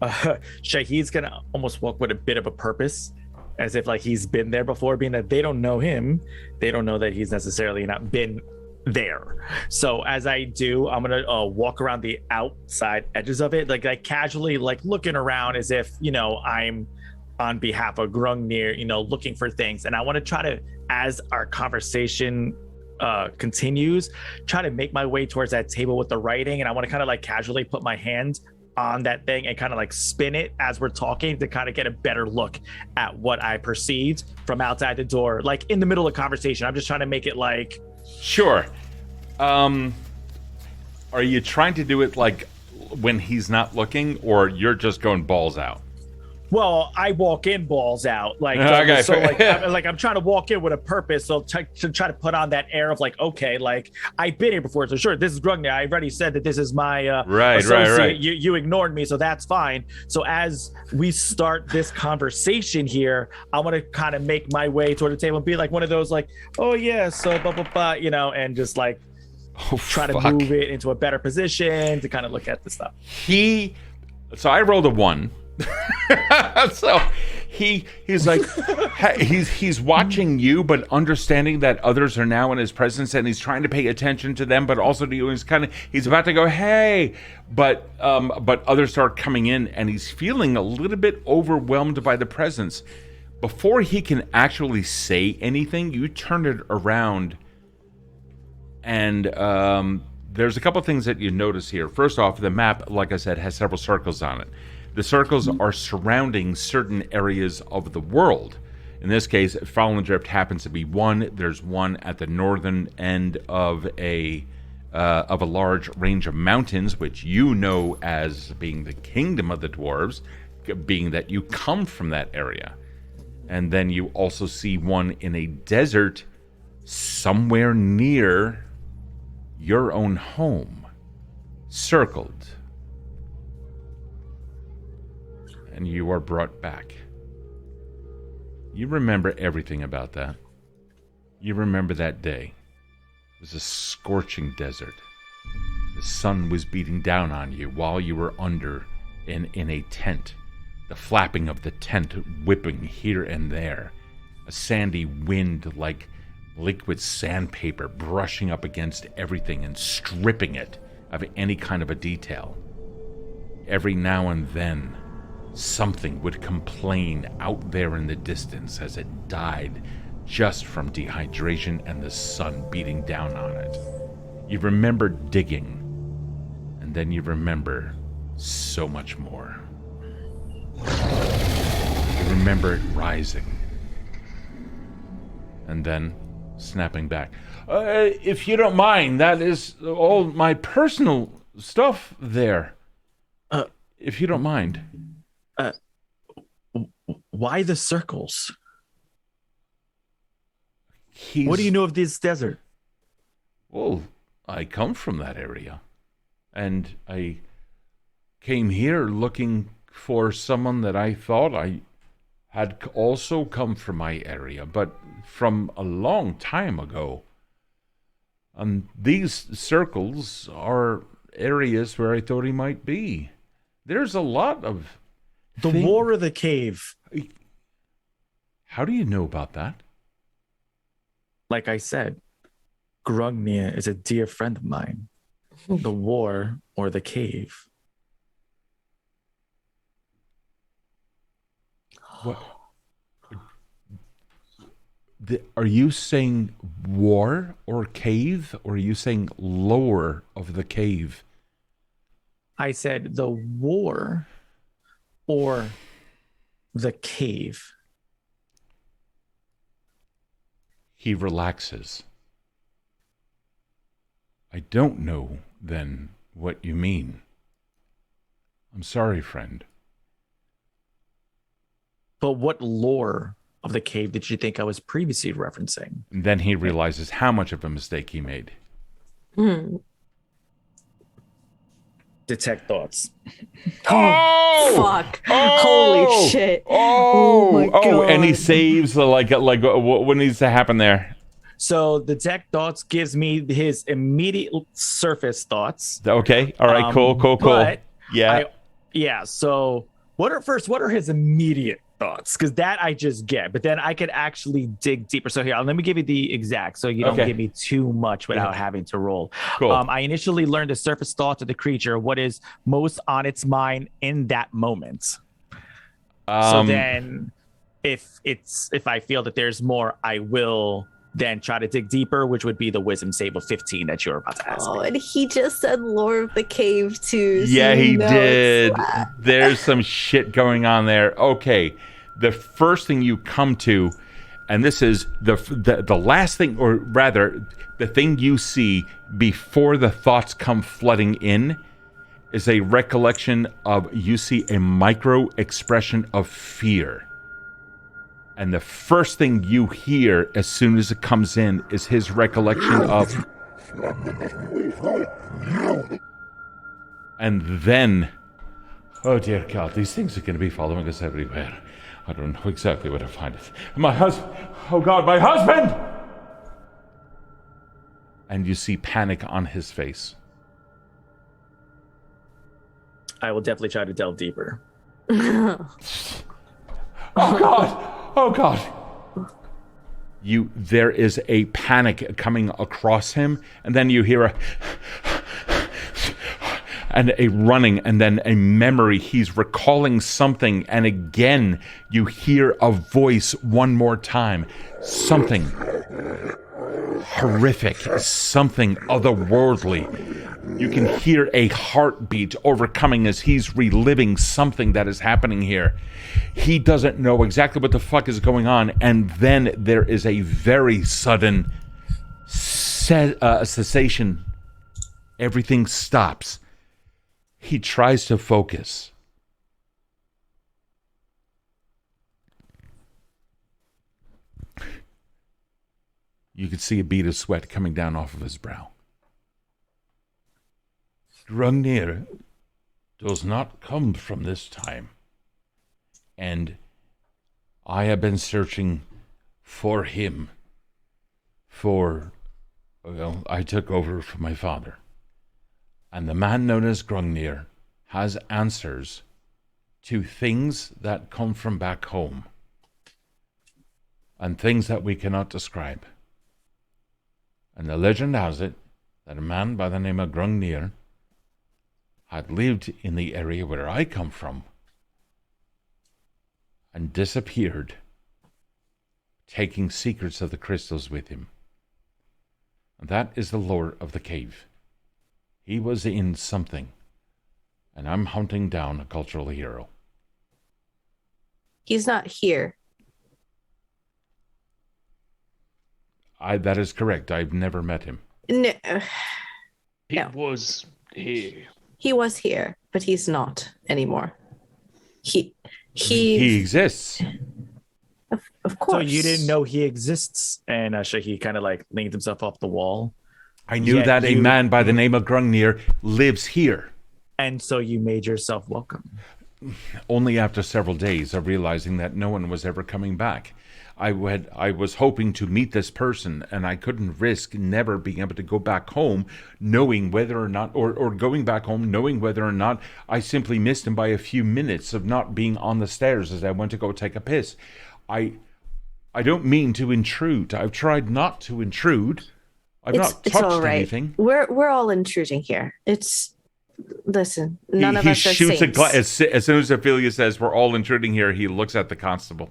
Shahid's going to almost walk with a bit of a purpose, as if like he's been there before, being that they don't know him. They don't know that he's necessarily not been there. So as I do, I'm going to walk around the outside edges of it, like casually like looking around as if, I'm on behalf of Grungnir, looking for things. And I want to try to, as our conversation continues, try to make my way towards that table with the writing. And I want to kind of like casually put my hand on that thing and kind of like spin it as we're talking to kind of get a better look at what I perceived from outside the door, like in the middle of conversation. I'm just trying to make it like... Sure. Are you trying to do it like when he's not looking, or you're just going balls out? Well, I walk in balls out, like okay. So, I'm trying to walk in with a purpose, so to try to put on that air of like, okay, like I've been here before, so sure, this is Grungnir. I already said that this is my right. You ignored me, so that's fine. So as we start this conversation here, I want to kind of make my way toward the table and be like one of those, like, oh yeah, so blah blah blah, and just like try to move it into a better position to kind of look at the stuff. So I rolled a 1. So he's like he's watching you, but understanding that others are now in his presence, and he's trying to pay attention to them, but also to you. He's about to go, hey, but others start coming in, and he's feeling a little bit overwhelmed by the presence. Before he can actually say anything, you turn it around, and there's a couple things that you notice here. First off, the map, like I said, has several circles on it. The circles are surrounding certain areas of the world. In this case, Fallen Drift happens to be one. There's one at the northern end of a large range of mountains, which you know as being the kingdom of the dwarves, being that you come from that area. And then you also see one in a desert somewhere near your own home, circled. And you are brought back. You remember everything about that. You remember that day. It was a scorching desert. The sun was beating down on you while you were under in a tent. The flapping of the tent whipping here and there. A sandy wind like liquid sandpaper brushing up against everything and stripping it of any kind of a detail. Every now and then, something would complain out there in the distance as it died just from dehydration and the sun beating down on it. You remember digging, and then you remember so much more. You remember it rising, and then snapping back. If you don't mind, that is all my personal stuff there. If you don't mind. Why the circles? What do you know of this desert? Well, I come from that area, and I came here looking for someone that I thought I had also come from my area, but from a long time ago. And these circles are areas where I thought he might be. There's a lot of... The war of the cave. How do you know about that? Like I said, Grungnia is a dear friend of mine. The war or the cave. What? Are you saying war or cave, or are you saying lower of the cave? I said the war or the cave. He relaxes. I don't know, then, what you mean. I'm sorry, friend. But what lore of the cave did you think I was previously referencing? And then he realizes how much of a mistake he made. Detect thoughts. Oh, fuck. Holy shit. Oh my God. And he saves, like what needs to happen there? So detect thoughts gives me his immediate surface thoughts. Okay, all right, cool. But Yeah. So what are his immediate thoughts? Because that I just get, but then I could actually dig deeper. So here, let me give you the exact, so you don't give me too much without having to roll. Cool. I initially learned the surface thoughts of the creature, what is most on its mind in that moment. So then, if I feel that there's more, I will then try to dig deeper, which would be the wisdom save of 15 that you're about to ask. Oh, and he just said lore of the cave too. So Yeah, he it's did. flat. There's some shit going on there. Okay, the first thing you come to, and this is the last thing, or rather, the thing you see before the thoughts come flooding in, is a recollection of, you see a micro expression of fear. And the first thing you hear as soon as it comes in is his recollection of... And then... Oh dear God, these things are going to be following us everywhere. I don't know exactly where to find it. My husband! Oh God, my husband! And you see panic on his face. I will definitely try to delve deeper. Oh God! Oh God! There is a panic coming across him, and then you hear a running, and then a memory. He's recalling something, and again you hear a voice one more time. Something horrific, something otherworldly. You can hear a heartbeat overcoming as he's reliving something that is happening here. He doesn't know exactly what the fuck is going on, and then there is a very sudden cessation. Everything stops. He tries to focus. You could see a bead of sweat coming down off of his brow. Gungnir does not come from this time. And I have been searching for him I took over for my father. And the man known as Gungnir has answers to things that come from back home and things that we cannot describe. And the legend has it that a man by the name of Gungnir had lived in the area where I come from and disappeared, taking secrets of the crystals with him. And that is the lore of the cave. He was in something, and I'm hunting down a cultural hero. He's not here. That is correct. I've never met him. No. He No. was here. He was here, but he's not anymore. He exists. Of course. So you didn't know he exists, and Shahid kind of like leaned himself off the wall. I knew Yet that a you- man by the name of Gungnir lives here. And so you made yourself welcome. Only after several days of realizing that no one was ever coming back. I was hoping to meet this person, and I couldn't risk never being able to go back home knowing whether or not, or going back home knowing whether or not I simply missed him by a few minutes of not being on the stairs as I went to go take a piss. I don't mean to intrude. I've tried not to intrude. I've not touched all right. anything. We're all intruding here. Listen, none of He us are shoots saints. as soon as Ophelia says we're all intruding here, he looks at the constable.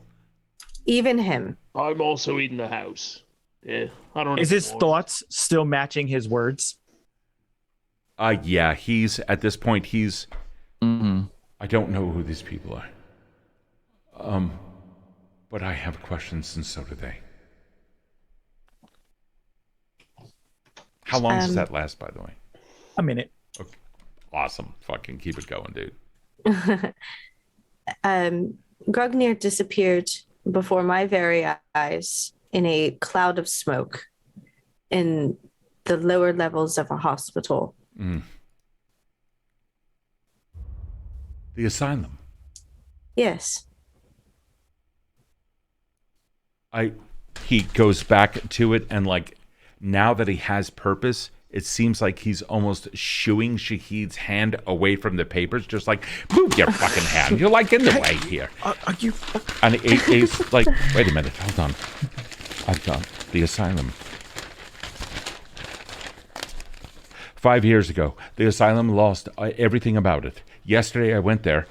Even him. I'm also in the house. Yeah, I don't know. Is his thoughts still matching his words? Yeah, he's at this point. Mm-hmm. I don't know who these people are. But I have questions, and so do they. How long does that last, by the way? A minute. Okay. Awesome. Fucking keep it going, dude. Grugnir disappeared before my very eyes in a cloud of smoke in the lower levels of a hospital. The asylum. Yes. He goes back to it, and like now that he has purpose, it seems like he's almost shooing Shahid's hand away from the papers, just like, move your fucking hand. You're like in the way here. Are you? And he's like, wait a minute, hold on. I've got the asylum. 5 years ago, the asylum lost everything about it. Yesterday I went there,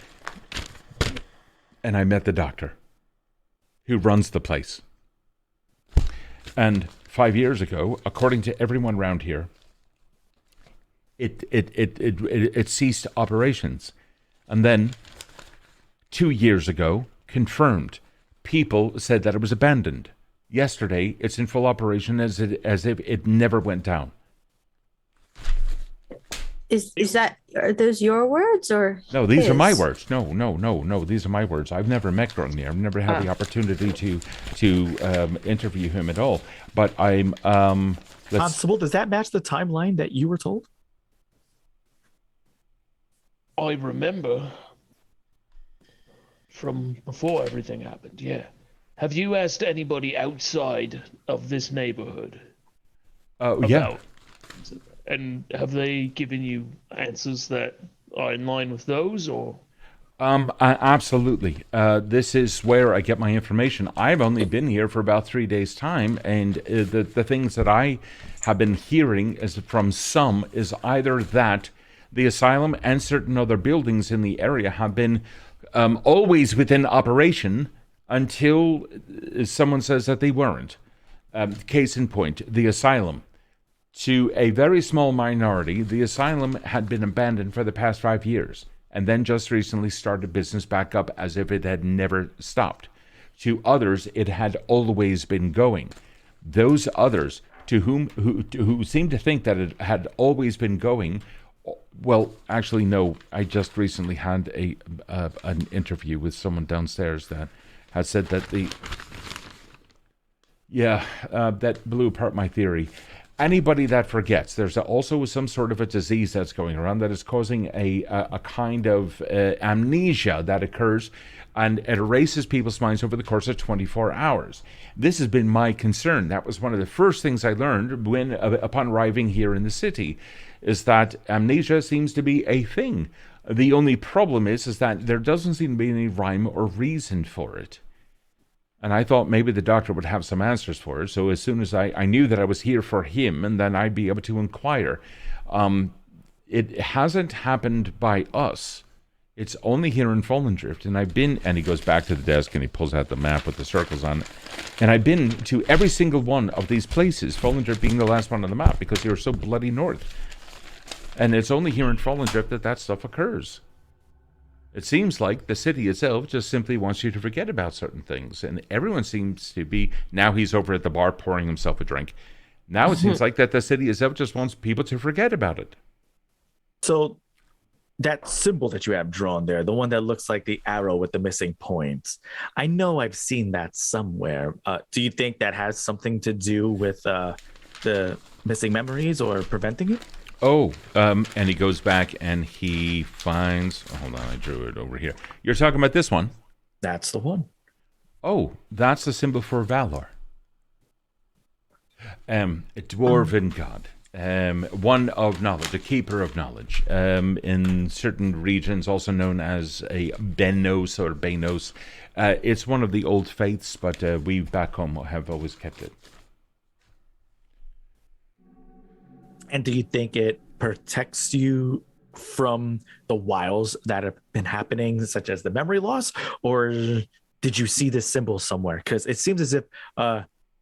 and I met the doctor who runs the place. And 5 years ago, according to everyone around here, it ceased operations. And then 2 years ago, confirmed. People said that it was abandoned. Yesterday, it's in full operation as if it never went down. Are those your words or No, these are my his? words. No. These are my words. I've never met Grugnir. I've never had the opportunity to interview him at all. But I'm Constable, does that match the timeline that you were told? I remember from before everything happened, yeah. Have you asked anybody outside of this neighborhood? yeah. And have they given you answers that are in line with those, or? Absolutely. This is where I get my information. I've only been here for about 3 days' time, and the things that I have been hearing from some is either that the asylum and certain other buildings in the area have been always within operation until someone says that they weren't. Case in point, the asylum. To a very small minority, the asylum had been abandoned for the past 5 years, and then just recently started business back up as if it had never stopped. To others, it had always been going. Those others who seemed to think that it had always been going, well, actually, no. I just recently had an interview with someone downstairs that had said that Yeah, that blew apart my theory. Anybody that forgets, there's also some sort of a disease that's going around that is causing a kind of amnesia that occurs, and it erases people's minds over the course of 24 hours. This has been my concern. That was one of the first things I learned when, upon arriving here in the city, is that amnesia seems to be a thing. The only problem is that there doesn't seem to be any rhyme or reason for it. And I thought maybe the doctor would have some answers for it. So as soon as I knew that I was here for him, and then I'd be able to inquire. It hasn't happened by us. It's only here in Fallen Drift. And I've been, and he goes back to the desk and he pulls out the map with the circles on it. And I've been to every single one of these places, Fallen Drift being the last one on the map, because you're so bloody north. And it's only here in Fallen Drift that stuff occurs. It seems like the city itself just simply wants you to forget about certain things. And everyone seems to be, now he's over at the bar pouring himself a drink. Now it seems like that the city itself just wants people to forget about it. So that symbol that you have drawn there, the one that looks like the arrow with the missing points, I know I've seen that somewhere. Do you think that has something to do with the missing memories or preventing it? Oh, and he goes back and he finds... Oh, hold on, I drew it over here. You're talking about this one? That's the one. Oh, that's the symbol for Valor. A dwarven god. One of knowledge, a keeper of knowledge. In certain regions, also known as a Benos or Benos. It's one of the old faiths, but we back home have always kept it. And do you think it protects you from the wiles that have been happening, such as the memory loss? Or did you see this symbol somewhere? Because it seems as if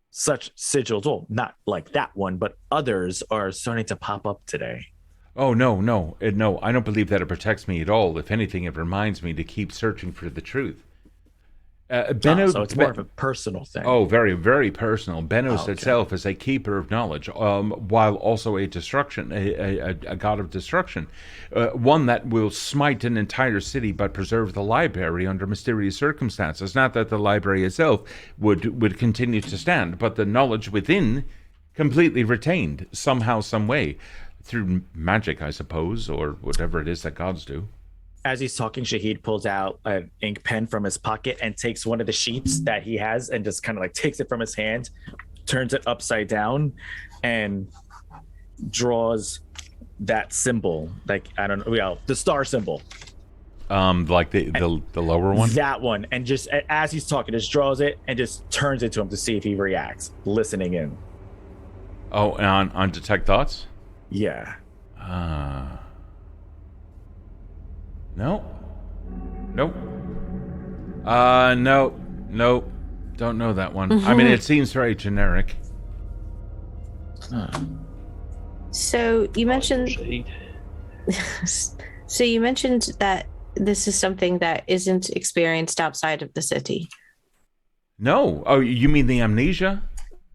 such sigils, well, not like that one, but others are starting to pop up today. Oh, no, I don't believe that it protects me at all. If anything, it reminds me to keep searching for the truth. So it's more of a personal thing. Oh, very, very personal. Benos Okay. itself is a keeper of knowledge, while also a destruction, a god of destruction. One that will smite an entire city but preserve the library under mysterious circumstances. Not that the library itself would continue to stand, but the knowledge within completely retained somehow, some way. Through magic, I suppose, or whatever it is that gods do. As he's talking, Shahid pulls out an ink pen from his pocket and takes one of the sheets that he has and just kind of like takes it from his hand, turns it upside down, and draws that symbol. Like, I don't know, the star symbol. Like the lower one? That one. And just as he's talking, just draws it and just turns it to him to see if he reacts, listening in. Oh, and on Detect Thoughts? Yeah. No. Nope. No. Don't know that one. I mean, it seems very generic. So you mentioned... So you mentioned that this is something that isn't experienced outside of the city. No. Oh, you mean the amnesia?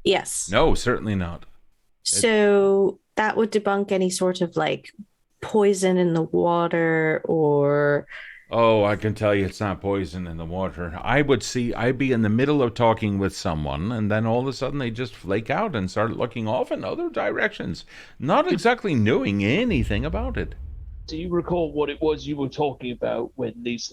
Yes. No, certainly not. So that would debunk any sort of like poison in the water or... Oh, I can tell you it's not poison in the water. I'd be in the middle of talking with someone, and then all of a sudden they just flake out and start looking off in other directions, not exactly knowing anything about it. Do you recall what it was you were talking about when these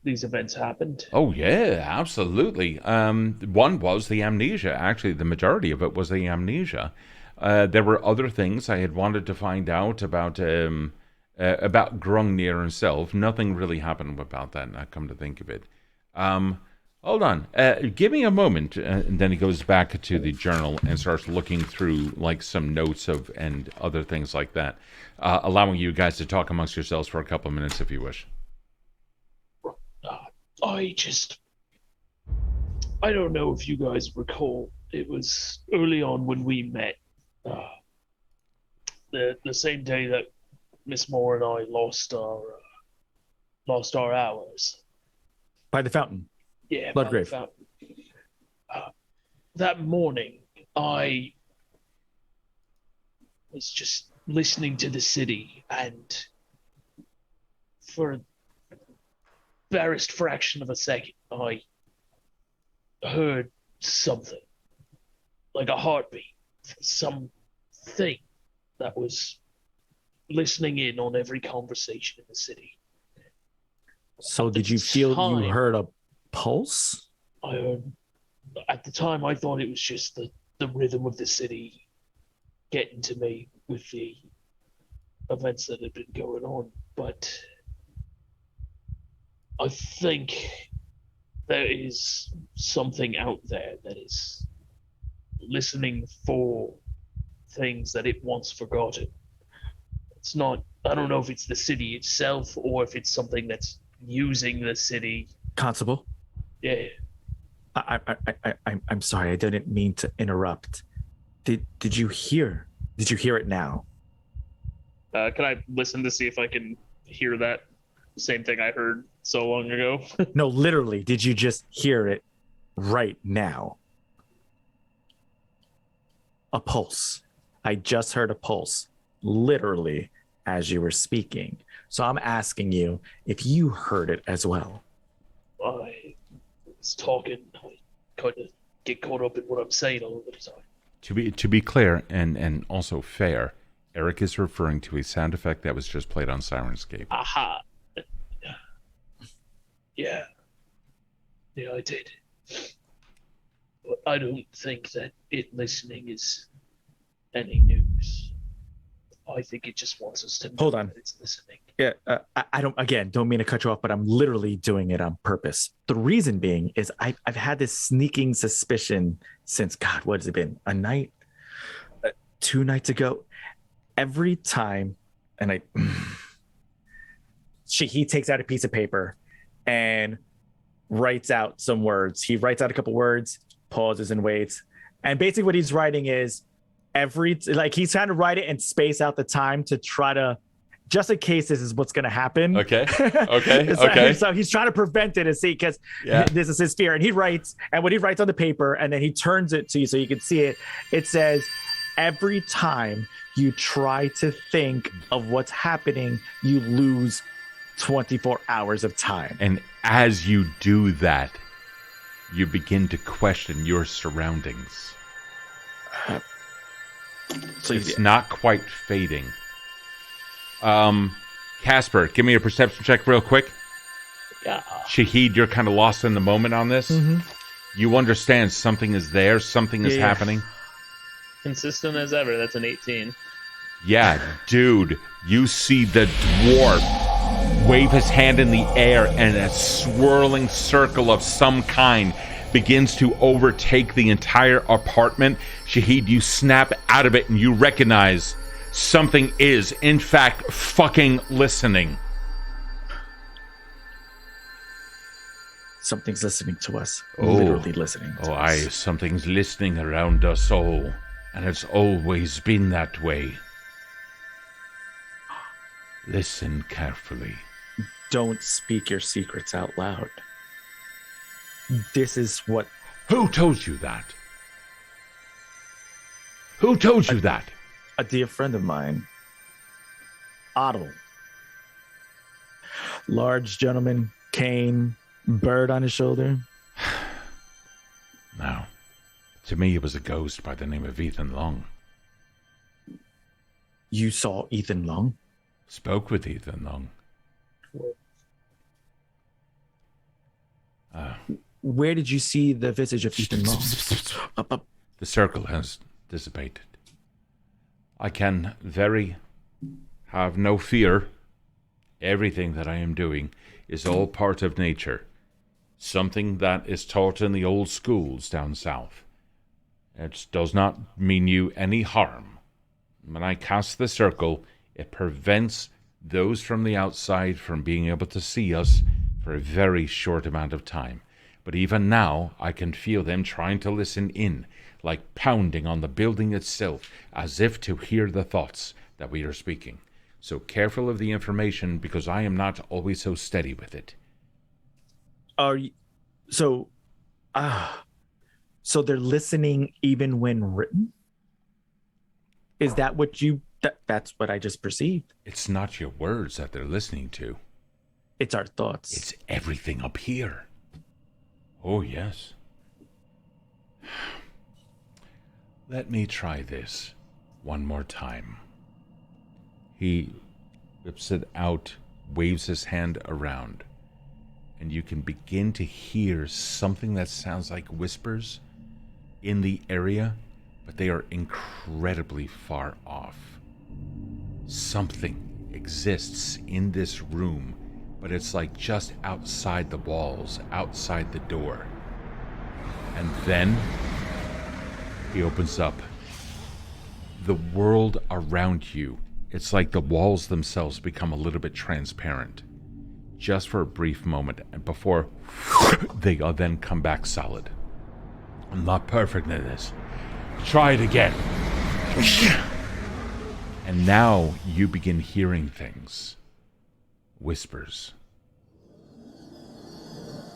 events happened? Oh, yeah, absolutely. One was the amnesia. Actually, the majority of it was the amnesia. There were other things I had wanted to find out about Grungnir himself. Nothing really happened about that, I come to think of it. Hold on. Give me a moment. And then he goes back to the journal and starts looking through like some notes and other things like that, allowing you guys to talk amongst yourselves for a couple of minutes if you wish. I don't know if you guys recall. It was early on when we met. The same day that Miss Moore and I lost our hours. By the fountain. Yeah, Bloodgrave. by the fountain. That morning, I was just listening to the city, and for a barest fraction of a second, I heard something. like a heartbeat for something that was listening in on every conversation in the city. So At did the you feel you time, heard a pulse? I heard, at the time, I thought it was just the rhythm of the city getting to me with the events that had been going on. But I think there is something out there that is listening for things that it once forgotten. It's not, I don't know if it's the city itself or if it's something that's using the city. Constable? Yeah. I'm sorry. I didn't mean to interrupt. Did you hear? Did you hear it now? Can I listen to see if I can hear that same thing I heard so long ago? No, literally. Did you just hear it right now? A pulse. I just heard a pulse, literally, as you were speaking. So I'm asking you if you heard it as well. I was talking, I kind of get caught up in what I'm saying all of the time. To be clear and also fair, Eric is referring to a sound effect that was just played on Sirenscape. Aha. Yeah. Yeah, I did. But I don't think that it listening is any news. I think it just wants us to know Hold on. that it's listening. Yeah, I don't mean to cut you off, but I'm literally doing it on purpose. The reason being is I've had this sneaking suspicion since, God, what has it been? A night? 2 nights ago? Every time, and he takes out a piece of paper and writes out some words. He writes out a couple words, pauses and waits. And basically what he's writing is he's trying to write it and space out the time to try to, just in case this is what's going to happen. Okay. So he's trying to prevent it and see, because this is his fear. And he writes, and when he writes on the paper and then he turns it to you so you can see it, it says, every time you try to think of what's happening, you lose 24 hours of time. And as you do that, you begin to question your surroundings. So it's not quite fading. Casper, give me a perception check real quick. Yeah. Shahid, you're kind of lost in the moment on this. Mm-hmm. You understand something is there, something is happening. Consistent as ever. That's an 18. Yeah, dude, you see the dwarf wave his hand in the air and a swirling circle of some kind begins to overtake the entire apartment. Shahid, you snap out of it and you recognize something is, in fact, fucking listening. Something's listening to us. Literally listening to us. Something's listening around us all. And it's always been that way. Listen carefully. Don't speak your secrets out loud. This is what... Who told you that? Who told you that? A dear friend of mine. Otto. Large gentleman, cane, bird on his shoulder. No. To me, it was a ghost by the name of Ethan Long. You saw Ethan Long? Spoke with Ethan Long. Where did you see the visage of Ethan Long? The circle has dissipated. I can have no fear. Everything that I am doing is all part of nature. Something that is taught in the old schools down south. It does not mean you any harm. When I cast the circle, it prevents those from the outside from being able to see us for a very short amount of time. But even now, I can feel them trying to listen in, like pounding on the building itself, as if to hear the thoughts that we are speaking. So careful of the information, because I am not always so steady with it. So they're listening even when written? Is that what that's what I just perceived? It's not your words that they're listening to. It's our thoughts. It's everything up here. Oh, yes. Let me try this one more time. He whips it out, waves his hand around, and you can begin to hear something that sounds like whispers in the area, but they are incredibly far off. Something exists in this room, but it's like just outside the walls, outside the door. And then he opens up. The world around you, it's like the walls themselves become a little bit transparent, just for a brief moment, and before they then come back solid. I'm not perfect at this. Try it again. And now you begin hearing things. Whispers.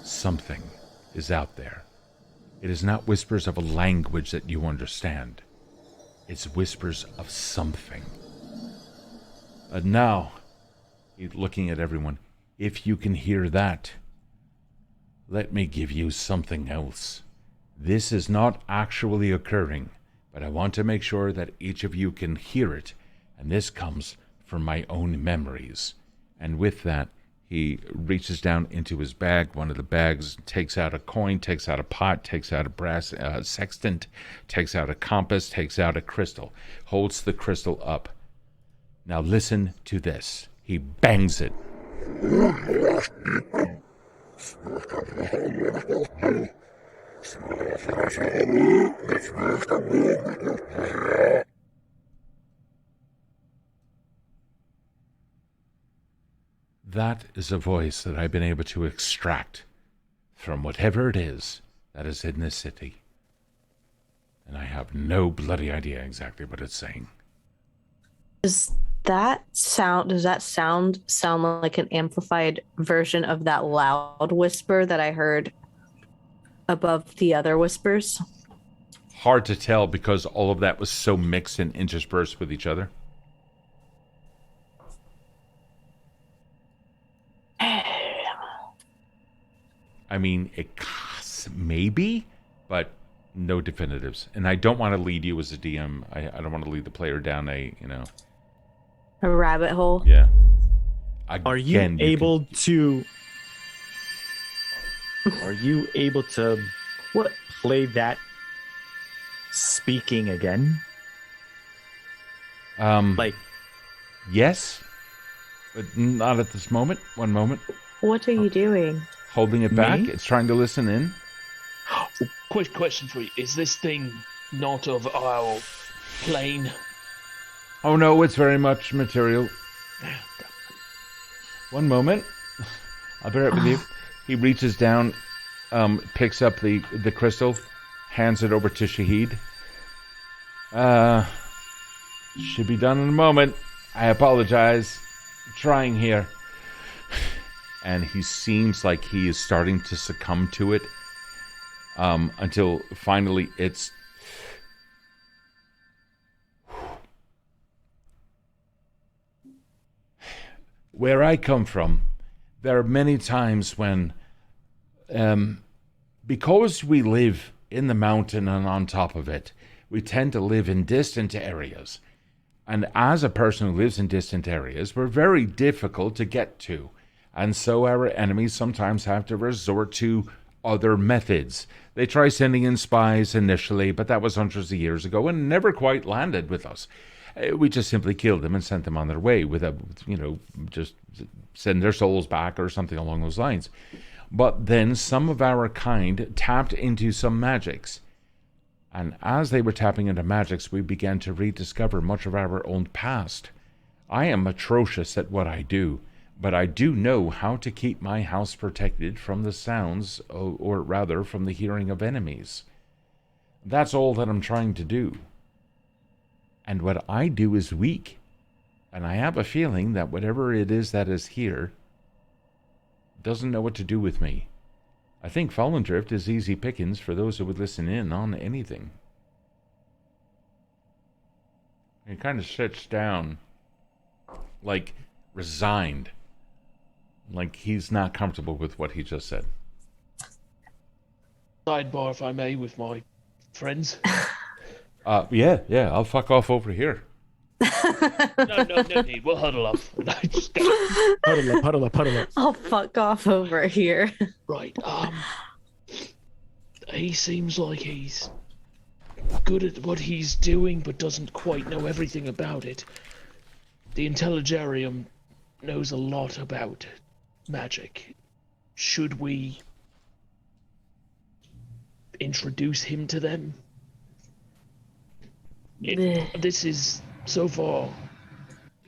Something is out there. It is not whispers of a language that you understand. It's whispers of something. And now, he's looking at everyone. If you can hear that, let me give you something else. This is not actually occurring, but I want to make sure that each of you can hear it, and this comes from my own memories. And with that, he reaches down into his bag, one of the bags, takes out a coin, takes out a pot, takes out a brass sextant, takes out a compass, takes out a crystal, holds the crystal up. Now listen to this. He bangs it. That is a voice that I've been able to extract from whatever it is that is in this city. And I have no bloody idea exactly what it's saying. Does that sound like an amplified version of that loud whisper that I heard above the other whispers? Hard to tell because all of that was so mixed and interspersed with each other. I mean, maybe, but no definitives. And I don't want to lead you as a DM. I don't want to lead the player down a rabbit hole. Yeah. Are you able to What? play that speaking again? Yes, but not at this moment. One moment. What are you doing? Holding it back. Me? It's trying to listen in. Quick question for you. Is this thing not of our plane? Oh no, it's very much material. One moment. I'll be right with you. He reaches down, picks up the crystal, hands it over to Shahid. Should be done in a moment. I apologize. I'm trying here. And he seems like he is starting to succumb to it, until finally it's... Where I come from, there are many times when, because we live in the mountain and on top of it, we tend to live in distant areas. And as a person who lives in distant areas, we're very difficult to get to. And so our enemies sometimes have to resort to other methods. They try sending in spies initially, but that was hundreds of years ago and never quite landed with us. We just simply killed them and sent them on their way just send their souls back or something along those lines. But then some of our kind tapped into some magics. And as they were tapping into magics, we began to rediscover much of our own past. I am atrocious at what I do, but I do know how to keep my house protected from the sounds, or rather from the hearing of enemies. That's all that I'm trying to do. And what I do is weak. And I have a feeling that whatever it is that is here doesn't know what to do with me. I think Fallen Drift is easy pickings for those who would listen in on anything. He kind of sits down, like resigned, like he's not comfortable with what he just said. Sidebar, if I may, with my friends. Yeah, I'll fuck off over here. No need. We'll huddle up. Huddle up. I'll fuck off over here. Right. He seems like he's good at what he's doing, but doesn't quite know everything about it. The Intelligarium knows a lot about magic. Should we introduce him to them? This is so far.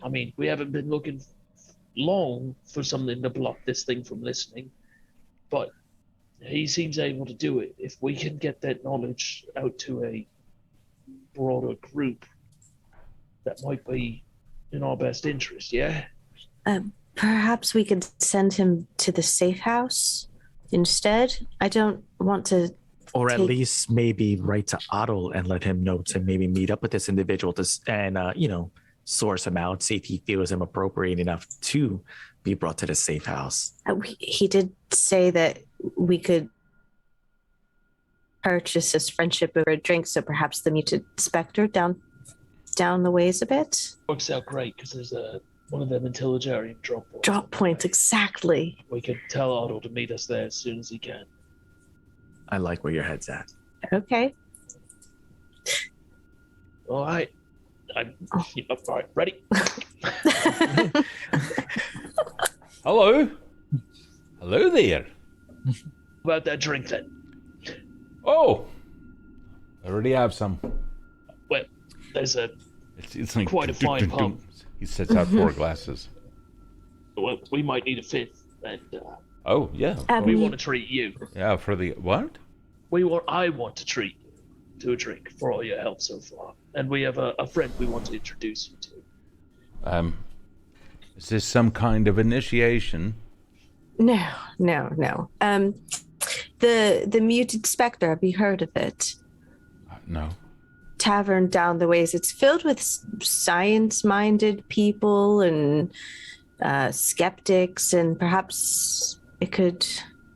I mean, we haven't been looking long for something to block this thing from listening, but he seems able to do it. If we can get that knowledge out to a broader group, that might be in our best interest, yeah? Perhaps we could send him to the safe house instead. I don't want to. Or at least maybe write to Otto and let him know to maybe meet up with this individual and source him out, see if he feels him appropriate enough to be brought to the safe house. He did say that we could purchase his friendship over a drink, so perhaps the muted specter down the ways a bit. Works out great because there's one of them Intelligarium drop points. Drop points, exactly. We could tell Otto to meet us there as soon as he can. I like where your head's at. Okay. All right. I'm all right. Ready? Hello there. About that drink then. Oh, I already have some. Well, there's It's like quite a fine pump. He sets out 4 glasses. Well, we might need a 5th, and Oh yeah. we want to treat you. Yeah, for the what? I want to treat you to a drink for all your help so far, and we have a friend we want to introduce you to. Is this some kind of initiation? No. The muted specter. Have you heard of it? No. Tavern down the ways. It's filled with science-minded people and skeptics, and perhaps it could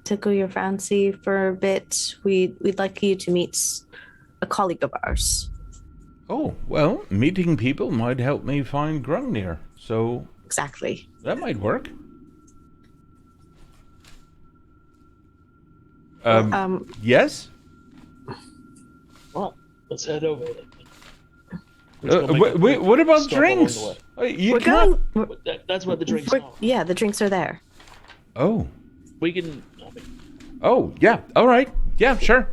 tickle your fancy for a bit. We'd like you to meet a colleague of ours. Oh, well, meeting people might help me find Grungnir, so Exactly. that might work. Yes? Well, let's head over there. What about stop drinks? along You We're can't... going. That's what the drinks are. Yeah, the drinks are there. Oh. We can. Oh, yeah. All right. Yeah, sure.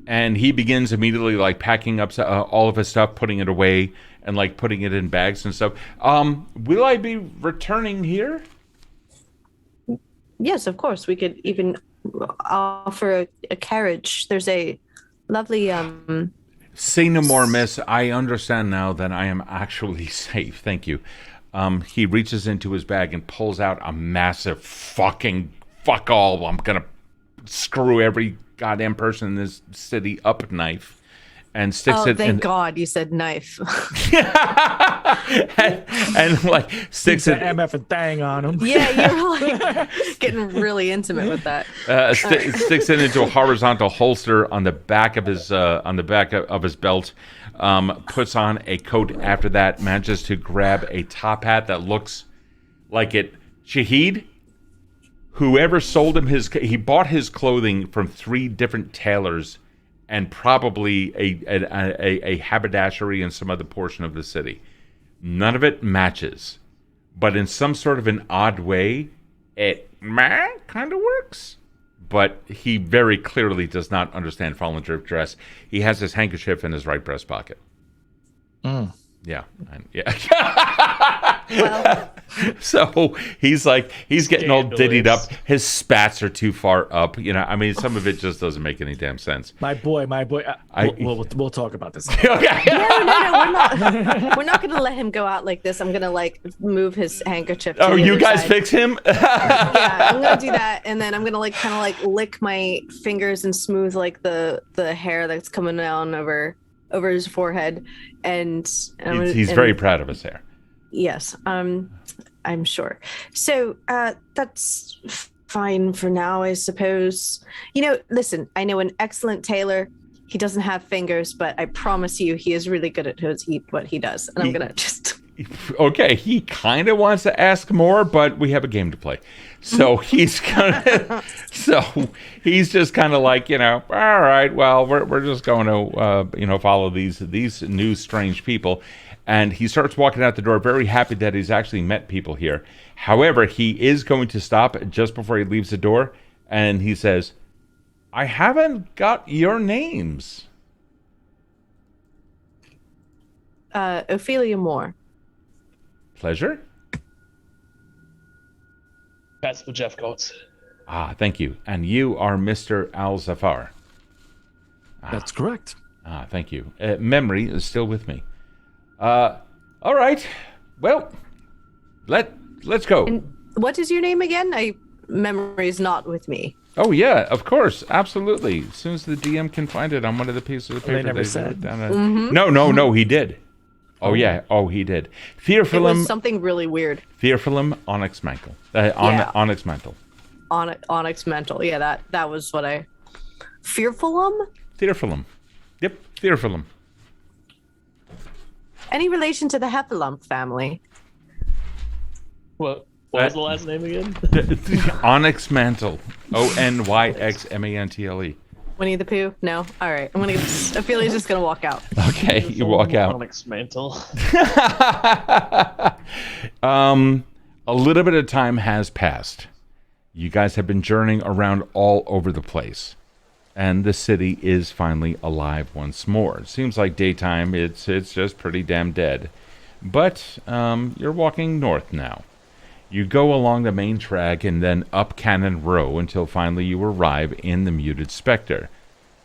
And he begins immediately, like, packing up all of his stuff, putting it away, and, like, putting it in bags and stuff. Will I be returning here? Yes, of course. We could even offer a carriage. There's a lovely Say no more, miss. I understand now that I am actually safe. Thank you. He reaches into his bag and pulls out a massive fucking fuck all. I'm going to screw every goddamn person in this city up knife and sticks it thank God you said knife. and like sticks it MF and thang on him. Yeah, you're like getting really intimate with that. Sticks it into a horizontal holster on the back of his belt. Puts on a coat after that. Manages to grab a top hat that looks like it. Shahid, whoever sold him he bought his clothing from 3 different tailors and probably a haberdashery in some other portion of the city. None of it matches, but in some sort of an odd way, it kind of works. But he very clearly does not understand fallen drift dress. He has his handkerchief in his right breast pocket. Yeah. Well, So he's getting all diddied up. His spats are too far up. I mean, some of it just doesn't make any damn sense. My boy. We'll talk about this. no, we're not gonna let him go out like this. I'm gonna like move his handkerchief. To Oh, the you other guys side. fix him? Yeah, I'm gonna do that, and then I'm gonna like kind of like lick my fingers and smooth like the hair that's coming down over his forehead, and He's very proud of his hair. Yes, I'm sure. So that's fine for now, I suppose. Listen, I know an excellent tailor. he doesn't have fingers, but I promise you he is really good at what he does. And I'm going to just... Okay, he kind of wants to ask more, but we have a game to play. So he's just kind of like, all right, well, we're just going to, follow these new strange people. And he starts walking out the door, very happy that he's actually met people here. However, he is going to stop just before he leaves the door, and he says, I haven't got your names. Ophelia Moore. Pleasure. Casper Jephcots. Ah, thank you. And you are Mr. Al-Zafar. That's correct. Ah, thank you. Memory is still with me. All right. Well, let's go. And what is your name again? Memory is not with me. Oh, yeah, of course. Absolutely. As soon as the DM can find it on one of the pieces of paper. They never said. No, he did. Oh, yeah. Oh, he did. It was something really weird. Fearfulum Onyx Mantle. Onyx Mantle. Onyx Mantle. Yeah, that was what I... Fearfulum? Fearfulum. Yep, Fearfulum. Any relation to the Heffalump family? What was the last name again? Onyx Mantle. Onyxmantle. Winnie the Pooh? No? All right. I feel he's just going to walk out. Okay, you walk out. Onyx Mantle. A little bit of time has passed. You guys have been journeying around all over the place. And the city is finally alive once more. It seems like daytime, it's just pretty damn dead. But you're walking north now. You go along the main track and then up Cannon Row until finally you arrive in the Muted Spectre.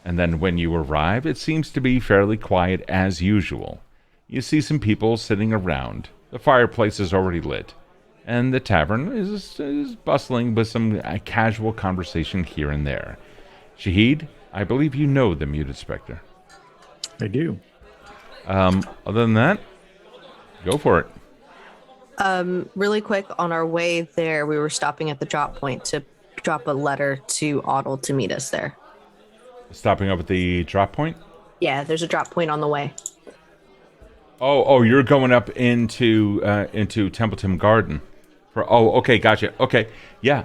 And then when you arrive, it seems to be fairly quiet as usual. You see some people sitting around. The fireplace is already lit. And the tavern is bustling with some casual conversation here and there. Shahid, I believe you know the Muted Spectre. I do. Other than that, go for it. Really quick, on our way there, we were stopping at the drop point to drop a letter to Otto to meet us there. Stopping up at the drop point? Yeah, there's a drop point on the way. Oh, you're going up into Templeton Garden. Okay, gotcha. Okay, yeah.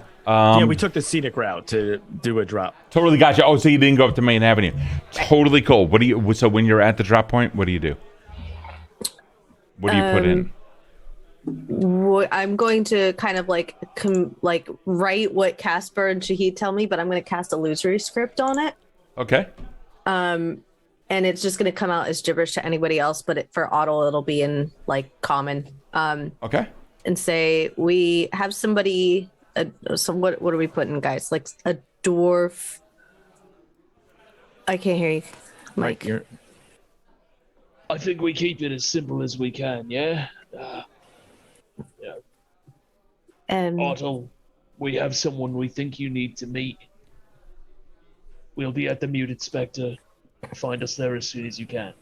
We took the scenic route to do a drop. Totally gotcha. Oh, so you didn't go up to Main Avenue. Totally cool. So when you're at the drop point, what do you do? What do you put in? I'm going to kind of like write what Casper and Shahid tell me, but I'm going to cast illusory script on it. Okay. And it's just going to come out as gibberish to anybody else, but for Otto, it'll be in like common. Okay. And say we have somebody. So what are we putting, guys? Like a dwarf. I can't hear you, Mike. Right, I think we keep it as simple as we can, yeah? Otto, we have someone we think you need to meet. We'll be at the Muted Spectre. Find us there as soon as you can.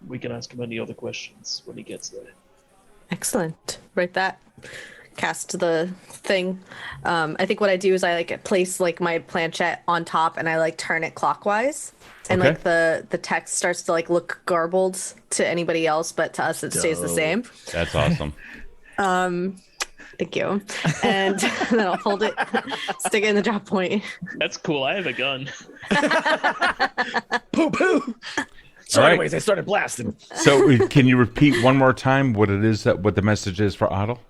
We can ask him any other questions when he gets there. Excellent. Write that. Cast the thing. I think what I do is I like place like my planchette on top and I like turn it clockwise. And Okay. like the text starts to like look garbled to anybody else, but to us it stays the same. That's awesome. Thank you. And then I'll hold it, stick it in the drop point. That's cool. I have a gun. Poo poo. So, All right. anyways, I started blasting. So can you repeat one more time what the message is for Otto?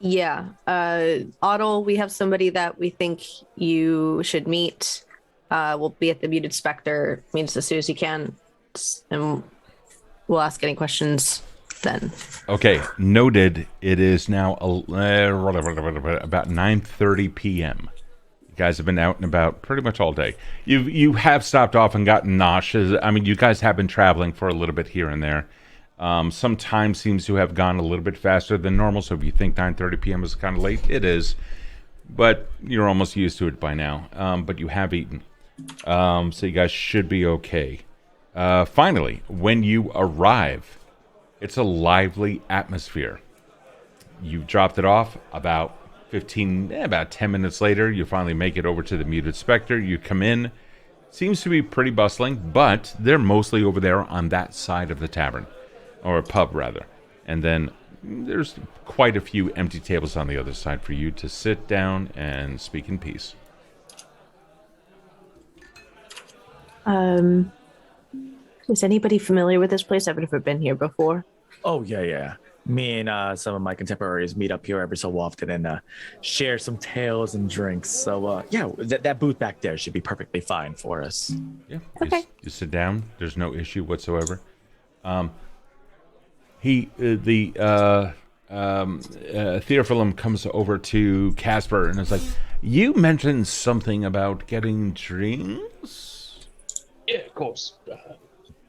Yeah. Otto, we have somebody that we think you should meet. We'll be at the Muted Spectre. Meet us as soon as you can. And we'll ask any questions then. Okay, noted. It is now about 9:30 p.m. You guys have been out and about pretty much all day. You have stopped off and gotten nauseous. I mean, you guys have been traveling for a little bit here and there. Some time seems to have gone a little bit faster than normal. So if you think 9:30 p.m. is kind of late, it is. But you're almost used to it by now. But you have eaten. So you guys should be okay. Finally, when you arrive, it's a lively atmosphere. You've dropped it off about 10 minutes later. You finally make it over to the Muted Spectre. You come in. Seems to be pretty bustling, but they're mostly over there on that side of the tavern, or pub rather. And then there's quite a few empty tables on the other side for you to sit down and speak in peace. Is anybody familiar with this place? I've never been here before. Oh, yeah. Me and some of my contemporaries meet up here every so often and share some tales and drinks. So, that booth back there should be perfectly fine for us. Yeah. Okay. You sit down. There's no issue whatsoever. Theophilum comes over to Casper and is like, "You mentioned something about getting drinks." Yeah, of course.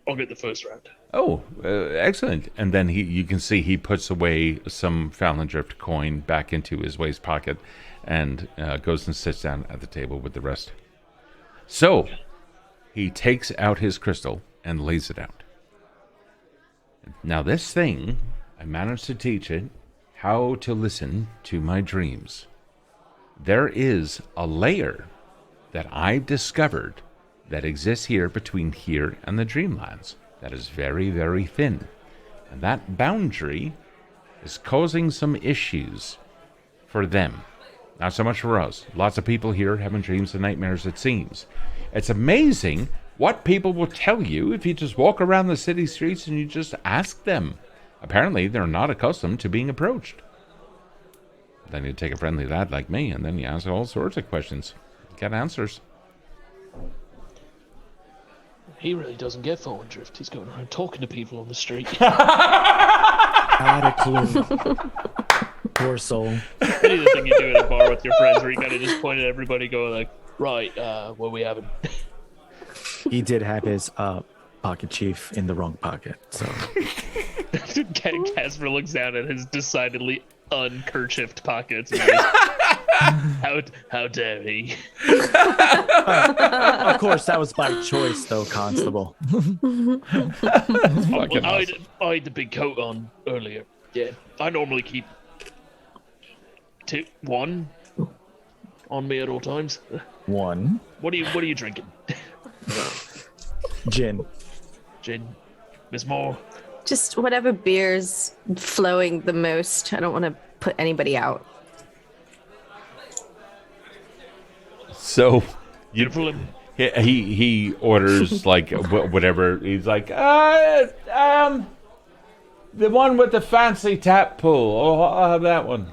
I'll get the first round. Oh, excellent. And then you can see he puts away some Fallon-drift coin back into his waist pocket and goes and sits down at the table with the rest. So, he takes out his crystal and lays it out. Now this thing, I managed to teach it how to listen to my dreams. There is a layer that I've discovered that exists here between here and the Dreamlands that is very, very thin. And that boundary is causing some issues for them. Not so much for us. Lots of people here having dreams and nightmares, it seems. It's amazing what people will tell you if you just walk around the city streets and you just ask them. Apparently, they're not accustomed to being approached. Then you take a friendly lad like me, and then you ask all sorts of questions. Get answers. He really doesn't get Fallen Drift. He's going around talking to people on the street. Not a clue. Poor soul. Any of the thing you do at a bar with your friends where you kind of just point at everybody going like, right, what we having? He did have his pocket chief in the wrong pocket, so... Casper looks down at his decidedly unkerchiefed pockets. And goes, how dare he? Of course, that was by choice, though, Constable. I had the big coat on earlier. Yeah, I normally keep one on me at all times. One. What are you drinking? Gin. Miss Moore. Just whatever beer's flowing the most. I don't want to put anybody out. So, Beautiful. he orders like whatever. He's like, the one with the fancy tap pool. Oh, I'll have that one.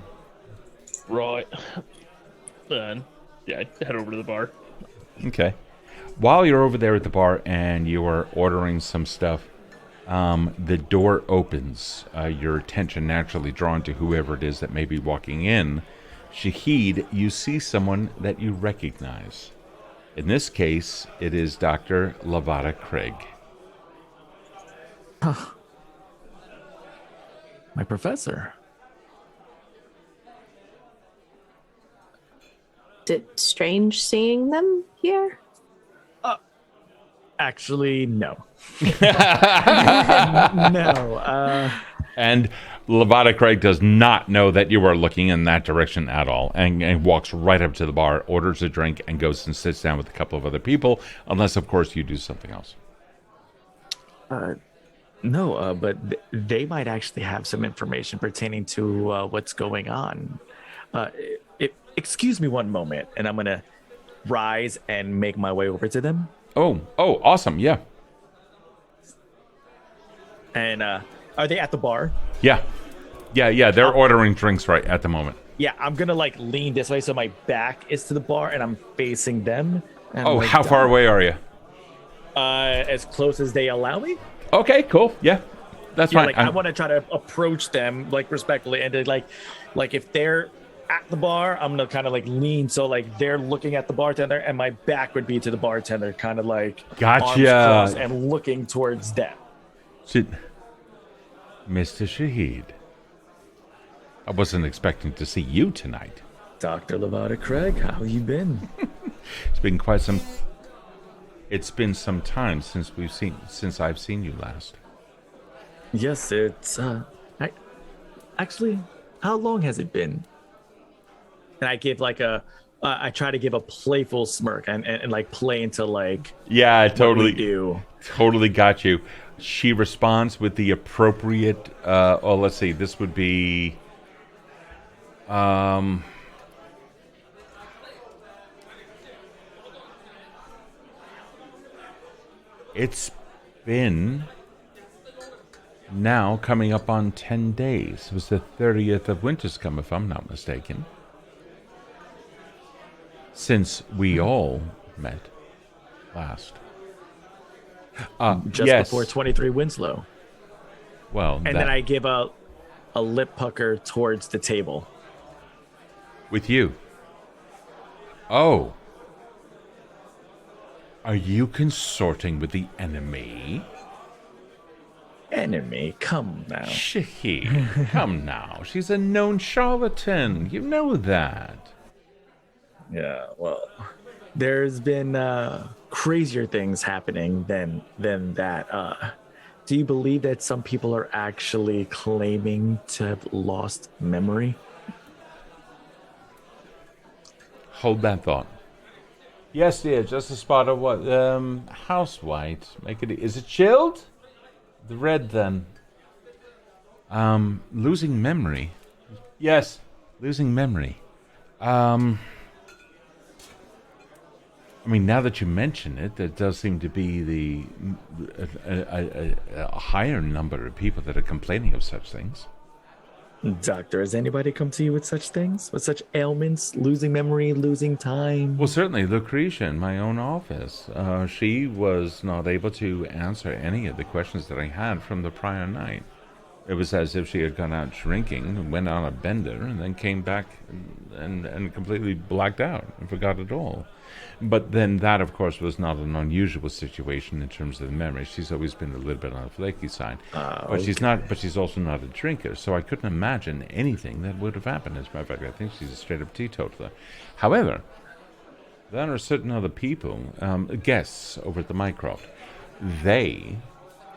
Right. Then, yeah, head over to the bar. Okay. While you're over there at the bar and you are ordering some stuff, the door opens. Your attention naturally drawn to whoever it is that may be walking in. Shahid, you see someone that you recognize. In this case, it is Dr. Lavada Craig. My professor. Is it strange seeing them here? Actually, no. No. And Lavada Craig does not know that you are looking in that direction at all, and walks right up to the bar, orders a drink, and goes and sits down with a couple of other people, unless, of course, you do something else. No, but they might actually have some information pertaining to what's going on. Excuse me one moment, and I'm going to rise and make my way over to them. Oh, awesome, yeah. And are they at the bar? Yeah, they're ordering drinks right at the moment. Yeah, I'm going to lean this way so my back is to the bar and I'm facing them. And Oh, how far away are you? As close as they allow me. Okay, cool, yeah. That's fine. I want to try to approach them respectfully, and to, if they're at the bar, I'm gonna kind of lean so they're looking at the bartender, and my back would be to the bartender, kind of Gotcha. arms crossed and looking towards them. Mr. Shahid, I wasn't expecting to see you tonight. Dr. Lavada Craig, how you been? It's been some time since I've seen you last. Yes, it's actually, how long has it been? And I give a I try to give a playful smirk and like play into like Yeah, I what totally we do. totally got you. She responds with the appropriate. Oh, let's see. This would be. It's been now coming up on 10 days. It was the 30th of Winter's Come, if I'm not mistaken. Since we all met last. Just yes. before 23 Winslow. Well, And then I give a lip pucker towards the table. with you. Oh. Are you consorting with the enemy? Enemy, come now. Shahid, come now. She's a known charlatan. You know that. Yeah, well, there's been crazier things happening than that. Do you believe that some people are actually claiming to have lost memory? Hold that thought. Yes, dear. Just a spot of what? House white. Make it. Is it chilled? The red, then. Losing memory. Yes, losing memory. I mean, now that you mention it, there does seem to be a higher number of people that are complaining of such things. Doctor, has anybody come to you with such things? With such ailments? Losing memory, losing time? Well, certainly Lucretia in my own office. She was not able to answer any of the questions that I had from the prior night. It was as if she had gone out drinking, went on a bender, and then came back and completely blacked out and forgot it all. But then that, of course, was not an unusual situation in terms of the memory. She's always been a little bit on the flaky side. But she's not. But she's also not a drinker, so I couldn't imagine anything that would have happened. As a matter of fact, I think she's a straight-up teetotaler. However, there are certain other people, guests over at the Mycroft. They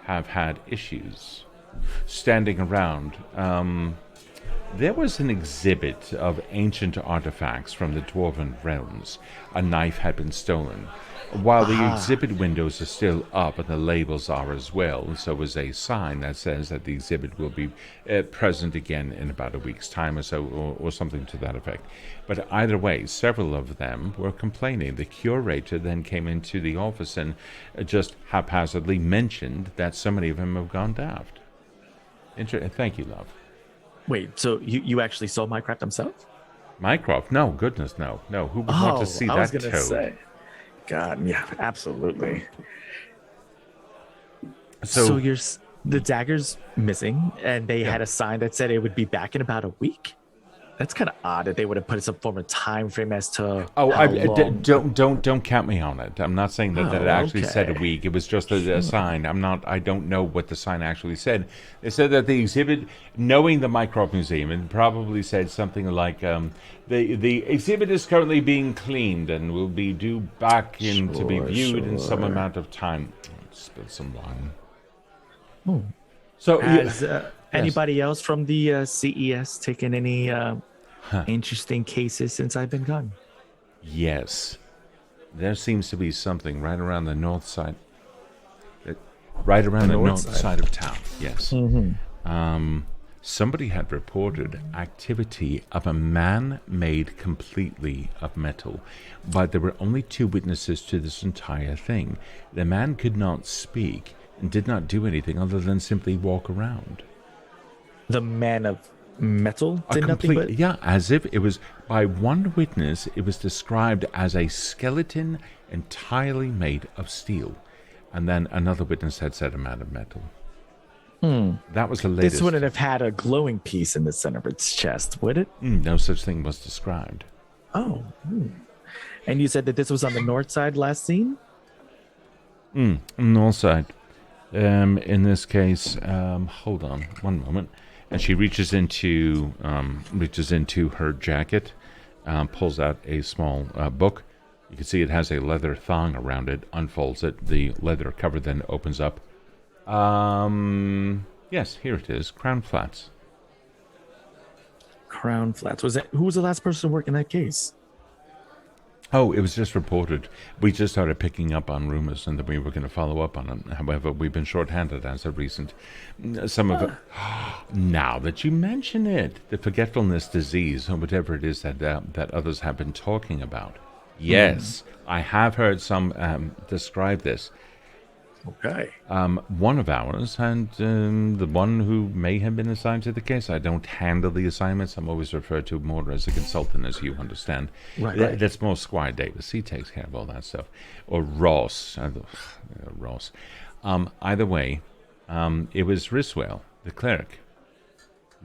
have had issues standing around. There was an exhibit of ancient artifacts from the Dwarven realms. A knife had been stolen. While the exhibit windows are still up and the labels are as well, so was a sign that says that the exhibit will be present again in about a week's time or so, or something to that effect. But either way, several of them were complaining. The curator then came into the office and just haphazardly mentioned that so many of them have gone daft. Thank you, love. Wait, so you actually saw Mycroft himself? Mycroft? No, goodness, no. No, who would want to see I that was gonna toad? say. God, yeah, absolutely. So The dagger's missing, and they had a sign that said it would be back in about a week. That's kind of odd that they would have put some form of time frame as to how long. don't count me on it. I'm not saying that it actually said a week. It was just a sign. I don't know what the sign actually said. It said that the exhibit, knowing the Mycroft Museum, it probably said something like the exhibit is currently being cleaned and will be due back in to be viewed in some amount of time. Spill some wine. So Has anybody else from the CES taken any interesting cases since I've been gone? Yes. There seems to be something right around the north side. Right around the north side of town, yes. Somebody had reported activity of a man made completely of metal, but there were only 2 witnesses to this entire thing. The man could not speak and did not do anything other than simply walk around. The man of metal did nothing but... Yeah, as if it was, by one witness, it was described as a skeleton entirely made of steel. And then another witness had said a man of metal. That was the latest. This wouldn't have had a glowing piece in the center of its chest, would it? No such thing was described. Oh. And you said that this was on the north side last seen? North side. In this case, hold on one moment. And she reaches into her jacket, pulls out a small book. You can see it has a leather thong around it, unfolds it. The leather cover then opens up. Yes, here it is. Crown Flats. Crown Flats. Who was the last person to work in that case? Oh, it was just reported. We just started picking up on rumors, and then we were going to follow up on them. However, we've been shorthanded as of recent. Some of it. Now that you mention it, the forgetfulness disease, or whatever it is that others have been talking about. Yes, I have heard some describe this. Okay. One of ours, and the one who may have been assigned to the case. I don't handle the assignments. I'm always referred to more as a consultant, as you understand. Right. That's more Squire Davis. He takes care of all that stuff. Or Ross. Ross. Either way, it was Riswell, the cleric.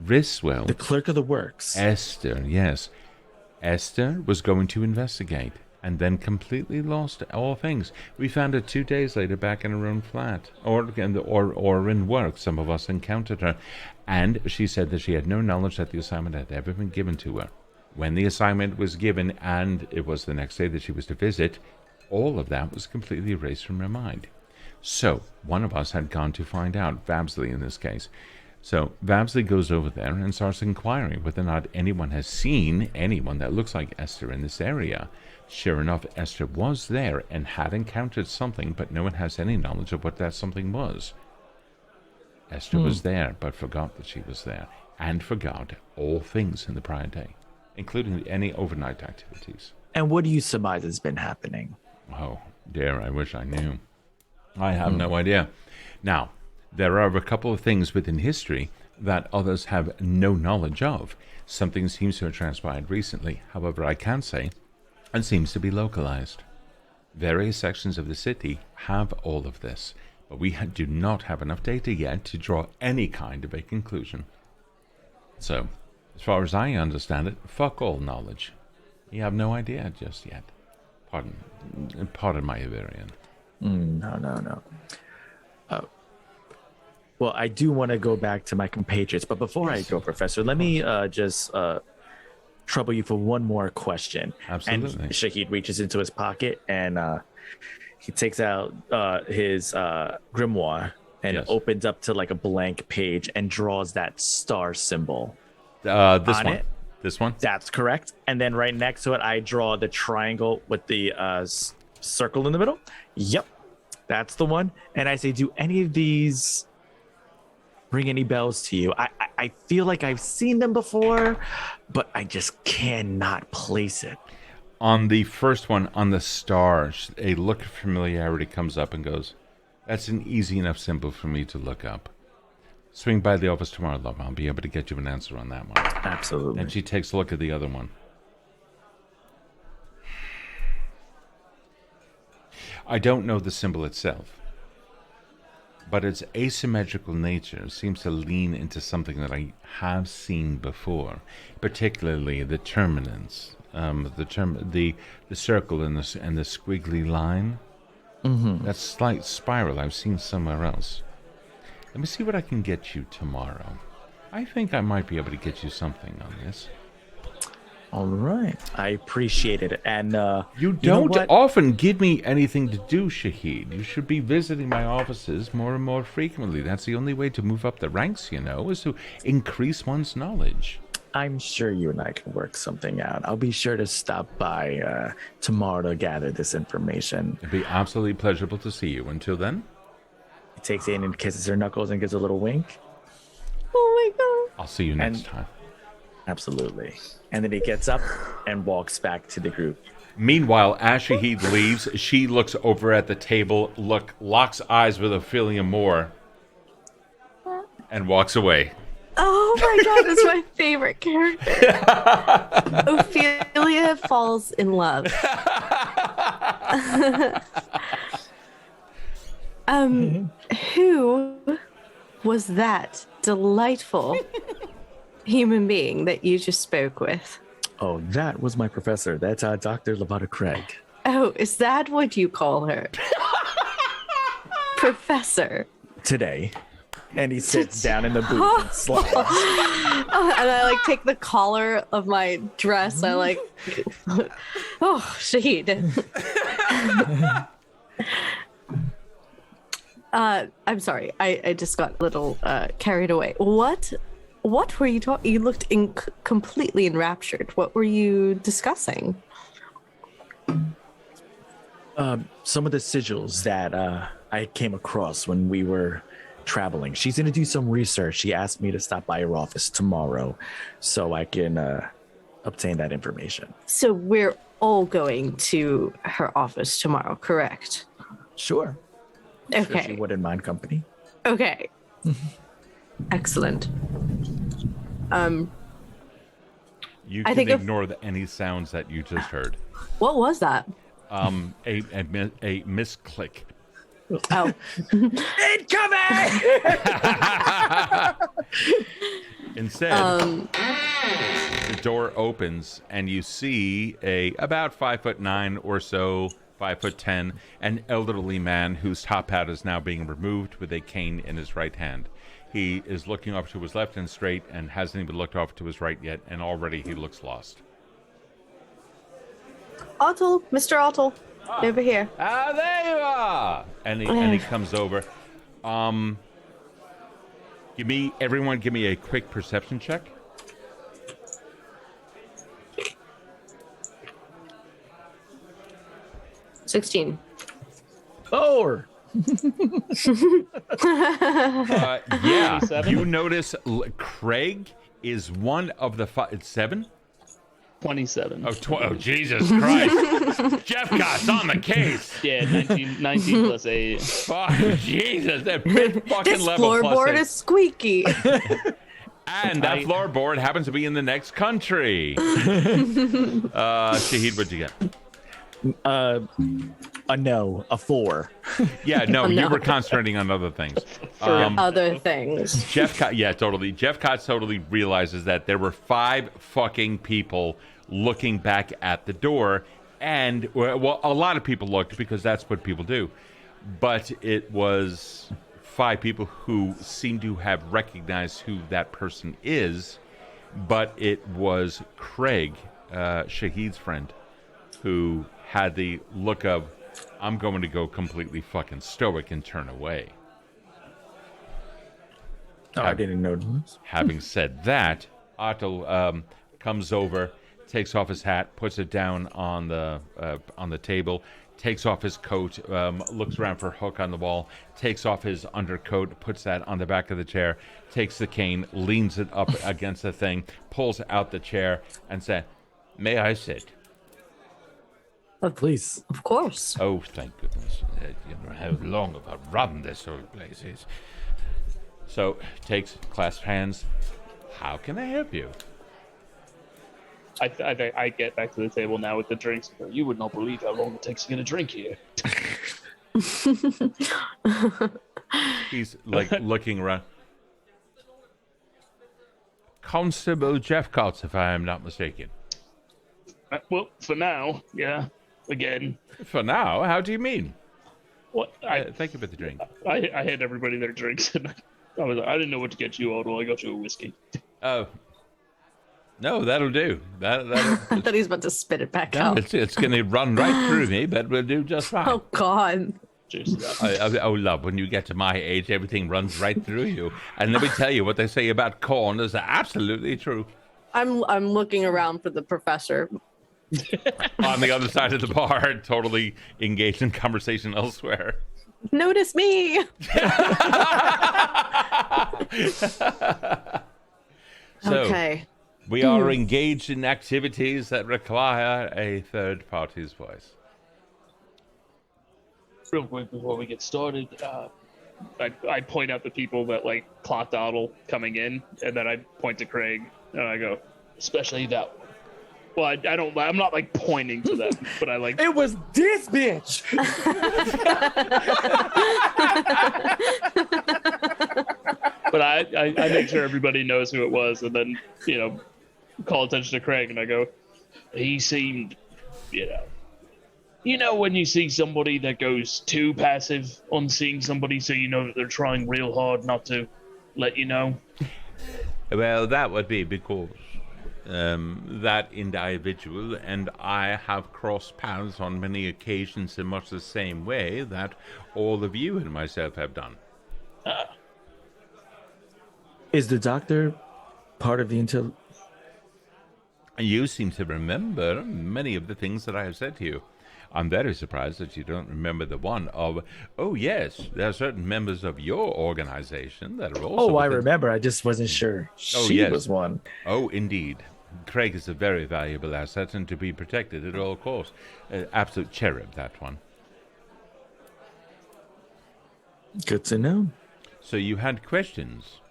Riswell. The clerk of the works. Esther, yes. Esther was going to investigate, and then completely lost all things. We found her 2 days later back in her own flat, or in work. Some of us encountered her, and she said that she had no knowledge that the assignment had ever been given to her. When the assignment was given, and it was the next day that she was to visit, all of that was completely erased from her mind. So, one of us had gone to find out, Vabsley in this case. So, Vabsley goes over there and starts inquiring whether or not anyone has seen anyone that looks like Esther in this area. Sure enough, Esther was there and had encountered something, but no one has any knowledge of what that something was. Esther was there, but forgot that she was there, and forgot all things in the prior day, including any overnight activities. And what do you surmise has been happening? Oh, dear, I wish I knew. I have no idea. Now, there are a couple of things within history that others have no knowledge of. Something seems to have transpired recently. However, I can say it seems to be localized. Various sections of the city have all of this, but we do not have enough data yet to draw any kind of a conclusion. So, as far as I understand it, fuck all knowledge. You have no idea just yet. Pardon my Iberian. No. Well, I do want to go back to my compatriots, but before I go, Professor, let me just trouble you for one more question. Absolutely. And Shahid reaches into his pocket and he takes out his grimoire and opens up to like a blank page and draws that star symbol. This one? That's correct. And then right next to it, I draw the triangle with the circle in the middle. Yep, that's the one. And I say, do any of these ring any bells to you? I feel like I've seen them before, but I just cannot place it. On the first one, on the stars, a look of familiarity comes up and goes, that's an easy enough symbol for me to look up. Swing by the office tomorrow, love. I'll be able to get you an answer on that one. Absolutely. And she takes a look at the other one. I don't know the symbol itself, but its asymmetrical nature seems to lean into something that I have seen before, particularly the terminants, the circle and the squiggly line. Mm-hmm. That slight spiral I've seen somewhere else. Let me see what I can get you tomorrow. I think I might be able to get you something on this. All right. I appreciate it. And you don't often give me anything to do, Shahid. You should be visiting my offices more and more frequently. That's the only way to move up the ranks, is to increase one's knowledge. I'm sure you and I can work something out. I'll be sure to stop by tomorrow to gather this information. It'd be absolutely pleasurable to see you. Until then? He takes it in and kisses her knuckles and gives a little wink. Oh my god. I'll see you next time. Absolutely. And then he gets up and walks back to the group. Meanwhile, as Shahid leaves, she looks over at the table, locks eyes with Ophelia Moore, and walks away. Oh my god, that's my favorite character. Ophelia falls in love. Who was that delightful human being that you just spoke with? Oh, that was my professor. That's Dr. Lavada Craig. Oh, is that what you call her? Professor. Today. And he sits down in the booth and slides. And I take the collar of my dress. I Shahid. I'm sorry. I just got a little carried away. What were you talking? You looked completely enraptured. What were you discussing? Some of the sigils that I came across when we were traveling. She's going to do some research. She asked me to stop by her office tomorrow so I can obtain that information. So we're all going to her office tomorrow, correct? Sure. Sure she Okay. wouldn't mind company. Okay. Excellent. You I can think if- ignore any sounds that you just heard. What was that? A misclick. Oh, Incoming! Instead, the door opens and you see about 5'9" or so, 5'10", an elderly man whose top hat is now being removed with a cane in his right hand. He is looking off to his left and straight and hasn't even looked off to his right yet, and already he looks lost. Otto, Mr. Otto, over here. Ah, there you are! And he comes over. Everyone give me a quick perception check. $16. 4. Yeah, 27? you notice Craig is one of the it's 7? 27. Oh, Jesus Christ. Jephcots on the case. Yeah, 19 plus 8. Fuck, Jesus. That fifth fucking This level plus floorboard 8. is squeaky. And that floorboard happens to be in the next country. Shahid, what'd you get? A no, a 4. Yeah, no, Oh, you no. were concentrating on other things. Other things. Totally. Jephcots totally realizes that there were 5 fucking people looking back at the door. And, well, a lot of people looked because that's what people do. But it was 5 people who seem to have recognized who that person is. But it was Craig, Shahid's friend, who had the look of, I'm going to go completely fucking stoic and turn away. Oh, I didn't notice. Having said that, Otto comes over, takes off his hat, puts it down on the table, takes off his coat, looks around for a hook on the wall, takes off his undercoat, puts that on the back of the chair, takes the cane, leans it up against the thing, pulls out the chair, and says, "May I sit?" Please. Of course. Oh, thank goodness. How long have I run this whole place is. So, clasps hands. How can I help you? I get back to the table now with the drinks. You would not believe how long it takes to get a drink here. He's like looking around. Constable Jephcots, if I am not mistaken. Well, for now, yeah. Again. For now, how do you mean? What? Thank you for the drink. I had everybody their drinks, and I didn't know what to get you, Otto. I got you a whiskey. Oh. No, that'll do. I thought he was about to spit it back out. It's going to run right through me, but we'll do just fine. Oh, God. Cheers. Oh, love, when you get to my age, everything runs right through you. And let me tell you, what they say about corn is absolutely true. I'm looking around for the professor. On the other side of the bar, totally engaged in conversation elsewhere. Notice me. Okay. We are engaged in activities that require a third party's voice. Real quick before we get started, I point out the people that like clocked Otto coming in, and then I point to Craig and I go, Especially that one. well, I'm not like pointing to them, but I like. It was this bitch. But I make sure everybody knows who it was, and then call attention to Craig, and I go, He seemed, you know when you see somebody that goes too passive on seeing somebody, so you know that they're trying real hard not to let you know? Well, that would be because that individual and I have crossed paths on many occasions in much the same way that all of you and myself have done. Is the doctor part of the You seem to remember many of the things that I have said to you. I'm very surprised that you don't remember the one of, oh, yes, there are certain members of your organization that are also. Oh, I remember. I just wasn't sure. Oh, She yes. was one. Oh, indeed. Craig is a very valuable asset and to be protected at all costs. Absolute cherub, that one. Good to know. So you had questions?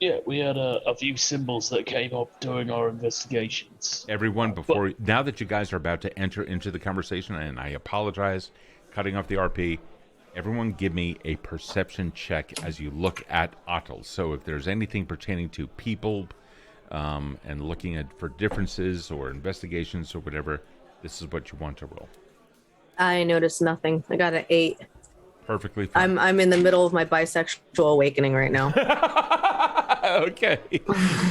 Yeah, we had a few symbols that came up during our investigations. Everyone, now that you guys are about to enter into the conversation, and I apologize, cutting off the RP, everyone give me a perception check as you look at Otto. So if there's anything pertaining to people and looking at for differences or investigations or whatever, this is what you want to roll. I noticed nothing. I got an 8. Perfectly fine. I'm in the middle of my bisexual awakening right now. Okay.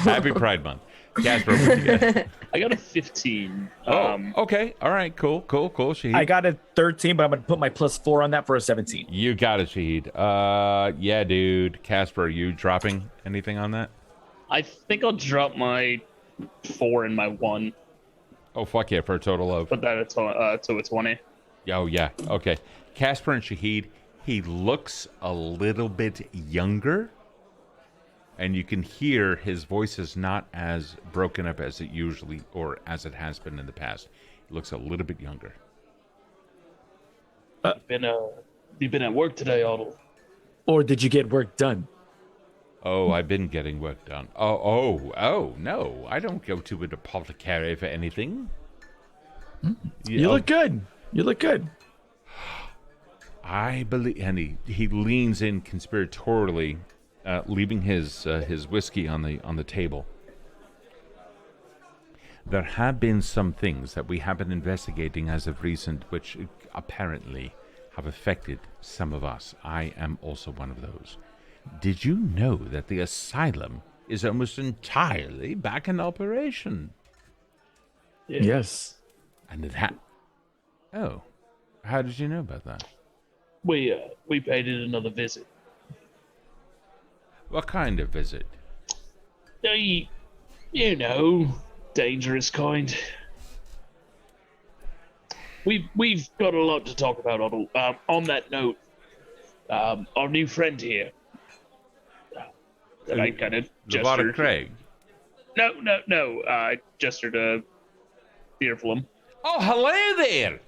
Happy Pride Month. Casper, what you get? I got a 15. Okay. All right. Cool. Shahid. I got a 13, but I'm going to put my +4 on that for a 17. You got it, Shahid. Yeah, dude. Casper, are you dropping anything on that? I think I'll drop my 4 and my 1. Oh, fuck yeah, for a total of... Put that to a 20. Oh, yeah. Okay. Casper and Shahid, he looks a little bit younger. And you can hear his voice is not as broken up as it usually, or as it has been in the past. He looks a little bit younger. You've been at work today, Otto. Or did you get work done? Oh, I've been getting work done. Oh, no. I don't go to an apothecary for anything. You look good. You look good. I believe, and he leans in conspiratorially, leaving his whiskey on the table. There have been some things that we have been investigating as of recent, which apparently have affected some of us. I am also one of those. Did you know that the asylum is almost entirely back in operation? Yeah. Yes. And it Oh, how did you know about that? We paid it another visit. What kind of visit? You know, dangerous kind. We've got a lot to talk about, Otto. On that note, our new friend here. That I kind of gestured. Craig. No. I gestured to Earflum. Oh, hello there.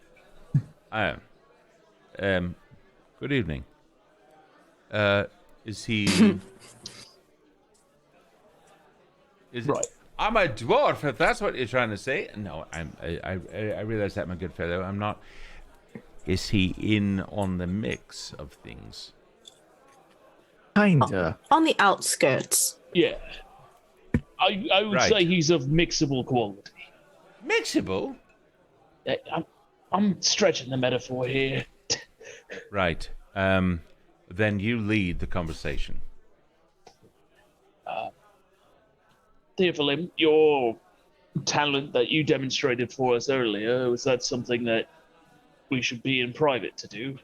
Good evening. Is he? Right. I'm a dwarf. If that's what you're trying to say. No, I realize that, my good fellow. I'm not. Is he in on the mix of things? Kinda. On the outskirts. Yeah. I would say he's of mixable quality. Mixable? I'm stretching the metaphor here. Right. Then you lead the conversation. Theophilim, your talent that you demonstrated for us earlier, was that something that we should be in private to do?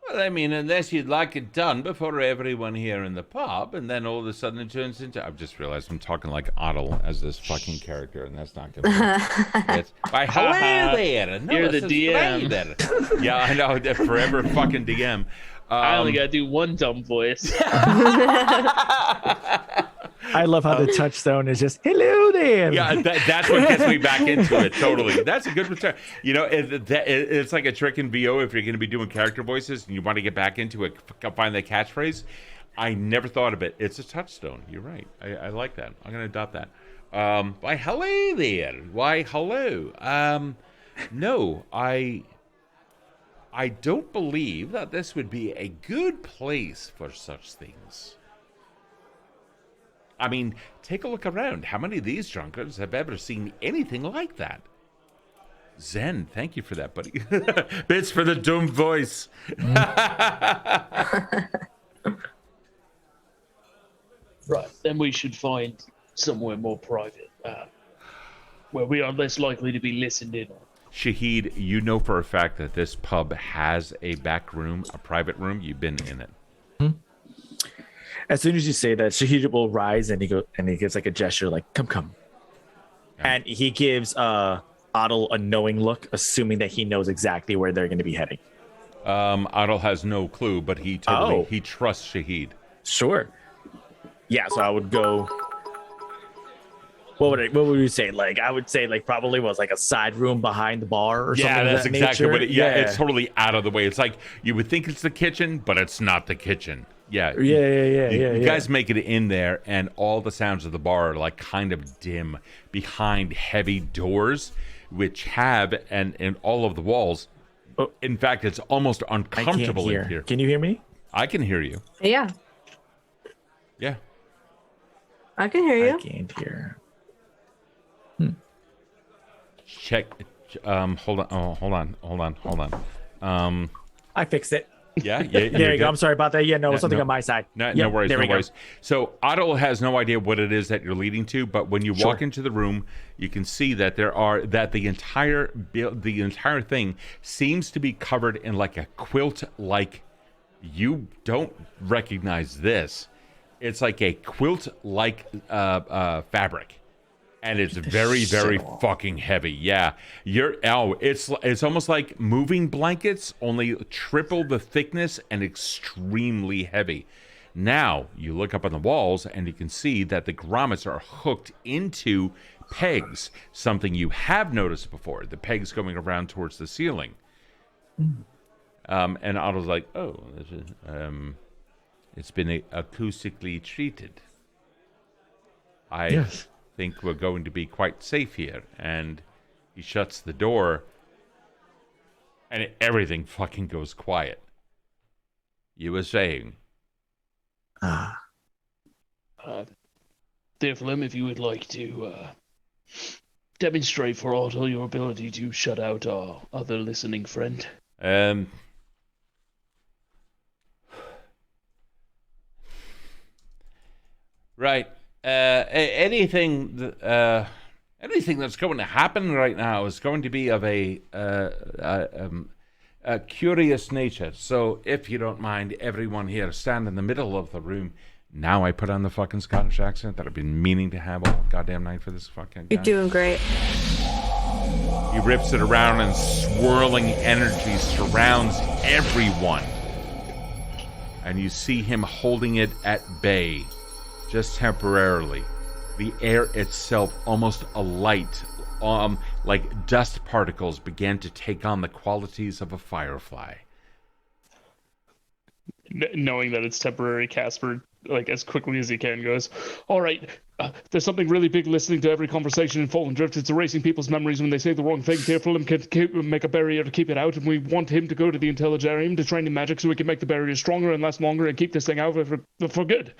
Well, I mean, unless you'd like it done before everyone here in the pub, and then all of a sudden it turns into... I've just realized I'm talking like Otto as this fucking character, and that's not good. Why, hello there! No, You're the DM. Yeah, I know, the forever fucking DM. I only gotta do one dumb voice. I love how the touchstone is just, hello there. Yeah, that's what gets me back into it, totally. That's a good return. You know, it's like a trick in VO if you're going to be doing character voices and you want to get back into it, find the catchphrase. I never thought of it. It's a touchstone. You're right. I like that. I'm going to adopt that. Why, hello there. Why, hello. No, I don't believe that this would be a good place for such things. I mean, take a look around. How many of these drunkards have ever seen anything like that? Zen, thank you for that, buddy. Bits for the dumb voice. Right, then we should find somewhere more private, where we are less likely to be listened in on. Shahid, you know for a fact that this pub has a back room, a private room. You've been in it. As soon as you say that, Shahid will rise and he gives like a gesture, like "come." And he gives Otto a knowing look, assuming that he knows exactly where they're going to be heading. Otto has no clue, but he trusts Shahid. Sure. Yeah, so I would go. What would you say? Like, I would say, like, probably was like a side room behind the bar or something. Yeah, that's of that exactly nature. what it's totally out of the way. It's like you would think it's the kitchen, but it's not the kitchen. Yeah. You guys make it in there, and all the sounds of the bar are like kind of dim behind heavy doors, which have and all of the walls. In fact, it's almost uncomfortable in here. Can you hear me? I can hear you. Yeah, Yeah. I can hear you. I can't hear. Check. Hold on. Oh, hold on. I fixed it. Yeah. There you go. I'm sorry about that. Yeah, no, something on my side. No worries. No worries. So Otto has no idea what it is that you're leading to, but when you walk into the room, you can see that the entire thing seems to be covered in like a quilt. Like, you don't recognize this. It's like a quilt like fabric. And it's very, very fucking heavy. Yeah, it's almost like moving blankets, only triple the thickness and extremely heavy. Now you look up on the walls and you can see that the grommets are hooked into pegs, something you have noticed before. The pegs going around towards the ceiling. And Otto's like, "Oh, it's been acoustically treated." Yes. Think we're going to be quite safe here. And he shuts the door and everything fucking goes quiet. You were saying? Therefore, if you would like to demonstrate for Otto your ability to shut out our other listening friend. Right. Anything that's going to happen right now is going to be of a curious nature. So, if you don't mind, everyone here stand in the middle of the room. Now I put on the fucking Scottish accent that I've been meaning to have all goddamn night for this fucking guy. You're doing great. He rips it around and swirling energy surrounds everyone. And you see him holding it at bay. Just temporarily. The air itself almost alight, like dust particles began to take on the qualities of a firefly. Knowing that it's temporary, Casper, like as quickly as he can, goes, "All right, there's something really big listening to every conversation in Fallen Drift. It's erasing people's memories when they say the wrong thing. Careful, him can make a barrier to keep it out, and we want him to go to the Intelligarium to train in magic so we can make the barrier stronger and last longer and keep this thing out for good."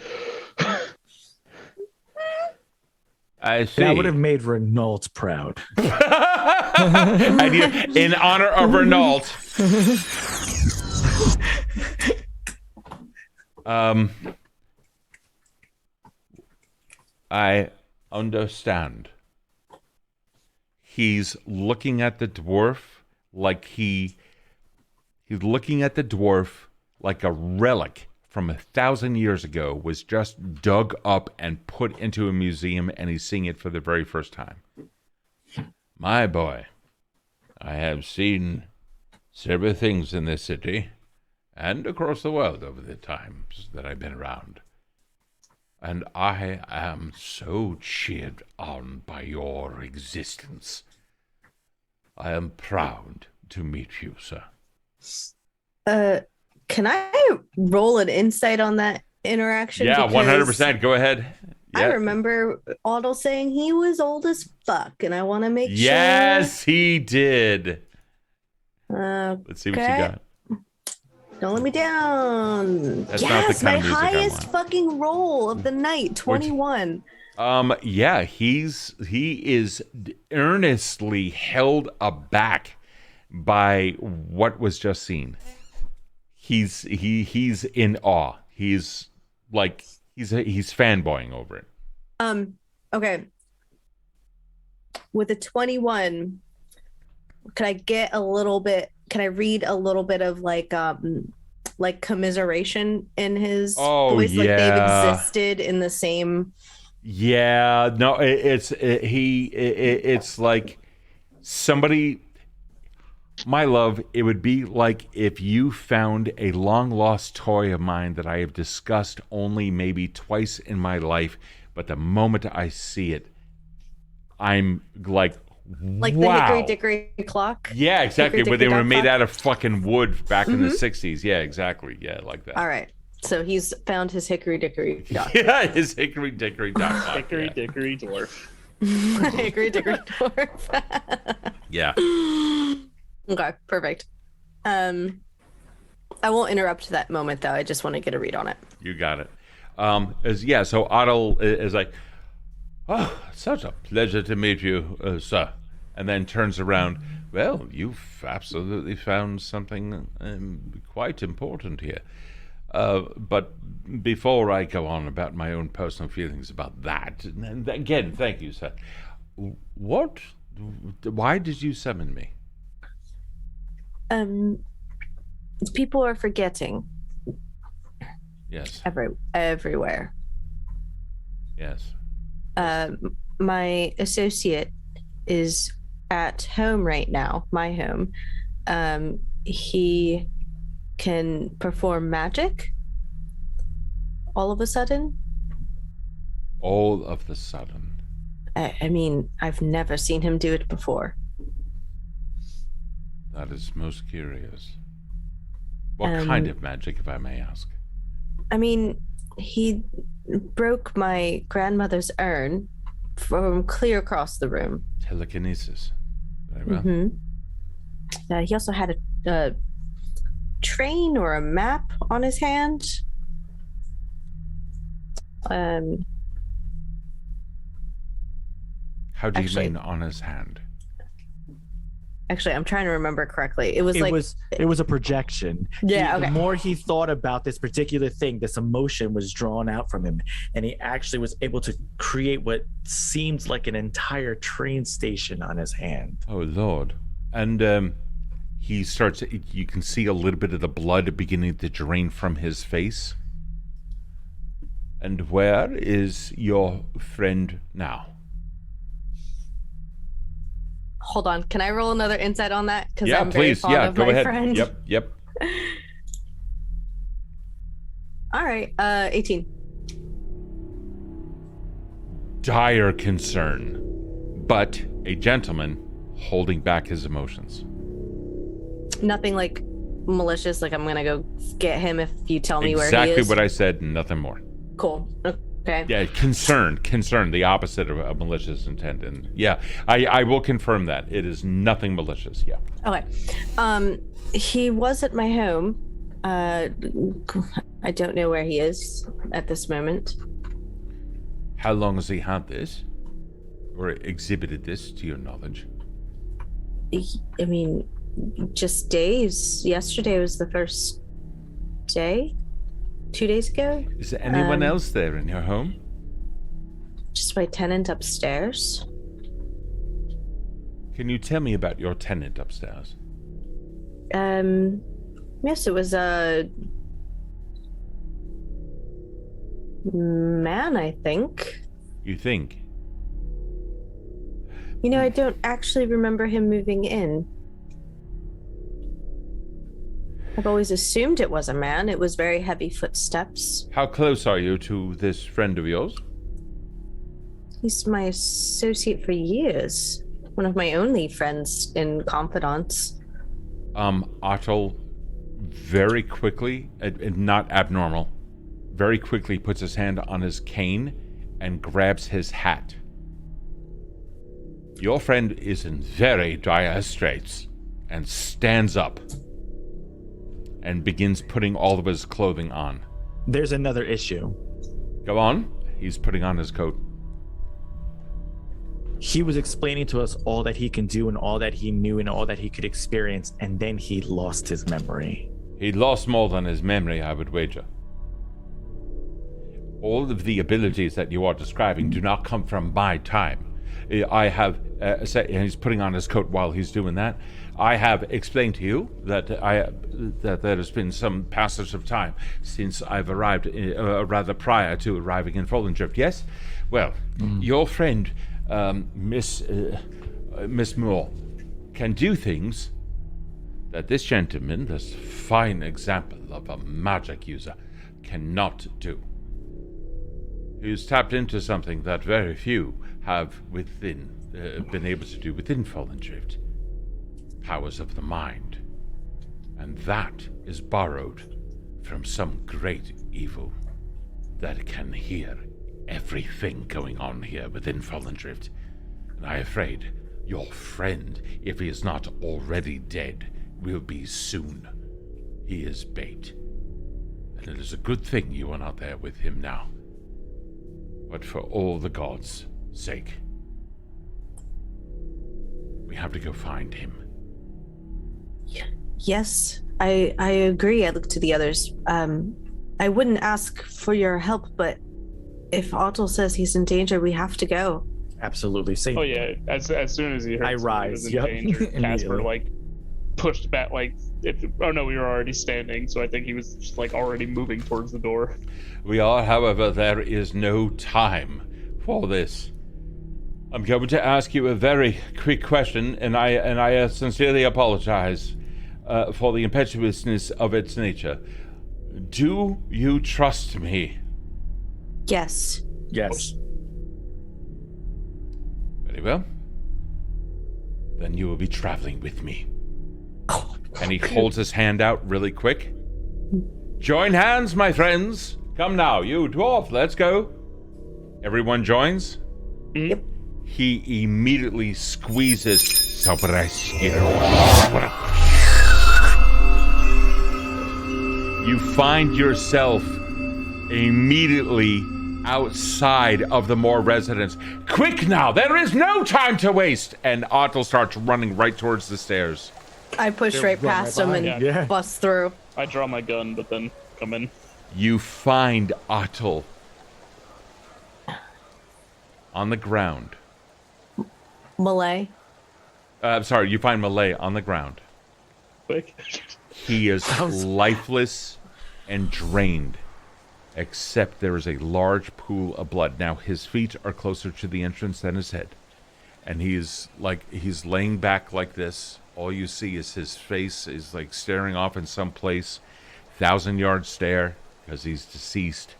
I see. That would have made Renault proud. In honor of Renault. I understand. He's looking at the dwarf like he's looking at the dwarf like a relic from 1,000 years ago was just dug up and put into a museum, and he's seeing it for the very first time. My boy, I have seen several things in this city and across the world over the times that I've been around. And I am so cheered on by your existence. I am proud to meet you, sir. Can I roll an insight on that interaction? Yeah, Because 100%. Go ahead. Yeah. I remember Otto saying he was old as fuck, and I want to make sure. Yes, he did. Let's see what you got. Don't let me down. That's not the yes, kind my of music I highest want. fucking roll of the night, 21. Yeah, he is earnestly held aback by what was just seen. He's in awe. He's fanboying over it. Okay. With a 21, can I read a little bit of like commiseration in his voice? Yeah. Like they've existed in the same. Yeah, no, it's like Somebody, my love, it would be like if you found a long-lost toy of mine that I have discussed only maybe twice in my life, but the moment I see it, I'm like, Like wow. the Hickory Dickory clock? Yeah, exactly. Hickory But they Dickory were Dock made clock? out of fucking wood back in the 60s. Yeah, exactly. Yeah, like that. All right. So he's found his Hickory Dickory Dock. Yeah, his Hickory Dickory Dock clock. Hickory yeah. Dickory Dwarf. Hickory Dickory Dwarf. Yeah. Okay, perfect. I won't interrupt that moment though. I just want to get a read on it. You got it. So Otto is like, oh, such a pleasure to meet you, sir. And then turns around. Well, you've absolutely found something quite important here. But before I go on about my own personal feelings about that, and again, thank you, sir. Why did you summon me? People are forgetting Yes. everywhere. Yes. My associate is at home right now, my home. He can perform magic all of a sudden. All of the sudden. I mean, I've never seen him do it before. That is most curious. What kind of magic, if I may ask? I mean, he broke my grandmother's urn from clear across the room. Telekinesis. Very well. Mm-hmm. He also had a train or a map on his hand. How do you mean on his hand? Actually, I'm trying to remember correctly. It was a projection. Yeah, The okay. more he thought about this particular thing, this emotion was drawn out from him, and he actually was able to create what seems like an entire train station on his hand. Oh, Lord. And he starts, you can see a little bit of the blood beginning to drain from his face. And where is your friend now? Hold on. Can I roll another insight on that? Because Yeah, I'm very please. fond Yeah, of go my ahead. friend. Yep. All right. 18. Dire concern, but a gentleman holding back his emotions. Nothing like malicious. Like I'm gonna go get him if you tell me where he Exactly is. what I said, nothing more. Cool. Okay. Yeah, concern, the opposite of a malicious intent. And yeah, I will confirm that. It is nothing malicious, yeah. Okay. He was at my home. I don't know where he is at this moment. How long has he had this? Or exhibited this, to your knowledge? I mean, just days. Yesterday was the first day. 2 days ago. Is there anyone else there in your home? Just my tenant upstairs. Can you tell me about your tenant upstairs? Yes, it was a man, I think. You think? You know, I don't actually remember him moving in. I've always assumed it was a man. It was very heavy footsteps. How close are you to this friend of yours? He's my associate for years. One of my only friends and confidants. Otto very quickly, not abnormal, very quickly puts his hand on his cane and grabs his hat. Your friend is in very dire straits and stands up and begins putting all of his clothing on. There's another issue. Go on. He's putting on his coat. He was explaining to us all that he can do and all that he knew and all that he could experience, and then he lost his memory. He lost more than his memory, I would wager. All of the abilities that you are describing do not come from my time. I have, and he's putting on his coat while he's doing that. I have explained to you that there has been some passage of time since I've arrived, rather prior to arriving in Follendrift. Yes? Well, your friend, Miss Moore, can do things that this gentleman, this fine example of a magic user, cannot do. He's tapped into something that very few have been able to do within Fallen Drift. Powers of the mind. And that is borrowed from some great evil that can hear everything going on here within Fallen Drift. And I am afraid your friend, if he is not already dead, will be soon. He is bait. And it is a good thing you are not there with him now. But for all the gods' sake, we have to go find him. Yes, I agree. I look to the others. I wouldn't ask for your help, but if Otto says he's in danger, we have to go. Absolutely. Same. Oh yeah, as soon as he heard I somebody was rise, in yep. danger, Casper Immediately. like pushed back oh no, we were already standing, so I think he was just like already moving towards the door. We are, however, there is no time for this. I'm going to ask you a very quick question, and I sincerely apologize for the impetuousness of its nature. Do you trust me? Yes. Yes. Very well. Then you will be traveling with me. And he holds his hand out really quick. Join hands, my friends. Come now, you dwarf, let's go. Everyone joins? Yep. He immediately squeezes. You find yourself immediately outside of the Moore residence. Quick now, there is no time to waste! And Otto starts running right towards the stairs. I push right past him and Yeah. bust through. I draw my gun, but then come in. You find Otto on the ground. Malay. Sorry, you find Malay on the ground. Quick. He is lifeless and drained, except there is a large pool of blood. Now, his feet are closer to the entrance than his head. And he's laying back like this. All you see is his face is like staring off in some place, 1,000-yard stare, because he's deceased,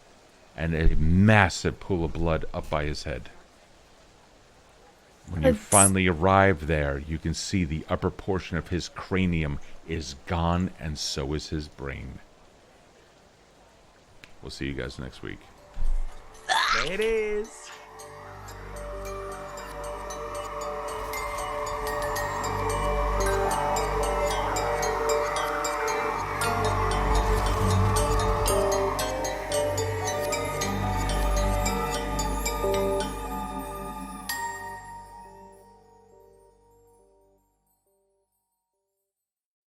and a massive pool of blood up by his head. When you finally arrive there, you can see the upper portion of his cranium is gone, and so is his brain. We'll see you guys next week. There it is.